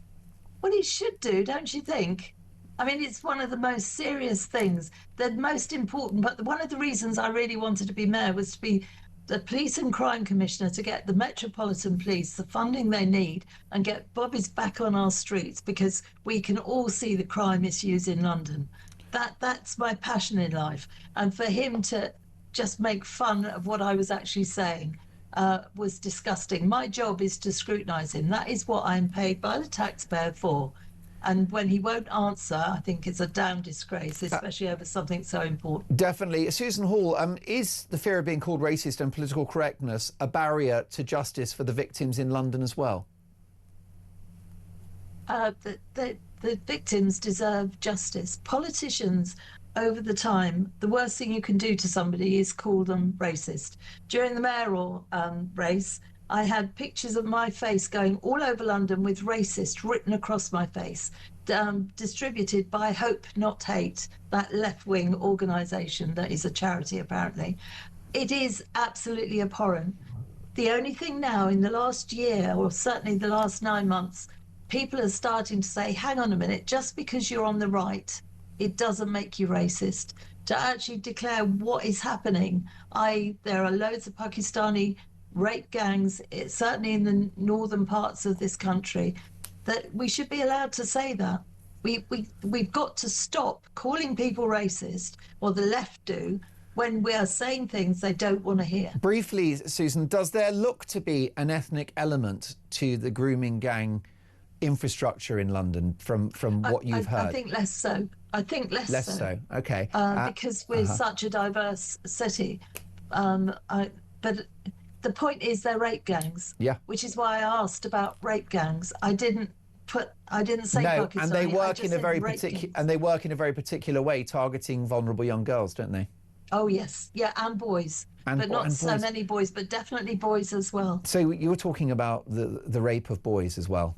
Well, it should do, don't you think? I mean, it's one of the most serious things, the most important. But one of the reasons I really wanted to be mayor was to be the police and crime commissioner, to get the Metropolitan Police the funding they need and get bobbies back on our streets, because we can all see the crime issues in London. That's my passion in life. And for him to just make fun of what I was actually saying was disgusting. My job is to scrutinise him. That is what I'm paid by the taxpayer for. And when he won't answer, I think it's a damn disgrace, especially over something so important. Definitely. Susan Hall, is the fear of being called racist and political correctness a barrier to justice for the victims in London as well? The victims deserve justice. Politicians, over the time, the worst thing you can do to somebody is call them racist. During the mayoral race, I had pictures of my face going all over London with racist written across my face, distributed by Hope Not Hate, that left-wing organisation that is a charity, apparently. It is absolutely abhorrent. The only thing now in the last year, or certainly the last 9 months, people are starting to say, hang on a minute, just because you're on the right, it doesn't make you racist. To actually declare what is happening, there are loads of Pakistani rape gangs, certainly in the northern parts of this country, that we should be allowed to say that. We've got to stop calling people racist, or the left do, when we are saying things they don't want to hear. Briefly, Susan, does there look to be an ethnic element to the grooming gang infrastructure in London from what you've heard? I think less so. I think less so. Okay. Because we're such a diverse city. But the point is they're rape gangs. Yeah. Which is why I asked about rape gangs. I didn't say no, Pakistani. and they work in a very particular way, targeting vulnerable young girls, don't they? Oh yes, yeah, and boys, but not so many boys, but definitely boys as well. So you were talking about the rape of boys as well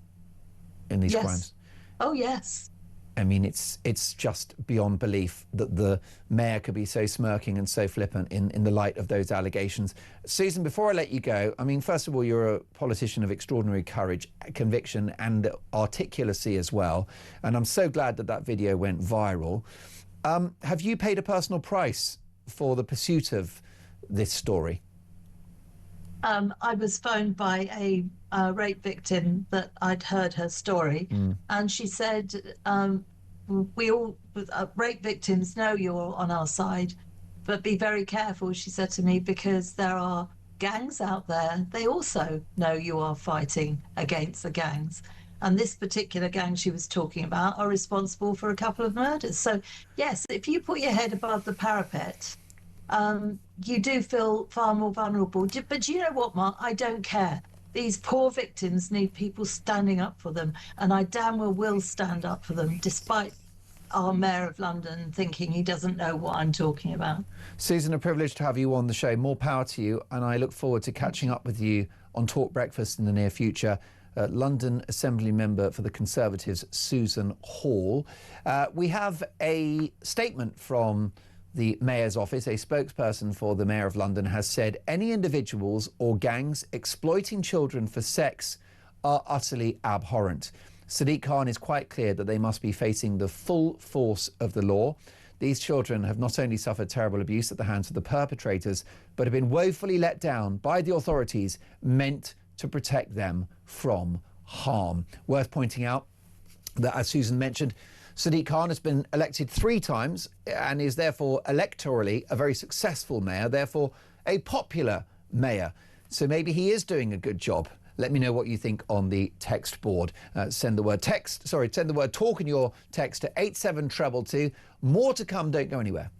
in these crimes. Oh yes. I mean, it's just beyond belief that the mayor could be so smirking and so flippant in the light of those allegations. Susan, before I let you go, I mean, first of all, you're a politician of extraordinary courage, conviction and articulacy as well. And I'm so glad that video went viral. Have you paid a personal price for the pursuit of this story? I was phoned by a rape victim that I'd heard her story, and she said, we all, rape victims know you're on our side, but be very careful, she said to me, because there are gangs out there. They also know you are fighting against the gangs. And this particular gang she was talking about are responsible for a couple of murders. So, yes, if you put your head above the parapet, you do feel far more vulnerable. But you know what, Mark? I don't care. These poor victims need people standing up for them, and I damn well will stand up for them, despite our Mayor of London thinking he doesn't know what I'm talking about. Susan, a privilege to have you on the show. More power to you, and I look forward to catching up with you on Talk Breakfast in the near future. London Assembly member for the Conservatives, Susan Hall. We have a statement from the Mayor's office. A spokesperson for the Mayor of London has said any individuals or gangs exploiting children for sex are utterly abhorrent. Sadiq Khan is quite clear that they must be facing the full force of the law. These children have not only suffered terrible abuse at the hands of the perpetrators, but have been woefully let down by the authorities meant to protect them from harm. Worth pointing out that, as Susan mentioned, Sadiq Khan has been elected 3 times and is therefore electorally a very successful mayor, therefore a popular mayor. So maybe he is doing a good job. Let me know what you think on the text board. Send the word talk in your text to 87222. More to come. Don't go anywhere.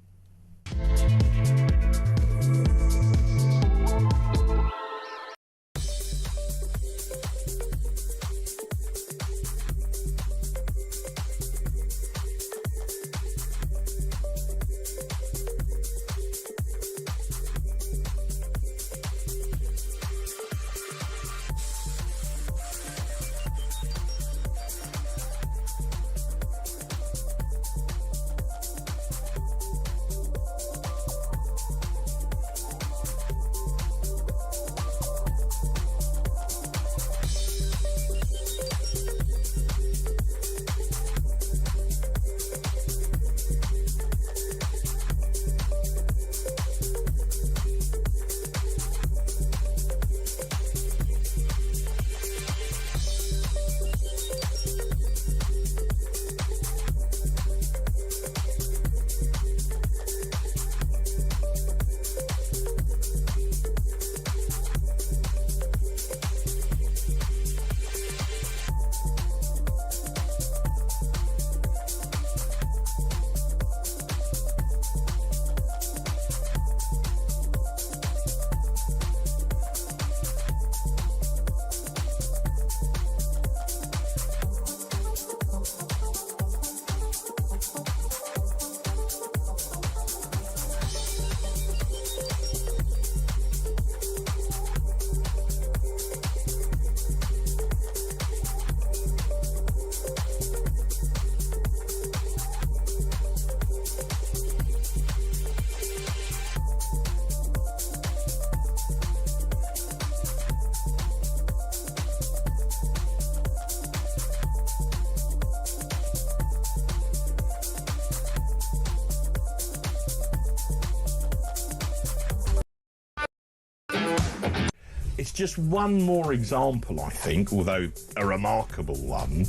It's just one more example, I think, although a remarkable one,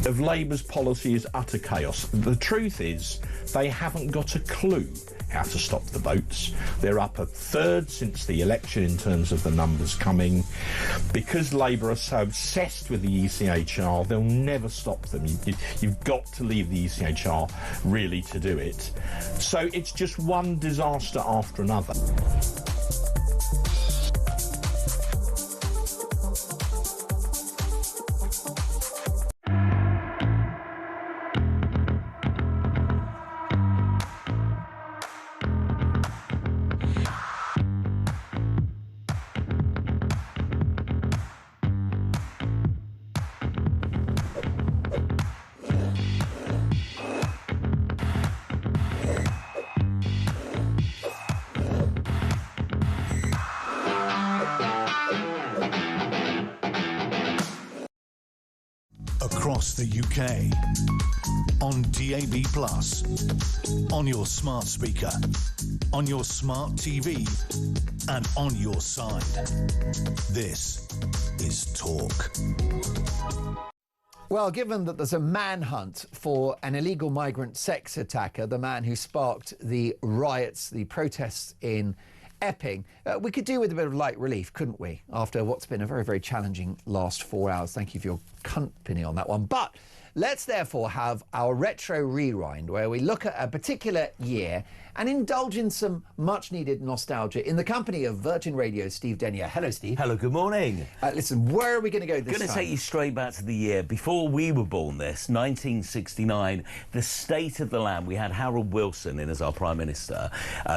of Labour's policy is utter chaos. The truth is, they haven't got a clue how to stop the votes. They're up a third since the election in terms of the numbers coming. Because Labour are so obsessed with the ECHR, they'll never stop them. You've got to leave the ECHR really to do it. So it's just one disaster after another. Across the UK, on DAB+, on your smart speaker, on your smart TV, and on your side. This is Talk. Well, given that there's a manhunt for an illegal migrant sex attacker, the man who sparked the riots, the protests in Epping, we could do with a bit of light relief, couldn't we, after what's been a very, very challenging last 4 hours. Thank you for your company on that one. But let's therefore have our retro rewind, where we look at a particular year and indulge in some much-needed nostalgia in the company of Virgin Radio's Steve Denyer. Hello, Steve. Hello, good morning. Listen, where are we going to go this time? I'm going to take you straight back to the year before we were born, 1969, the state of the land. We had Harold Wilson in as our Prime Minister.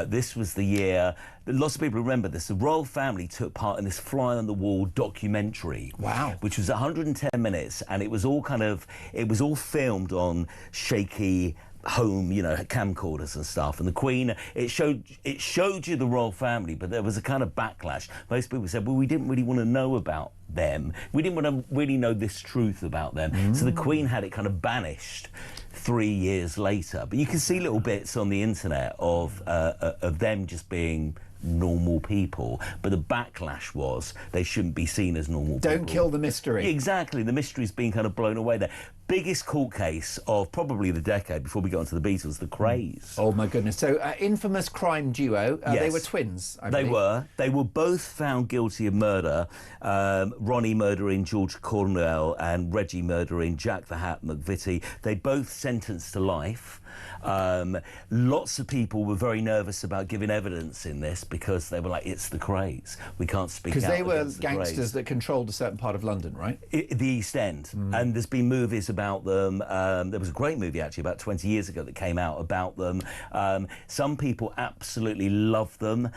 This was the year, lots of people remember this, the royal family took part in this fly-on-the-wall documentary. Wow. Which was 110 minutes, and it was all filmed on shaky home, you know, camcorders and stuff, and the Queen, it showed you the royal family, but there was a kind of backlash. Most people said, well, we didn't really want to know about them. We didn't want to really know this truth about them. So the Queen had it kind of banished 3 years later. But you can see little bits on the internet of them just being normal people, but the backlash was they shouldn't be seen as normal people. Don't kill the mystery. Exactly, the mystery's being kind of blown away there. Biggest court case of probably the decade before we got onto the Beatles, the Krays. Oh my goodness. So infamous crime duo, yes. They were twins, I believe. They were both found guilty of murder. Ronnie murdering George Cornwell and Reggie murdering Jack the Hat McVitie. They both sentenced to life. Lots of people were very nervous about giving evidence in this because they were like, it's the Krays. We can't speak out. Because they were the gangsters Krays. that controlled a certain part of London, right? The East End. And there's been movies about them. There was a great movie, actually, about 20 years ago that came out about them. Some people absolutely loved them.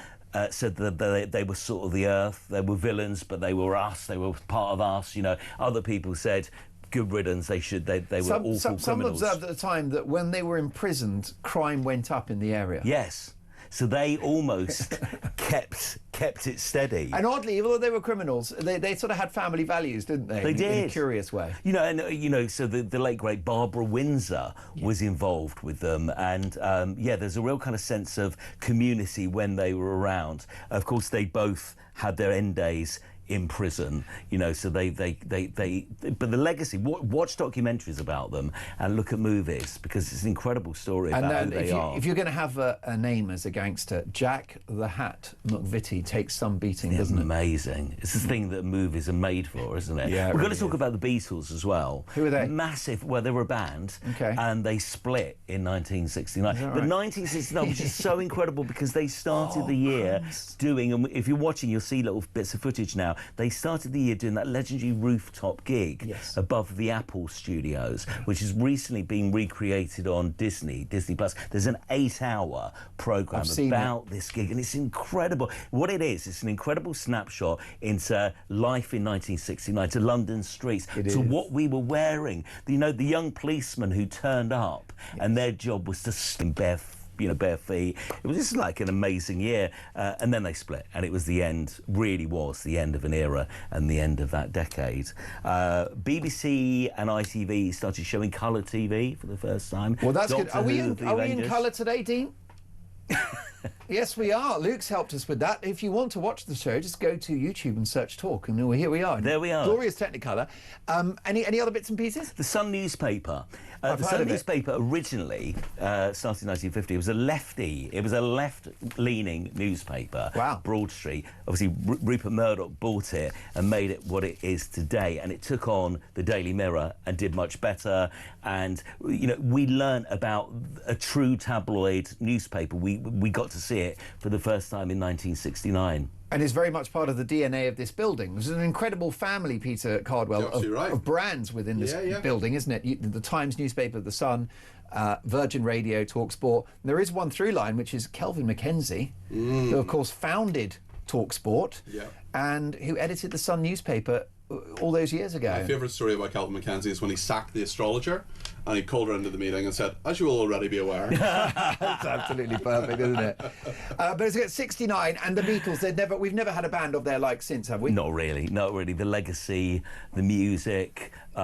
Said that they were sort of the earth. They were villains, but they were us. They were part of us, you know. Other people said, good riddance, they were awful criminals. Some observed at the time that when they were imprisoned, crime went up in the area. Yes. So they almost kept it steady. And oddly, although they were criminals, they sort of had family values, didn't they? They did. In a curious way. You know, and so the late great Barbara Windsor was involved with them, and there's a real kind of sense of community when they were around. Of course, they both had their end days in prison, you know, so they but the legacy, watch documentaries about them and look at movies, because it's an incredible story about who they are. If you're going to have a name as a gangster, Jack the Hat McVitie takes some beating, doesn't it? Amazing. It's the thing that movies are made for, isn't it? Yeah, We're going to talk about the Beatles as well. Who are they? Massive. Well, they were a band, and they split in 1969. But 1969 was just so incredible because they started the year doing, and if you're watching, you'll see little bits of footage now. They started the year doing that legendary rooftop gig above the Apple Studios, which has recently been recreated on Disney Plus. There's an 8-hour programme about this gig, and it's incredible. What it is, it's an incredible snapshot into life in 1969, to London streets, to what we were wearing. You know, the young policemen who turned up, and their job was to stand bare feet. It was just like an amazing year, and then they split, and it was the end, really was the end of an era and the end of that decade. BBC and ITV started showing colour TV for the first time. Well, that's good. Doctor Are we Who, in colour today, Dean? Yes, we are. Luke's helped us with that. If you want to watch the show, just go to YouTube and search Talk, and here we are. There we are. Glorious Technicolor. Any other bits and pieces? The Sun newspaper. The Sun newspaper originally started in 1950. It was a lefty. It was a left-leaning newspaper. Wow. Broad Street. Obviously, Rupert Murdoch bought it and made it what it is today. And it took on the Daily Mirror and did much better. And you know, we learnt about a true tabloid newspaper. We got to see it for the first time in 1969. And is very much part of the DNA of this building. There's an incredible family, Peter Cardwell, of brands within this building, isn't it? The Times newspaper, The Sun, Virgin Radio, TalkSport. There is one through line, which is Kelvin Mackenzie, who, of course, founded TalkSport and who edited The Sun newspaper all those years ago. My favourite story about Kelvin Mackenzie is when he sacked the astrologer and he called her into the meeting and said, as you will already be aware. That's absolutely perfect, isn't it? But it's at 69, and the Beatles, we've never had a band of their like since, have we? Not really. The legacy, the music, you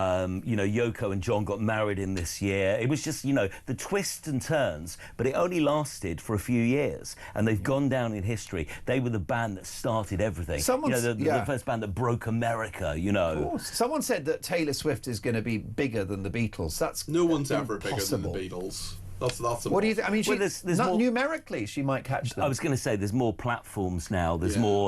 know, Yoko and John got married in this year. It was just, you know, the twists and turns, but it only lasted for a few years, and they've gone down in history. They were the band that started everything. The first band that broke America, you know. Someone said that Taylor Swift is going to be bigger than the Beatles. That's no one's ever bigger than the Beatles. That's what do you think? I mean, not numerically, she might catch them. I was going to say there's more platforms now. There's more